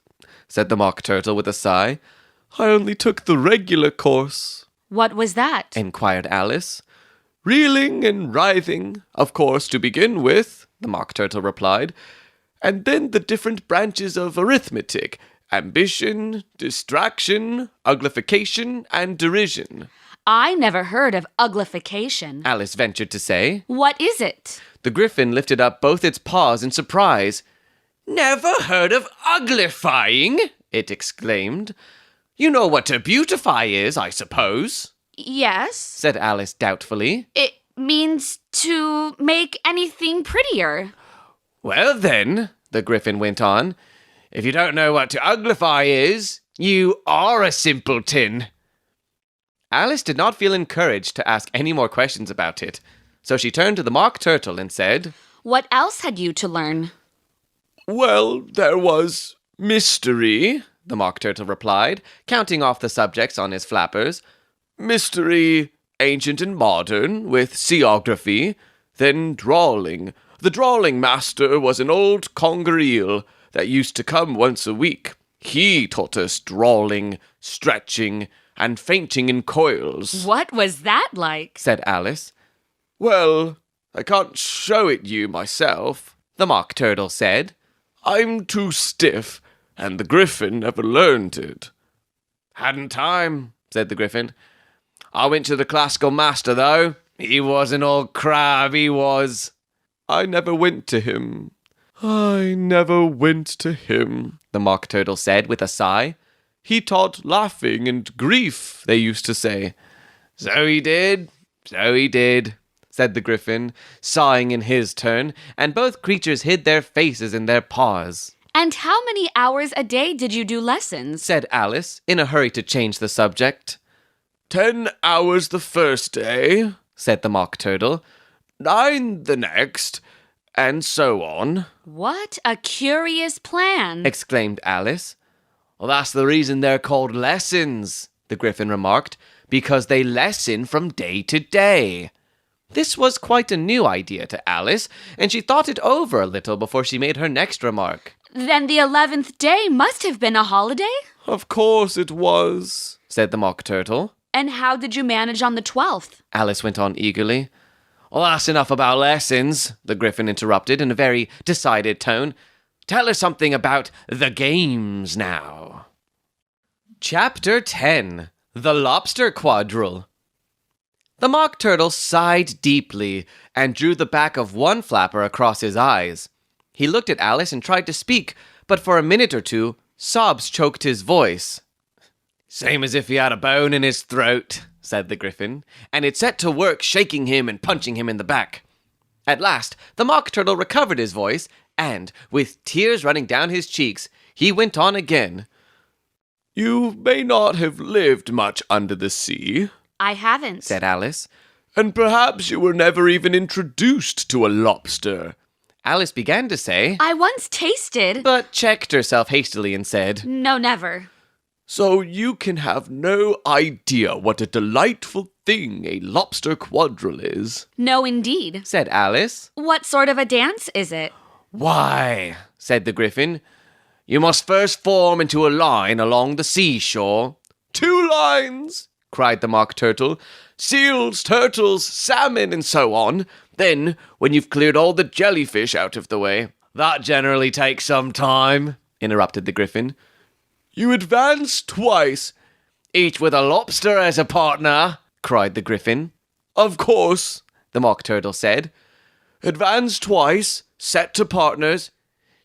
said the Mock Turtle with a sigh. "I only took the regular course," What was that? inquired Alice. "Reeling and writhing, of course, to begin with," the Mock Turtle replied, "and then the different branches of arithmetic, ambition, distraction, uglification, and derision," I never heard of uglification. Alice ventured to say. What is it? The Gryphon lifted up both its paws in surprise. Never heard of uglifying? It exclaimed. You know what to beautify is, I suppose. Yes. Said Alice doubtfully. It means to make anything prettier. Well then, the Gryphon went on, if you don't know what to uglify is, you are a simpleton. Alice did not feel encouraged to ask any more questions about it, so she turned to the Mock Turtle and said, What else had you to learn? "Well, there was mystery," the Mock Turtle replied, counting off the subjects on his flappers. "Mystery, ancient and modern, with seaography, then drawling. The drawling master was an old conger eel that used to come once a week. He taught us drawling, stretching, and fainting in coils," What was that like? said Alice. "Well, I can't show it you myself," the Mock Turtle said. "I'm too stiff, and the Griffin never learned it. Hadn't time, said the Griffin. I went to the classical master, though. He was an old crab, he was. I never went to him. I never went to him, the Mock Turtle said with a sigh. He taught laughing and grief, they used to say. So he did, said the Griffin, sighing in his turn, and both creatures hid their faces in their paws. And how many hours a day did you do lessons? Said Alice, in a hurry to change the subject. 10 hours the first day, said the Mock Turtle. 9 the next, and so on. What a curious plan, exclaimed Alice. Well, that's the reason they're called lessons, the Griffin remarked, because they lessen from day to day. This was quite a new idea to Alice, and she thought it over a little before she made her next remark. Then the 11th day must have been a holiday? Of course it was, said the Mock Turtle. And how did you manage on the 12th? Alice went on eagerly. Well, that's enough about lessons, the Griffin interrupted in a very decided tone. Tell us something about the games now. Chapter 10. The Lobster Quadrille. The Mock Turtle sighed deeply and drew the back of one flapper across his eyes. He looked at Alice and tried to speak, but for a minute or two, sobs choked his voice. Same as if he had a bone in his throat, said the Griffin, and it set to work shaking him and punching him in the back. At last, the Mock Turtle recovered his voice, and, with tears running down his cheeks, he went on again. You may not have lived much under the sea, I haven't, said Alice. And perhaps you were never even introduced to a lobster. Alice began to say, I once tasted, but checked herself hastily and said, No, never. So you can have no idea what a delightful thing a lobster quadrille is. No, indeed, said Alice. What sort of a dance is it? Why, said the Griffin, you must first form into a line along the seashore. 2 lines, cried the Mock Turtle. Seals, turtles, salmon, and so on. Then, when you've cleared all the jellyfish out of the way. That generally takes some time, interrupted the Griffin. You advance twice. Each with a lobster as a partner, cried the Griffin. Of course, the Mock Turtle said. Advance twice, set to partners,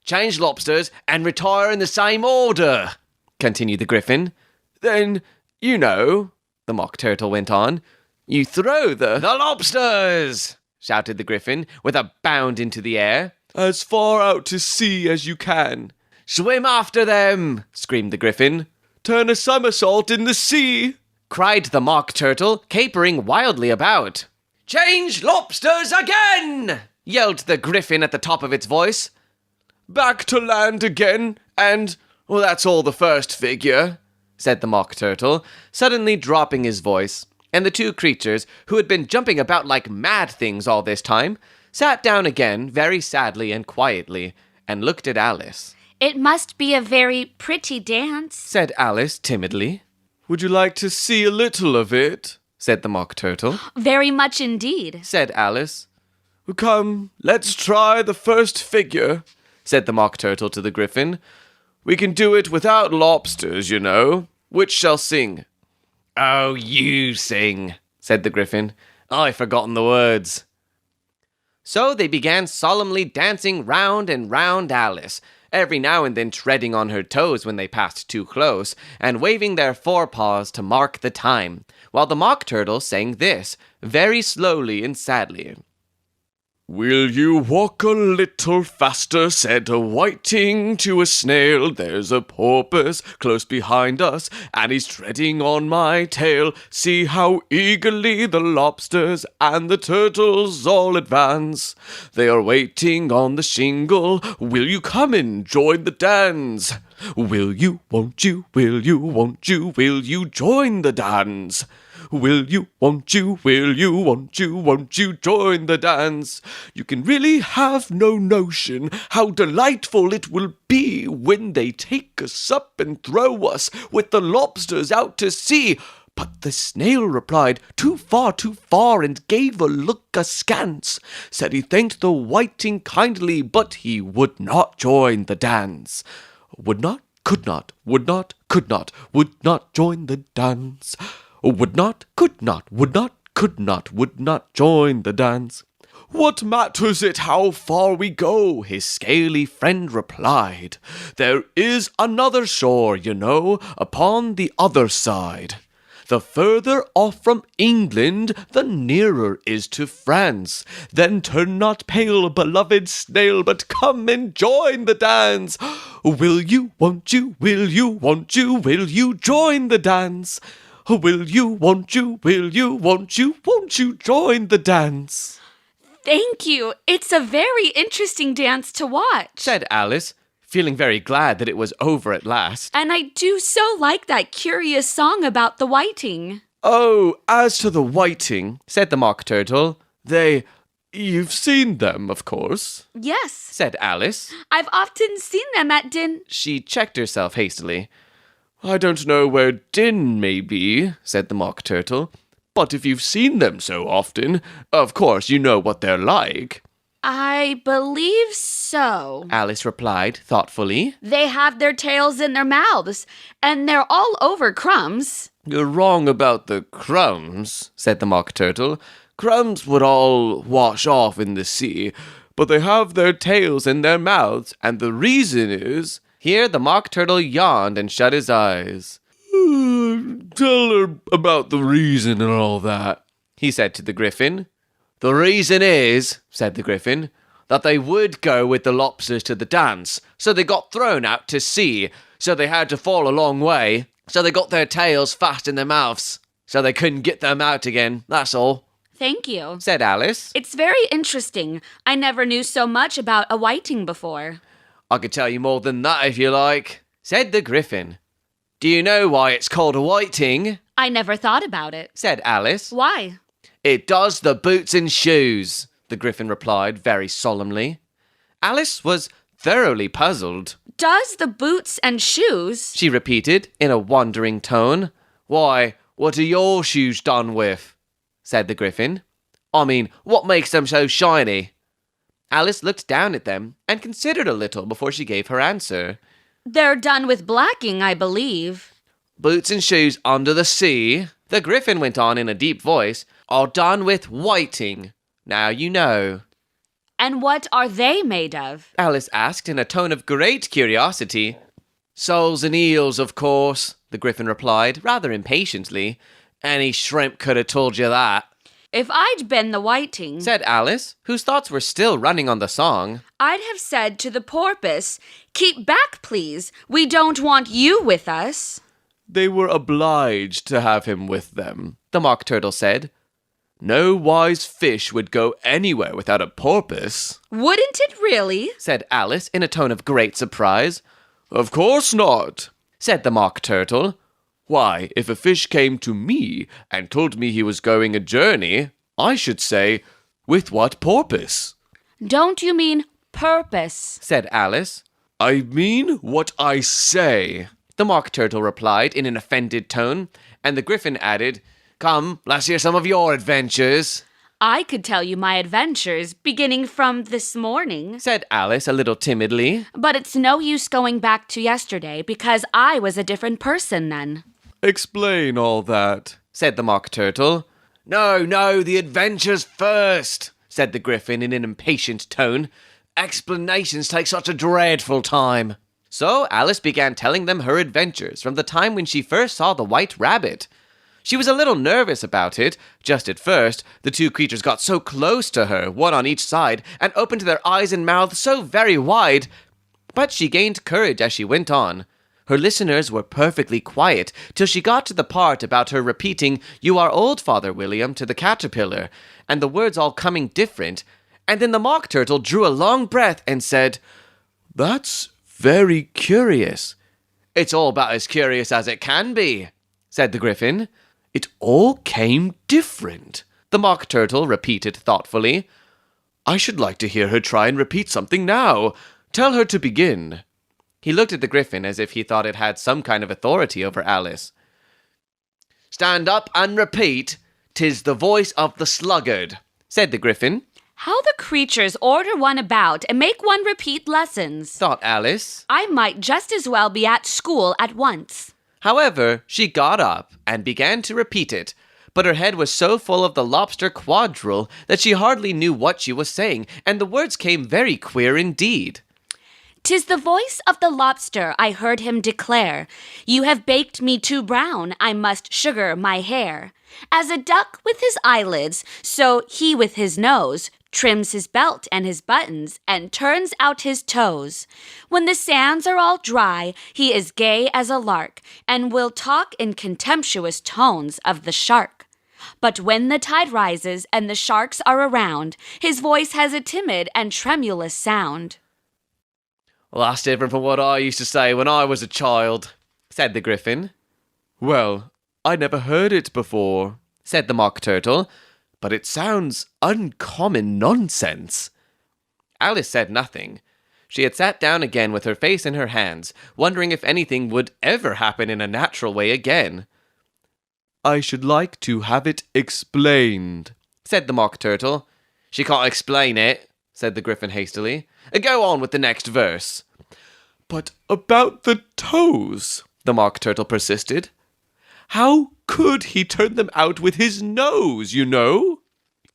change lobsters, and retire in the same order, continued the Griffin. Then, you know, the Mock Turtle went on, you throw the lobsters, shouted the Griffin, with a bound into the air. As far out to sea as you can. Swim after them, screamed the Griffin. Turn a somersault in the sea, cried the Mock Turtle, capering wildly about. Change lobsters again, yelled the Griffin at the top of its voice. Back to land again, and, well, that's all the first figure, said the Mock Turtle, suddenly dropping his voice, and the two creatures, who had been jumping about like mad things all this time, sat down again very sadly and quietly, and looked at Alice. It must be a very pretty dance, said Alice timidly. Would you like to see a little of it? Said the Mock Turtle. Very much indeed, said Alice. Well, come, let's try the first figure, said the Mock Turtle to the Griffin. We can do it without lobsters, you know. Which shall sing? Oh, you sing, said the Griffin. I've forgotten the words. So they began solemnly dancing round and round Alice, every now and then treading on her toes when they passed too close, and waving their forepaws to mark the time, while the Mock Turtle sang this, very slowly and sadly. Will you walk a little faster, said a whiting to a snail. There's a porpoise close behind us, and he's treading on my tail. See how eagerly the lobsters and the turtles all advance. They are waiting on the shingle. Will you come and join the dance? Will you, won't you, will you, won't you, will you join the dance? Will you, won't you, will you, won't you join the dance? You can really have no notion how delightful it will be when they take us up and throw us with the lobsters out to sea. But the snail replied, too far, and gave a look askance. Said he thanked the whiting kindly, but he would not join the dance. Would not could not, would not, could not, would not join the dance. Would not, could not, would not, could not, would not join the dance. What matters it how far we go? His scaly friend replied. There is another shore, you know, upon the other side. The further off from England, the nearer is to France. Then turn not pale, beloved snail, but come and join the dance. Will you, won't you, will you, won't you, will you join the dance? Will you, won't you, will you, won't you join the dance? Thank you. It's a very interesting dance to watch. said Alice, feeling very glad that it was over at last. And I do so like that curious song about the whiting. Oh, as to the whiting, said the Mock Turtle. you've seen them, of course, Yes, Said Alice. I've often seen them at She checked herself hastily. I don't know where Din may be, said the Mock Turtle, but if you've seen them so often, of course you know what they're like. I believe so. Alice replied thoughtfully. They have their tails in their mouths, and they're all over crumbs. You're wrong about the crumbs, said the Mock Turtle. Crumbs would all wash off in the sea, but they have their tails in their mouths, and the reason is... Here the Mock Turtle yawned and shut his eyes. Tell her about the reason and all that, He said to the Griffin. The reason is, said the Griffin, that they would go with the lobsters to the dance, so they got thrown out to sea, so they had to fall a long way, so they got their tails fast in their mouths, so they couldn't get them out again, that's all. Thank you. Said Alice. It's very interesting. I never knew so much about a whiting before. I could tell you more than that if you like, said the Griffin. Do you know why it's called a whiting? I never thought about it. Said Alice. Why? It does the boots and shoes, the Griffin replied very solemnly. Alice was thoroughly puzzled. Does the boots and shoes? She repeated in a wondering tone. Why, what are your shoes done with? Said the Griffin. I mean, what makes them so shiny? Alice looked down at them and considered a little before she gave her answer. They're done with blacking, I believe. Boots and shoes under the sea, The Griffin went on in a deep voice, are done with whiting. Now you know. And what are they made of? Alice asked in a tone of great curiosity. Soles and eels, of course, The Griffin replied, rather impatiently. Any shrimp could have told you that. If I'd been the whiting, Said Alice, whose thoughts were still running on the song. I'd have said to the porpoise, "Keep back, please. We don't want you with us." They were obliged to have him with them, the Mock Turtle said. No wise fish would go anywhere without a porpoise, Wouldn't it really? Said Alice in a tone of great surprise. Of course not, Said the Mock Turtle. Why, if a fish came to me and told me he was going a journey, I should say, with what porpoise? Don't you mean purpose? Said Alice. I mean what I say. The Mock Turtle replied in an offended tone, and the Griffin added, Come, let's hear some of your adventures. I could tell you my adventures, beginning from this morning. Said Alice a little timidly. But it's no use going back to yesterday, because I was a different person then. Explain all that, Said the Mock Turtle. No, the adventures first, Said the Griffin in an impatient tone. Explanations take such a dreadful time. So Alice began telling them her adventures from the time when she first saw the White Rabbit. She was a little nervous about it. Just at first, the two creatures got so close to her, one on each side, and opened their eyes and mouths so very wide. But she gained courage as she went on. Her listeners were perfectly quiet till she got to the part about her repeating, "You are old, Father William," to the caterpillar, and the words all coming different. And then the Mock Turtle drew a long breath and said, That's very curious. "It's all about as curious as it can be," said the Griffin. It all came different, The Mock Turtle repeated thoughtfully. I should like to hear her try and repeat something now. Tell her to begin. He looked at the Griffin as if he thought it had some kind of authority over Alice. Stand up and repeat, "'Tis the voice of the sluggard," Said the Griffin. How the creatures order one about and make one repeat lessons, thought Alice. I might just as well be at school at once. However, she got up and began to repeat it, but her head was so full of the lobster quadrille that she hardly knew what she was saying, and the words came very queer indeed. "'Tis the voice of the lobster," I heard him declare. "You have baked me too brown, I must sugar my hair." As a duck with his eyelids, so he with his nose trims his belt and his buttons and turns out his toes. When the sands are all dry, he is gay as a lark and will talk in contemptuous tones of the shark. But when the tide rises and the sharks are around, his voice has a timid and tremulous sound. "Well, that's different from what I used to say when I was a child," said the Gryphon. "Well, I never heard it before," said the Mock Turtle, "but it sounds uncommon nonsense." Alice said nothing. She had sat down again with her face in her hands, wondering if anything would ever happen in a natural way again. "I should like to have it explained," said the Mock Turtle. "She can't explain it," said the Gryphon hastily. "Go on with the next verse." "But about the toes," the Mock Turtle persisted. "How could he turn them out with his nose, you know?"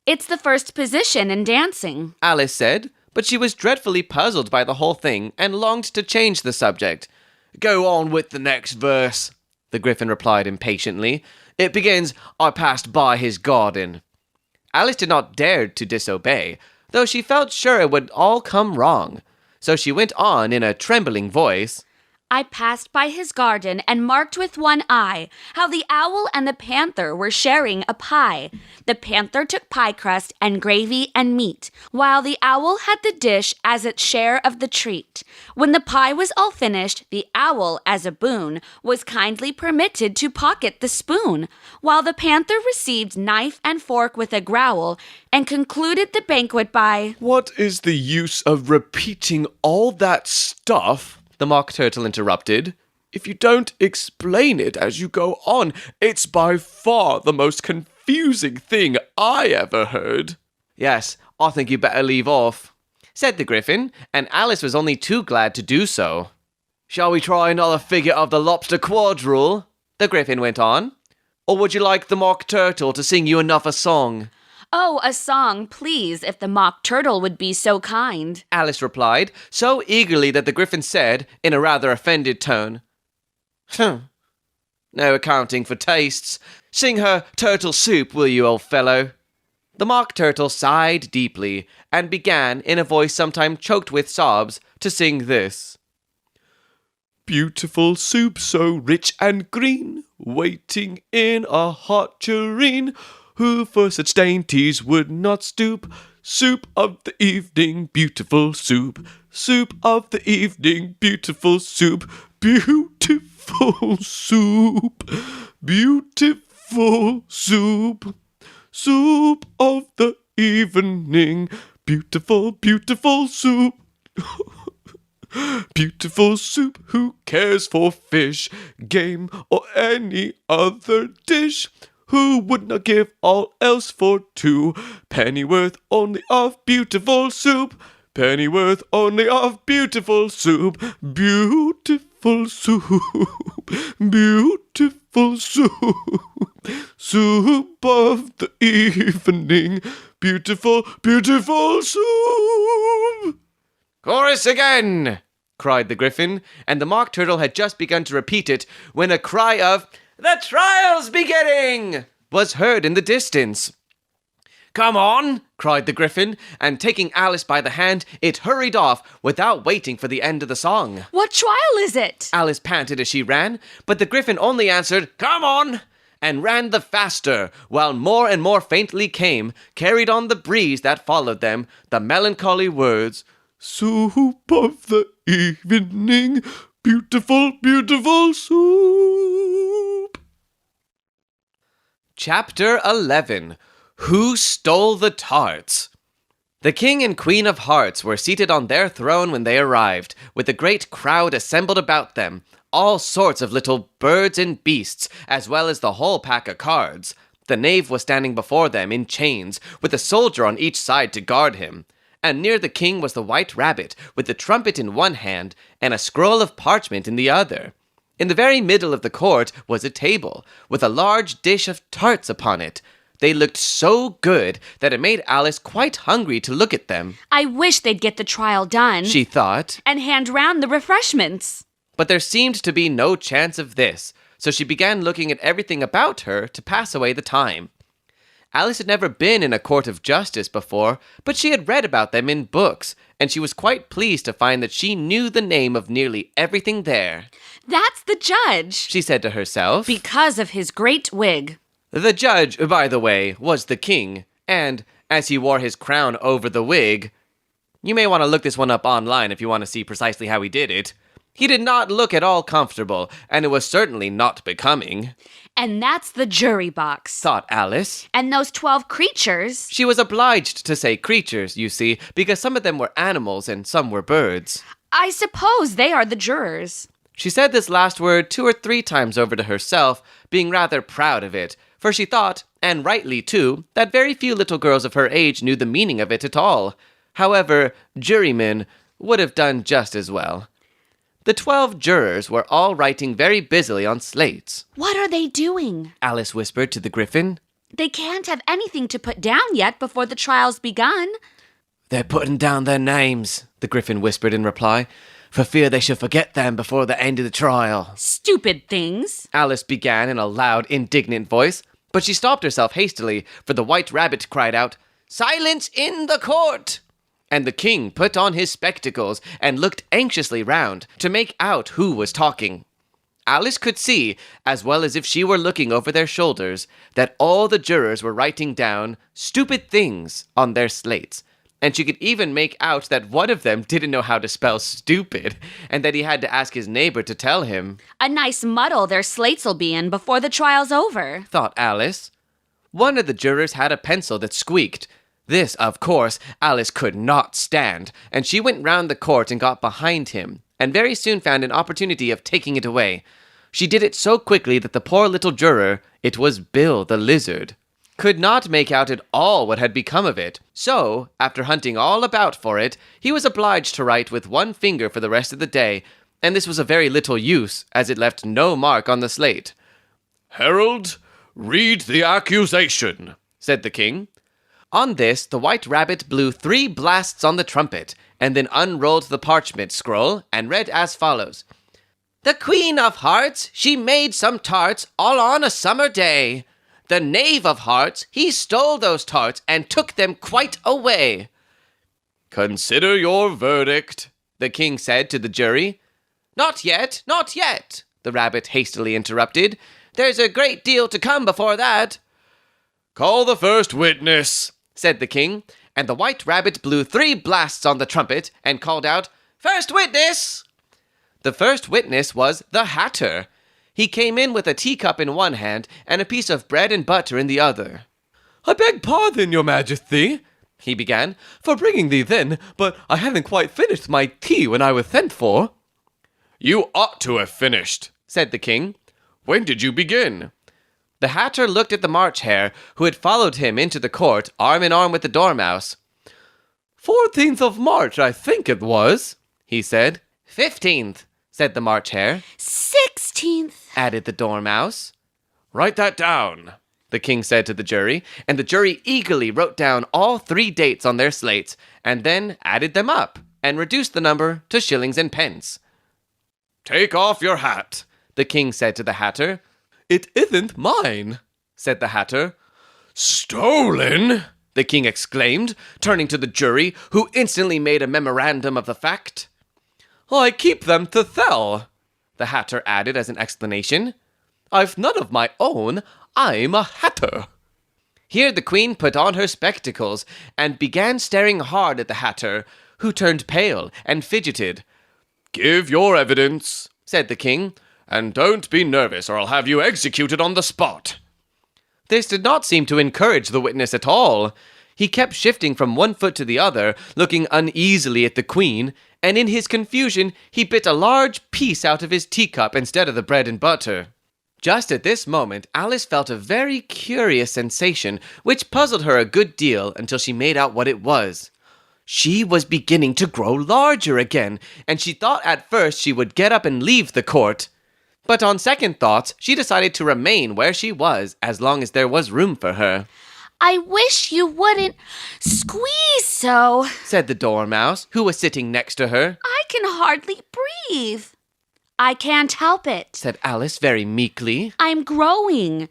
"It's the first position in dancing," Alice said, but she was dreadfully puzzled by the whole thing and longed to change the subject. "Go on with the next verse," the Gryphon replied impatiently. "It begins, 'I passed by his garden.'" Alice did not dare to disobey, though she felt sure it would all come wrong. So she went on in a trembling voice. "I passed by his garden and marked with one eye how the owl and the panther were sharing a pie. The panther took pie crust and gravy and meat, while the owl had the dish as its share of the treat. When the pie was all finished, the owl, as a boon, was kindly permitted to pocket the spoon, while the panther received knife and fork with a growl and concluded the banquet by, "What is the use of repeating all that stuff?" the Mock Turtle interrupted. "If you don't explain it as you go on, it's by far the most confusing thing I ever heard." "Yes, I think you better leave off," said the Gryphon, and Alice was only too glad to do so. "Shall we try another figure of the lobster quadrille?" the Gryphon went on. "Or would you like the Mock Turtle to sing you another song?" "Oh, a song, please, if the Mock Turtle would be so kind," Alice replied, so eagerly that the Gryphon said, in a rather offended tone, "No accounting for tastes. Sing her turtle soup, will you, old fellow?" The Mock Turtle sighed deeply, and began, in a voice sometimes choked with sobs, to sing this. "Beautiful soup so rich and green, waiting in a hot tureen. Who for such dainties would not stoop? Soup of the evening, beautiful soup. Soup of the evening, beautiful soup. Beautiful soup. Beautiful soup. Soup of the evening, beautiful, beautiful soup." Beautiful soup, who cares for fish, game, or any other dish? Who would not give all else for 2 pennyworth only of beautiful soup? Pennyworth only of beautiful soup. Beautiful soup. Beautiful soup. Soup of the evening. Beautiful, beautiful soup. "Chorus again!" cried the Gryphon, and the Mock Turtle had just begun to repeat it when a cry of, "The trial's beginning!" was heard in the distance. "Come on!" cried the Gryphon, and taking Alice by the hand, it hurried off without waiting for the end of the song. "What trial is it?" Alice panted as she ran, but the Gryphon only answered, "Come on!" and ran the faster, while more and more faintly came, carried on the breeze that followed them, the melancholy words, "Soup of the evening, beautiful, beautiful soup." Chapter 11. Who Stole the Tarts? The King and Queen of Hearts were seated on their throne when they arrived, with a great crowd assembled about them, all sorts of little birds and beasts, as well as the whole pack of cards. The knave was standing before them in chains, with a soldier on each side to guard him. And near the king was the white rabbit, with the trumpet in one hand and a scroll of parchment in the other. In the very middle of the court was a table, with a large dish of tarts upon it. They looked so good that it made Alice quite hungry to look at them. I wish they'd get the trial done. She thought. And hand round the refreshments. But there seemed to be no chance of this, so she began looking at everything about her to pass away the time. Alice had never been in a court of justice before, but she had read about them in books, and she was quite pleased to find that she knew the name of nearly everything there. That's the judge, She said to herself. because of his great wig. The judge, by the way, was the king, and as he wore his crown over the wig, you may want to look this one up online if you want to see precisely how he did it. He did not look at all comfortable, and it was certainly not becoming. And that's the jury box. Thought Alice. And those 12 creatures. She was obliged to say creatures, you see, because some of them were animals and some were birds. I suppose they are the jurors. She said this last word 2 or 3 times over to herself, being rather proud of it, for she thought, and rightly too, that very few little girls of her age knew the meaning of it at all. However, jurymen would have done just as well. The 12 jurors were all writing very busily on slates. What are they doing? Alice whispered to the griffin. They can't have anything to put down yet before the trial's begun. They're putting down their names, the griffin whispered in reply, for fear they should forget them before the end of the trial. Stupid things. Alice began in a loud, indignant voice, but she stopped herself hastily, for the white rabbit cried out, "Silence in the court!" And the king put on his spectacles and looked anxiously round to make out who was talking. Alice could see, as well as if she were looking over their shoulders, that all the jurors were writing down stupid things on their slates, and she could even make out that one of them didn't know how to spell stupid, and that he had to ask his neighbor to tell him. A nice muddle their slates'll be in before the trial's over, thought Alice. One of the jurors had a pencil that squeaked. This, of course, Alice could not stand, and she went round the court and got behind him, and very soon found an opportunity of taking it away. She did it so quickly that the poor little juror, it was Bill the lizard, could not make out at all what had become of it. So, after hunting all about for it, he was obliged to write with one finger for the rest of the day, and this was of very little use, as it left no mark on the slate. "Herald, read the accusation," said the king. On this, the white rabbit blew 3 blasts on the trumpet, and then unrolled the parchment scroll, and read as follows. "The Queen of Hearts, she made some tarts all on a summer day. The Knave of Hearts, he stole those tarts, and took them quite away." "Consider your verdict," the king said to the jury. Not yet, the rabbit hastily interrupted. "There's a great deal to come before that." "Call the first witness," said the king, and the white rabbit blew 3 blasts on the trumpet and called out, "First witness!" The first witness was the Hatter. He came in with a teacup in one hand and a piece of bread and butter in the other. "I beg pardon, your majesty," he began, "for bringing thee then, but I hadn't quite finished my tea when I was sent for." "You ought to have finished," said the king. "When did you begin?" The Hatter looked at the March Hare, who had followed him into the court, arm in arm with the Dormouse. 14th of March, I think it was, he said. 15th, said the March Hare. 16th, added the Dormouse. "Write that down," the king said to the jury, and the jury eagerly wrote down all 3 dates on their slates, and then added them up, and reduced the number to shillings and pence. "Take off your hat," the king said to the Hatter. "It isn't mine," said the Hatter. "Stolen?" the king exclaimed, turning to the jury, who instantly made a memorandum of the fact. "I keep them to sell," the Hatter added as an explanation. "I've none of my own. I'm a hatter." Here the queen put on her spectacles and began staring hard at the Hatter, who turned pale and fidgeted. "Give your evidence," said the king. "and don't be nervous or I'll have you executed on the spot." This did not seem to encourage the witness at all. He kept shifting from one foot to the other, looking uneasily at the queen, and in his confusion he bit a large piece out of his teacup instead of the bread and butter. Just at this moment, Alice felt a very curious sensation, which puzzled her a good deal until she made out what it was. She was beginning to grow larger again, and she thought at first she would get up and leave the court. But on second thoughts, she decided to remain where she was as long as there was room for her. I wish you wouldn't squeeze so, said the Dormouse, who was sitting next to her. I can hardly breathe. I can't help it, said Alice very meekly. I'm growing.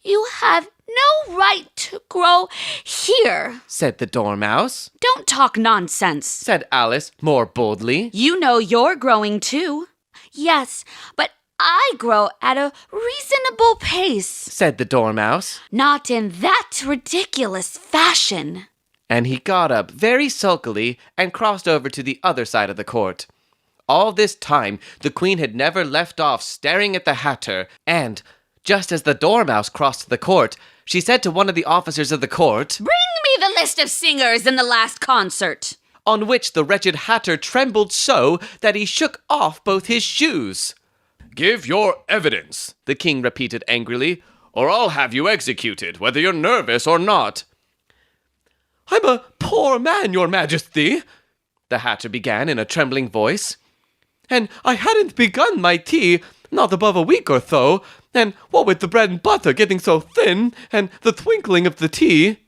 You have no right to grow here, said the Dormouse. Don't talk nonsense, said Alice more boldly. You know you're growing too. Yes, but I grow at a reasonable pace, said the Dormouse. Not in that ridiculous fashion. And he got up very sulkily and crossed over to the other side of the court. All this time, the Queen had never left off staring at the Hatter, and, just as the Dormouse crossed the court, she said to one of the officers of the court, Bring me the list of singers in the last concert. On which the wretched Hatter trembled so that he shook off both his shoes. Give your evidence, the king repeated angrily, or I'll have you executed, whether you're nervous or not. I'm a poor man, your majesty, the Hatter began in a trembling voice. And I hadn't begun my tea, not above a week or so, and what with the bread and butter getting so thin, and the twinkling of the tea...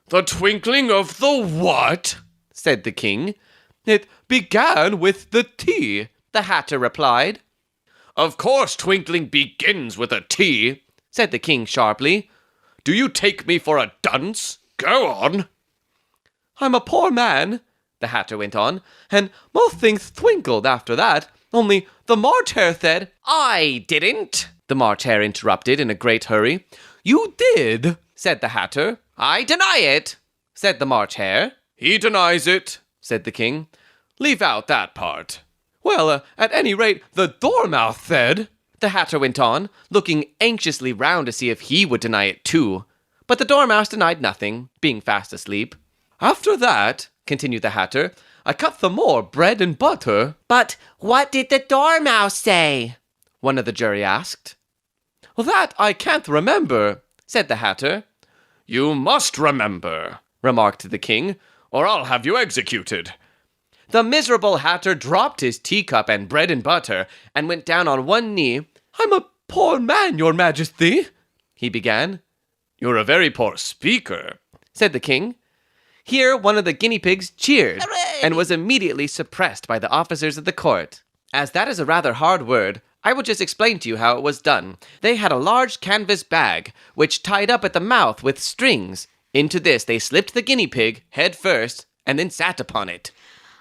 The twinkling of the what? said the king. It began with the tea, the Hatter replied. Of course twinkling begins with a T, said the king sharply. Do you take me for a dunce? Go on. I'm a poor man, the Hatter went on, and most things twinkled after that, only the March Hare said, I didn't, the March Hare interrupted in a great hurry. You did, said the Hatter. I deny it, said the March Hare. He denies it, said the king. Leave out that part. Well, at any rate, the Dormouse said, the Hatter went on, looking anxiously round to see if he would deny it too. But the Dormouse denied nothing, being fast asleep. After that, continued the Hatter, I cut some more bread and butter. But what did the Dormouse say? One of the jury asked. Well, that I can't remember, said the Hatter. You must remember, remarked the king, or I'll have you executed. The miserable Hatter dropped his teacup and bread and butter and went down on one knee. I'm a poor man, your majesty, he began. You're a very poor speaker, said the king. Here one of the guinea pigs cheered, Hooray! and was immediately suppressed by the officers of the court. As that is a rather hard word, I will just explain to you how it was done. They had a large canvas bag, which tied up at the mouth with strings. Into this they slipped the guinea pig, head first, and then sat upon it.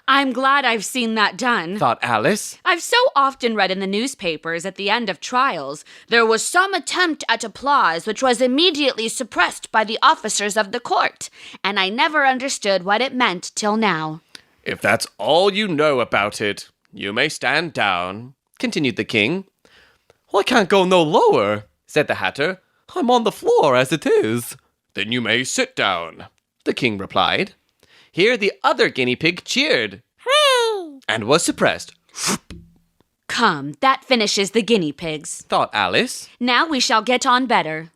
I'm glad I've seen that done, thought Alice. I've so often read in the newspapers at the end of trials, there was some attempt at applause which was immediately suppressed by the officers of the court, and I never understood what it meant till now. If that's all you know about it, you may stand down, continued the king. Well, I can't go no lower, said the Hatter. I'm on the floor as it is. Then you may sit down, the king replied. Here the other guinea pig cheered, and was suppressed. Come, that finishes the guinea pigs, thought Alice. Now we shall get on better.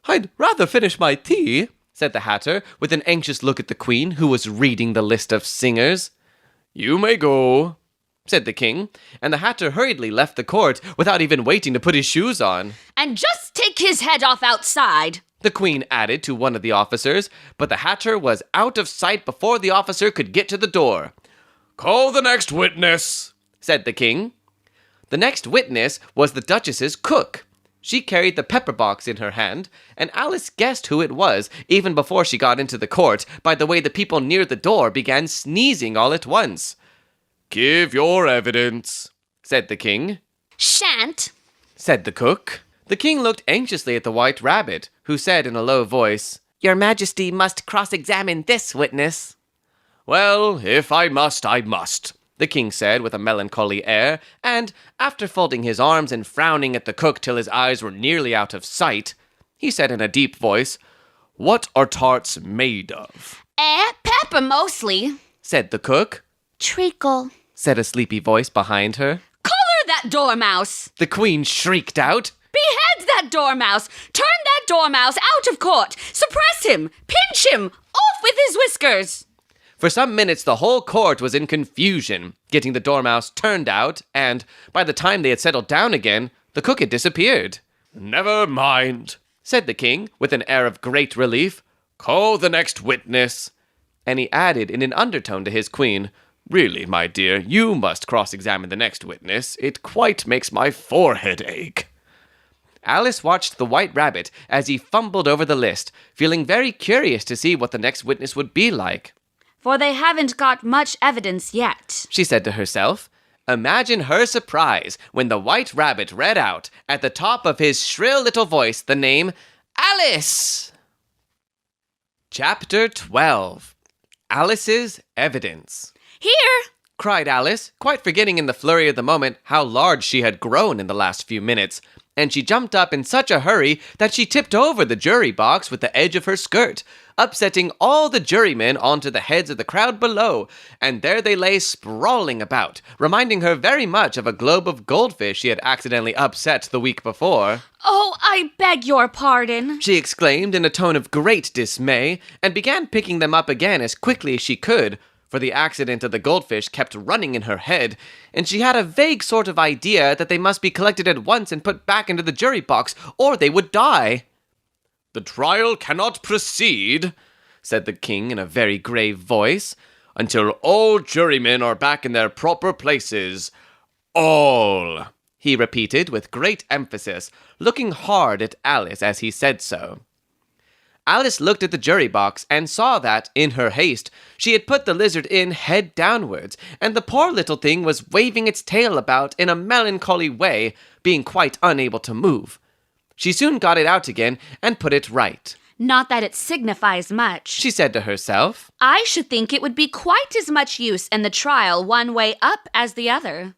I'd rather finish my tea, said the Hatter, with an anxious look at the Queen, who was reading the list of singers. You may go, said the king, and the Hatter hurriedly left the court without even waiting to put his shoes on. And just take his head off outside, the Queen added to one of the officers, but the Hatter was out of sight before the officer could get to the door. Call the next witness, said the king. The next witness was the Duchess's cook. She carried the pepper box in her hand, and Alice guessed who it was, even before she got into the court, by the way the people near the door began sneezing all at once. Give your evidence, said the king. Shan't, said the cook. The king looked anxiously at the White Rabbit, who said in a low voice, Your Majesty must cross-examine this witness. Well, if I must, I must, the king said with a melancholy air, and, after folding his arms and frowning at the cook till his eyes were nearly out of sight, he said in a deep voice, What are tarts made of? Pepper mostly, said the cook. treacle, said a sleepy voice behind her. Collar that dormouse, The Queen shrieked out. Behead that dormouse! Turn that dormouse out of court! Suppress him! Pinch him! Off with his whiskers! For some minutes, the whole court was in confusion, getting the dormouse turned out, and by the time they had settled down again, the cook had disappeared. Never mind, Said the king, with an air of great relief. call the next witness. And he added in an undertone to his queen, Really, my dear, you must cross-examine the next witness. It quite makes my forehead ache. Alice watched the White Rabbit as he fumbled over the list, feeling very curious to see what the next witness would be like. For they haven't got much evidence yet. She said to herself. Imagine her surprise when the White Rabbit read out, at the top of his shrill little voice, the name Alice! Chapter 12. Alice's Evidence. Here! Cried Alice, quite forgetting in the flurry of the moment how large she had grown in the last few minutes, and she jumped up in such a hurry that she tipped over the jury box with the edge of her skirt, upsetting all the jurymen onto the heads of the crowd below, and there they lay sprawling about, reminding her very much of a globe of goldfish she had accidentally upset the week before. Oh, I beg your pardon, She exclaimed in a tone of great dismay, and began picking them up again as quickly as she could, for the accident of the goldfish kept running in her head, and she had a vague sort of idea that they must be collected at once and put back into the jury box, or they would die. The trial cannot proceed, said the king in a very grave voice, until all jurymen are back in their proper places. All, he repeated with great emphasis, looking hard at Alice as he said so. Alice looked at the jury box and saw that, in her haste, she had put the lizard in head downwards, and the poor little thing was waving its tail about in a melancholy way, being quite unable to move. She soon got it out again and put it right. Not that it signifies much, She said to herself. I should think it would be quite as much use in the trial one way up as the other.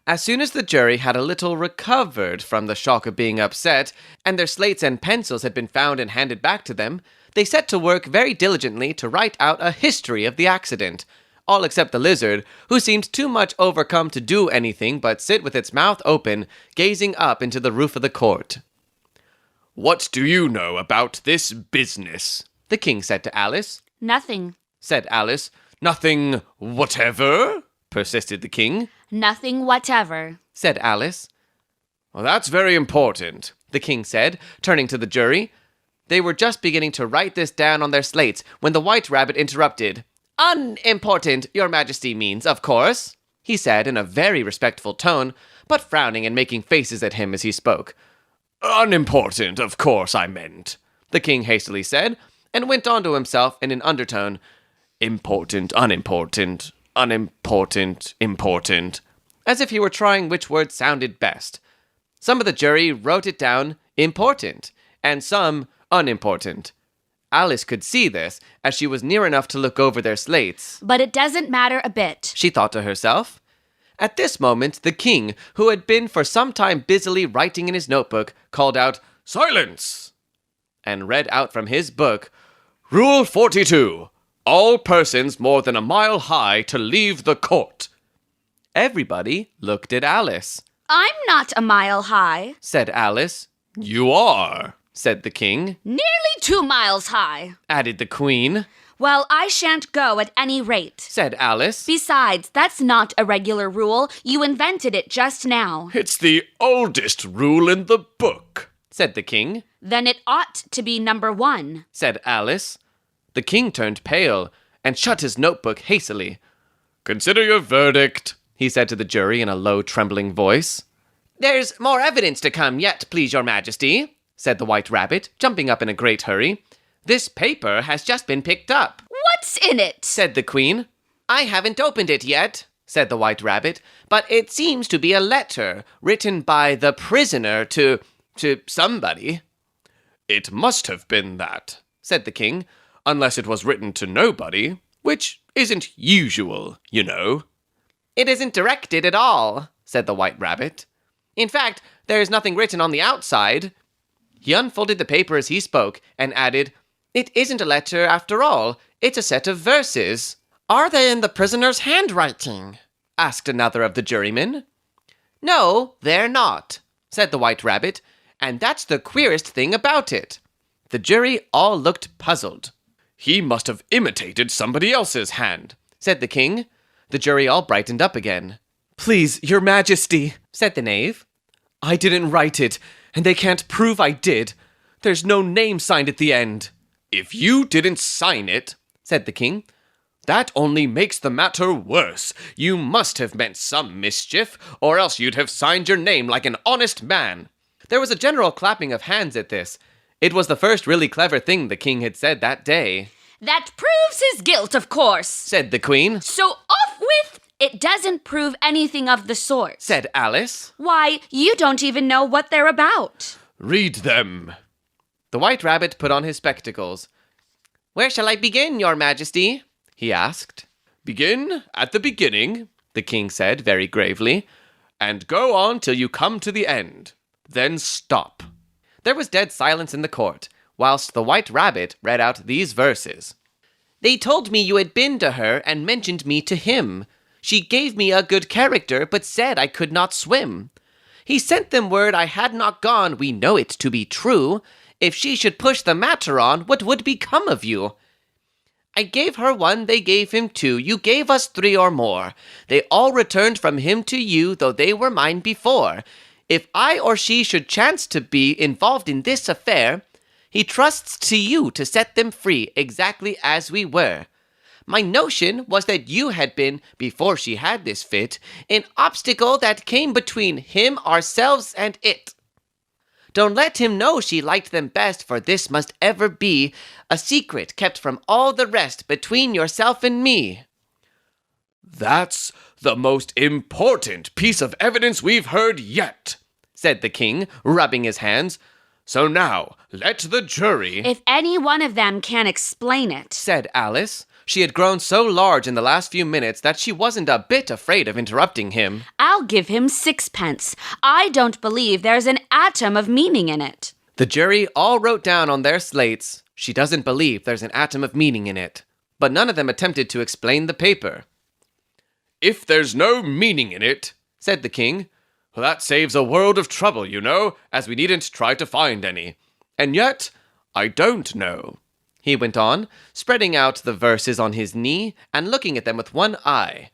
As soon as the jury had a little recovered from the shock of being upset, and their slates and pencils had been found and handed back to them, they set to work very diligently to write out a history of the accident, all except the lizard, who seemed too much overcome to do anything but sit with its mouth open, gazing up into the roof of the court. What do you know about this business? The king said to Alice. Nothing. Said Alice. Nothing whatever? Persisted the king. Nothing whatever, Said Alice. Well, that's very important. The king said, turning to the jury. They were just beginning to write this down on their slates when the White Rabbit interrupted. Unimportant, your majesty means, of course, he said in a very respectful tone, but frowning and making faces at him as he spoke. Unimportant, of course I meant, the king hastily said, and went on to himself in an undertone. Important, unimportant, unimportant, important, as if he were trying which word sounded best. Some of the jury wrote it down important, and some unimportant. Alice could see this, as she was near enough to look over their slates. but it doesn't matter a bit. She thought to herself. At this moment, the king, who had been for some time busily writing in his notebook, called out, Silence! And read out from his book, Rule 42. All persons more than a mile high to leave the court. Everybody looked at Alice. I'm not a mile high. Said Alice. You are, Said the king. Nearly 2 miles high. Added the queen. Well, I shan't go at any rate. Said Alice. Besides, that's not a regular rule. You invented it just now. It's the oldest rule in the book, Said the king. Then it ought to be number 1. Said Alice. The king turned pale and shut his notebook hastily. Consider your verdict, He said to the jury in a low, trembling voice. There's more evidence to come yet, please your majesty, said the White Rabbit, jumping up in a great hurry. This paper has just been picked up, What's in it? said the queen. I haven't opened it yet, said the White Rabbit, but it seems to be a letter written by the prisoner to somebody. It must have been that, said the king, unless it was written to nobody, which isn't usual, you know. It isn't directed at all, said the White Rabbit. In fact, there is nothing written on the outside. He unfolded the paper as he spoke and added, It isn't a letter after all. It's a set of verses. Are they in the prisoner's handwriting? Asked another of the jurymen. No, they're not, said the White Rabbit, and that's the queerest thing about it." The jury all looked puzzled. "He must have imitated somebody else's hand," said the king. The jury all brightened up again. "Please, your majesty," said the knave. "I didn't write it, and they can't prove I did. There's no name signed at the end." "If you didn't sign it," said the king, "that only makes the matter worse. You must have meant some mischief, or else you'd have signed your name like an honest man." There was a general clapping of hands at this. It was the first really clever thing the king had said that day. That proves his guilt, of course, Said the queen. So off with... It doesn't prove anything of the sort. Said Alice. Why, you don't even know what they're about. "Read them." The White Rabbit put on his spectacles. "Where shall I begin, your majesty?" he asked. "Begin at the beginning," The king said very gravely. "and go on till you come to the end. Then stop." There was dead silence in the court, whilst the White Rabbit read out these verses. "They told me you had been to her and mentioned me to him. She gave me a good character, but said I could not swim. He sent them word I had not gone, we know it to be true. If she should push the matter on, what would become of you? I gave her one, they gave him two, you gave us three or more. They all returned from him to you, though they were mine before. If I or she should chance to be involved in this affair, he trusts to you to set them free exactly as we were. My notion was that you had been, before she had this fit, an obstacle that came between him, ourselves, and it. Don't let him know she liked them best, for this must ever be a secret kept from all the rest between yourself and me." "That's the most important piece of evidence we've heard yet," said the king, rubbing his hands. "So now, let the jury—" If any one of them can explain it. said Alice. She had grown so large in the last few minutes that she wasn't a bit afraid of interrupting him. I'll give him 6 pence. I don't believe there's an atom of meaning in it. The jury all wrote down on their slates, "She doesn't believe there's an atom of meaning in it." But none of them attempted to explain the paper. "If there's no meaning in it," said the king, "well, that saves a world of trouble, you know, as we needn't try to find any. And yet, I don't know," he went on, spreading out the verses on his knee and looking at them with one eye.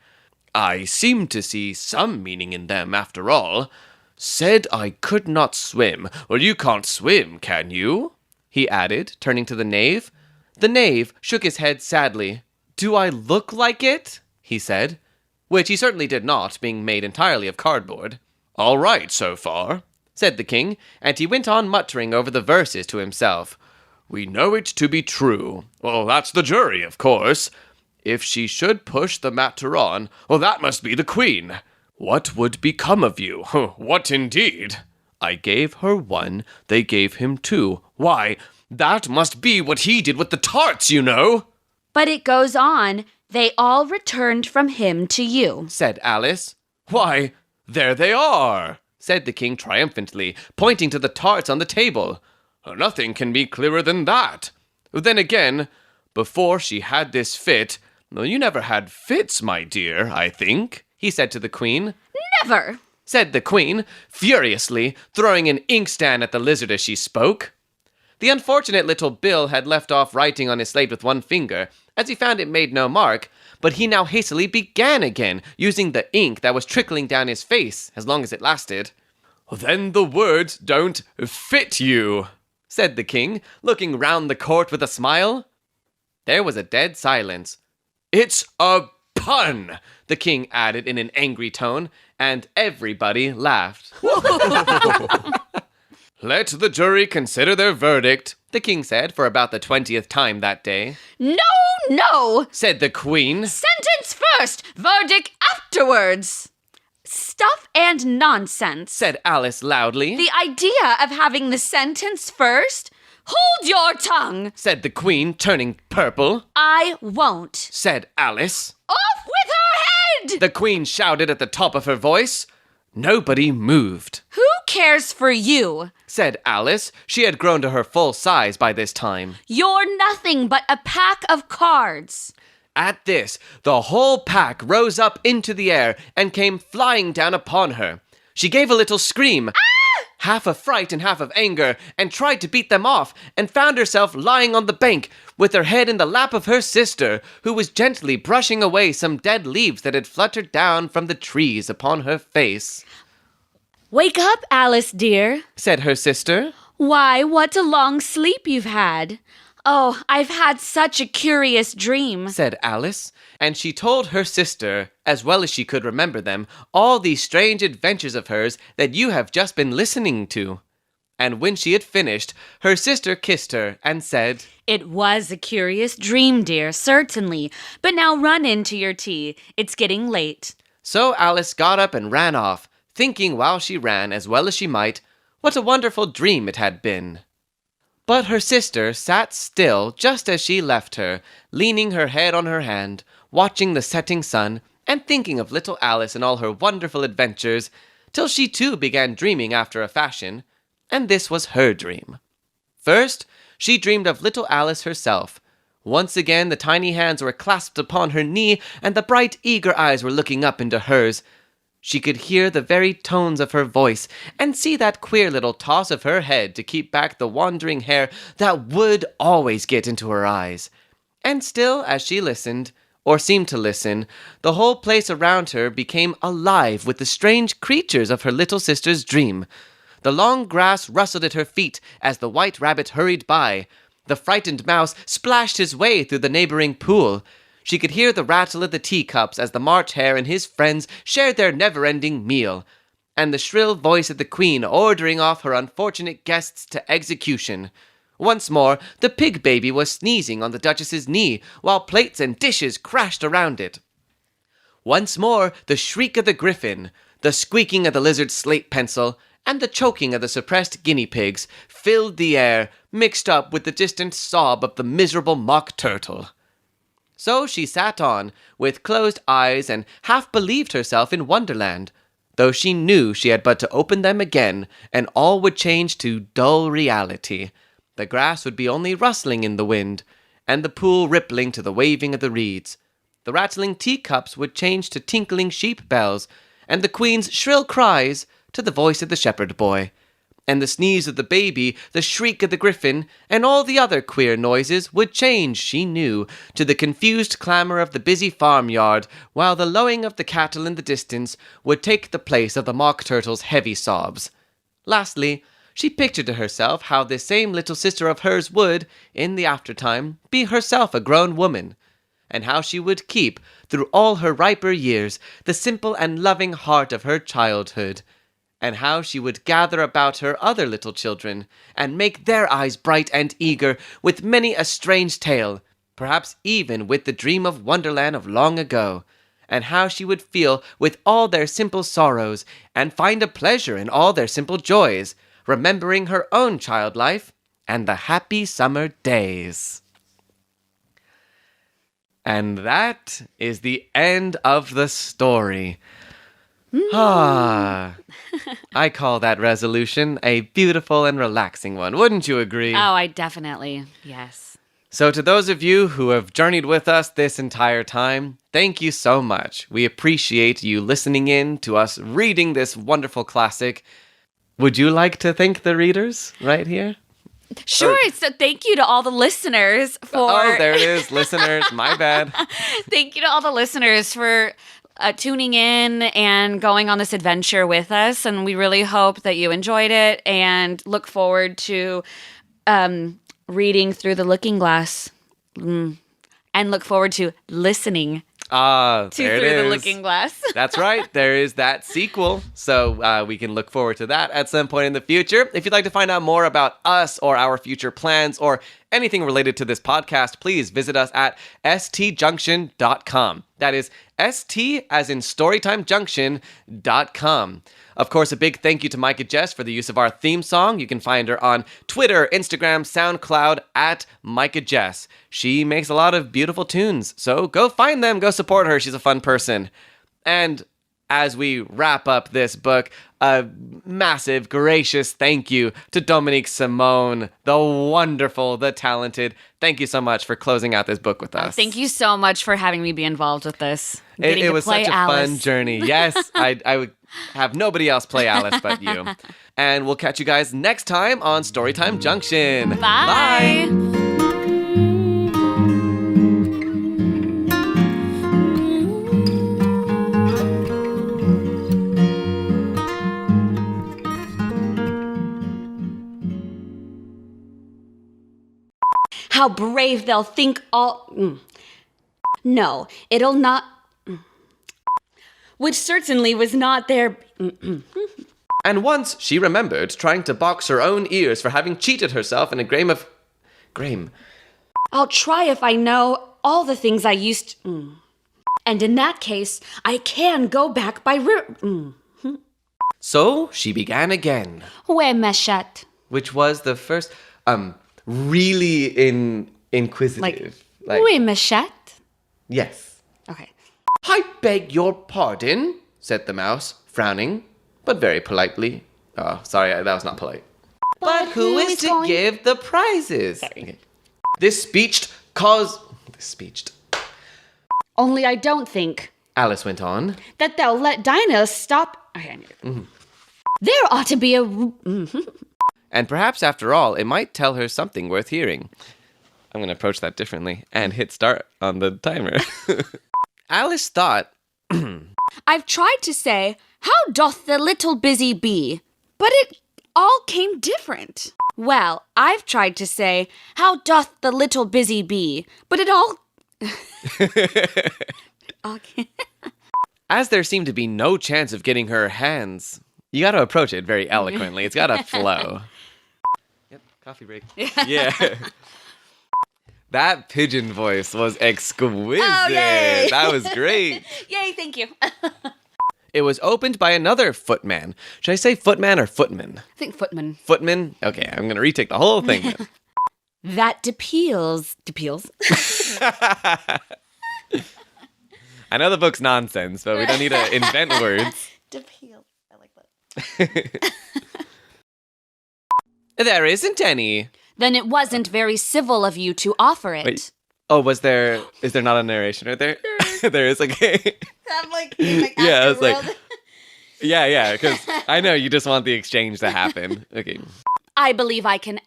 "I seem to see some meaning in them, after all. Said I could not swim. Well, you can't swim, can you?" he added, turning to the knave. The knave shook his head sadly. "Do I look like it?" he said, which he certainly did not, being made entirely of cardboard. "All right so far," said the king, and he went on muttering over the verses to himself. "We know it to be true. Well, that's the jury, of course. If she should push the matter on, well, that must be the queen. What would become of you? What indeed? I gave her one, they gave him two. Why, that must be what he did with the tarts, you know." But it goes on. They all returned from him to you. said Alice. "Why, there they are," said the king triumphantly, pointing to the tarts on the table. "Nothing can be clearer than that. Then again, before she had this fit, well, you never had fits, my dear, I think," he said to the queen. Never. Said the queen, furiously, throwing an inkstand at the lizard as she spoke. The unfortunate little Bill had left off writing on his slate with one finger, as he found it made no mark, but he now hastily began again, using the ink that was trickling down his face, as long as it lasted. "Then the words don't fit you," said the king, looking round the court with a smile. There was a dead silence. "It's a pun," the king added in an angry tone, and everybody laughed. "Let the jury consider their verdict," the king said for about the 20th time that day. No, said the queen. Sentence first, verdict afterwards. Stuff and nonsense, said Alice loudly. The idea of having the sentence first? Hold your tongue, said the queen, turning purple. I won't, said Alice. Off with her head! The queen shouted at the top of her voice. Nobody moved. Who cares for you? said Alice. She had grown to her full size by this time. You're nothing but a pack of cards. At this, the whole pack rose up into the air and came flying down upon her. She gave a little scream. Ah! half of fright and half of anger, and tried to beat them off, and found herself lying on the bank, with her head in the lap of her sister, who was gently brushing away some dead leaves that had fluttered down from the trees upon her face. "Wake up, Alice dear," said her sister. "Why, what a long sleep you've had. Oh, I've had such a curious dream," said Alice, and she told her sister, as well as she could remember them, all these strange adventures of hers that you have just been listening to. And when she had finished, her sister kissed her and said, "It was a curious dream, dear, certainly. But now run in to your tea. It's getting late." So Alice got up and ran off, thinking while she ran, as well as she might, what a wonderful dream it had been. But her sister sat still just as she left her, leaning her head on her hand, watching the setting sun, and thinking of little Alice and all her wonderful adventures, till she too began dreaming after a fashion, and this was her dream. First, she dreamed of little Alice herself. Once again the tiny hands were clasped upon her knee, and the bright, eager eyes were looking up into hers. She could hear the very tones of her voice, and see that queer little toss of her head to keep back the wandering hair that would always get into her eyes. And still, as she listened, or seemed to listen, the whole place around her became alive with the strange creatures of her little sister's dream. The long grass rustled at her feet as the white rabbit hurried by. The frightened mouse splashed his way through the neighboring pool. She could hear the rattle of the teacups as the March Hare and his friends shared their never-ending meal, and the shrill voice of the Queen ordering off her unfortunate guests to execution. Once more, the pig baby was sneezing on the Duchess's knee, while plates and dishes crashed around it. Once more, the shriek of the griffin, the squeaking of the lizard's slate pencil, and the choking of the suppressed guinea pigs filled the air, mixed up with the distant sob of the miserable mock turtle. So she sat on, with closed eyes, and half believed herself in Wonderland, though she knew she had but to open them again, and all would change to dull reality. The grass would be only rustling in the wind, and the pool rippling to the waving of the reeds. The rattling teacups would change to tinkling sheep bells, and the Queen's shrill cries to the voice of the shepherd boy. And the sneeze of the baby, the shriek of the griffin, and all the other queer noises would change, she knew, to the confused clamor of the busy farmyard, while the lowing of the cattle in the distance would take the place of the mock turtle's heavy sobs. Lastly, she pictured to herself how this same little sister of hers would, in the aftertime, be herself a grown woman, and how she would keep, through all her riper years, the simple and loving heart of her childhood, and how she would gather about her other little children, and make their eyes bright and eager with many a strange tale, perhaps even with the dream of Wonderland of long ago, and how she would feel with all their simple sorrows, and find a pleasure in all their simple joys, remembering her own child life and the happy summer days. And that is the end of the story. I call that resolution a beautiful and relaxing one. Wouldn't you agree? Oh, I definitely, yes. So to those of you who have journeyed with us this entire time, thank you so much. We appreciate you listening in to us reading this wonderful classic. Would you like to thank the readers right here? Sure. So thank you to all the listeners for... Oh, there it is. Listeners, my bad. Thank you to all the listeners for tuning in and going on this adventure with us. And we really hope that you enjoyed it and look forward to reading through the looking glass and look forward to listening to Through the Looking Glass. That's right. There is that sequel. So we can look forward to that at some point in the future. If you'd like to find out more about us or our future plans or anything related to this podcast, please visit us at stjunction.com. That is ST as in StorytimeJunction.com. Of course, a big thank you to Micah Jess for the use of our theme song. You can find her on Twitter, Instagram, SoundCloud at Micah Jess. She makes a lot of beautiful tunes, so go find them, go support her. She's a fun person. And as we wrap up this book, a massive, gracious thank you to Dominique Simone, the wonderful, the talented. Thank you so much for closing out this book with us. Thank you so much for having me be involved with this. It was play such a Alice. fun journey. Yes, I would have nobody else play Alice but you. And we'll catch you guys next time on Storytime Junction. Bye. How brave they'll think all... No, it'll not... Which certainly was not their... And once she remembered trying to box her own ears for having cheated herself in a game of... Game. I'll try if I know all the things I used... And in that case, I can go back by... So she began again. Oui, ma chatte. Which was the first... really inquisitive. Oui, ma chatte. Yes. Okay. I beg your pardon, said the mouse, frowning, but very politely. Oh, sorry, that was not polite. But who is to give the prizes? Okay. This speeched cause... This speeched. Only I don't think Alice went on. that they'll let Dinah stop... Okay, There ought to be a... And perhaps after all, it might tell her something worth hearing. I'm going to approach that differently and hit start on the timer. Alice thought, I've tried to say, how doth the little busy bee? But it all came different. Well, I've tried to say, how doth the little busy bee? But it all... Okay. as there seemed to be no chance of getting her hands... You got to approach it very eloquently. It's got to flow. Yep, coffee break. Yeah. That pigeon voice was exquisite. Oh, yay. That was great. Yay, thank you. It was opened by another footman. Should I say footman or footman? I think Footman. Footman? Okay, I'm going to retake the whole thing then. That depeals. I know the book's nonsense, but we don't need to invent words. Depeals. I like that. There isn't any. Then it wasn't very civil of you to offer it. Wait. Oh, is there not a narration right there? There is, okay. I'm like Yeah, I was like, yeah, because I know you just want the exchange to happen. Okay. I believe I can...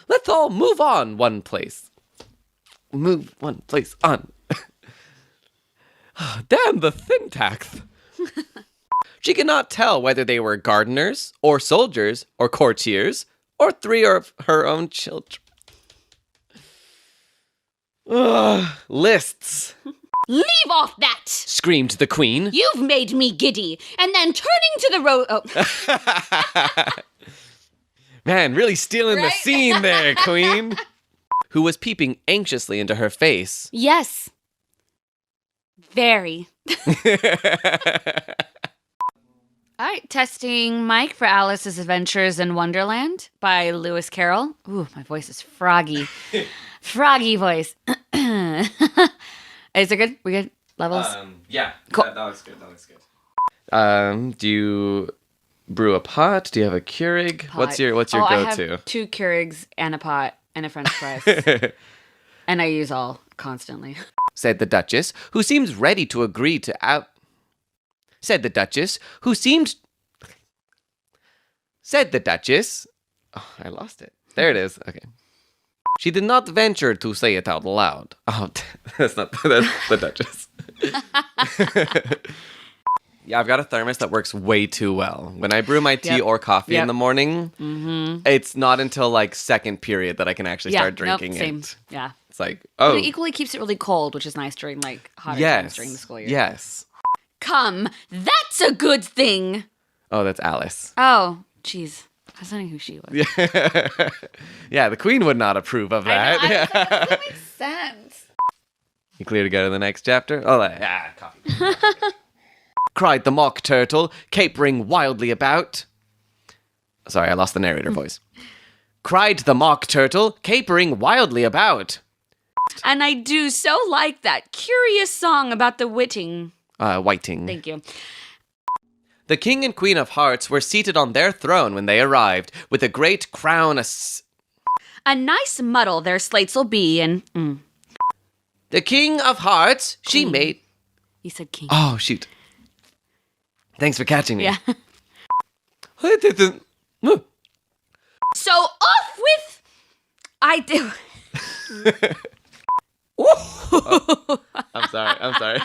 Let's all move on one place. Move one place on. Damn the syntax. She could not tell whether they were gardeners, or soldiers, or courtiers, or three of her own children. Ugh, lists, Leave off that! screamed the queen. You've made me giddy. And then turning to the road... Oh. Man, really stealing the Right? scene there, queen. Who was peeping anxiously into her face. Yes. Very. All right, testing mic for Alice's Adventures in Wonderland by Lewis Carroll. Ooh, my voice is froggy. Froggy voice. Is it good? We good? Levels? Yeah. Cool. That looks good. That looks good. Do you brew a pot? Do you have a Keurig? Pot. What's your I go-to? have 2 Keurigs and a pot and a French press. And I use all constantly. Said the Duchess, who seems ready to agree to Said the Duchess, who seemed... Said the Duchess... Oh, I lost it. There it is. Okay. She did not venture to say it out loud. Oh, that's the Duchess. Yeah, I've got a thermos that works way too well. When I brew my tea or coffee in the morning, it's not until like second period that I can actually start drinking same. it. Yeah. It's like, But oh, it equally keeps it really cold, which is nice during like hotter times yes, during the school year. yes. Come, that's a good thing. Oh, that's Alice. Oh, jeez. I was wondering who she was. Yeah, the queen would not approve of that. That makes sense. You clear to go to the next chapter? Oh, coffee. Cried the mock turtle, capering wildly about. Sorry, I lost the narrator voice. Cried the mock turtle, capering wildly about. And I do so like that curious song about the whiting. Whiting. Thank you. The king and queen of hearts were seated on their throne when they arrived, with a great crown A nice muddle their slates'll be, and... The King of Hearts, she made... You said king. Oh, shoot. Thanks for catching me. Yeah. I didn't. So off with... I do. I'm sorry.